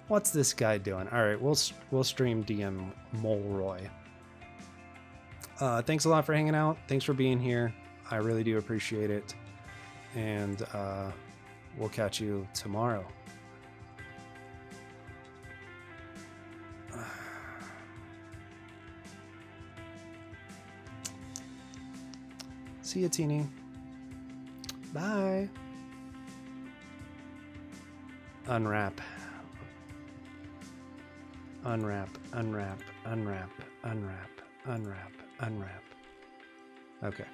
What's this guy doing? All right, we'll stream DM Molroy. Thanks a lot for hanging out. Thanks for being here. I really do appreciate it. And we'll catch you tomorrow. See you, Teeny. Bye. Unwrap. Unwrap, unwrap, unwrap, unwrap, unwrap, unwrap. Okay.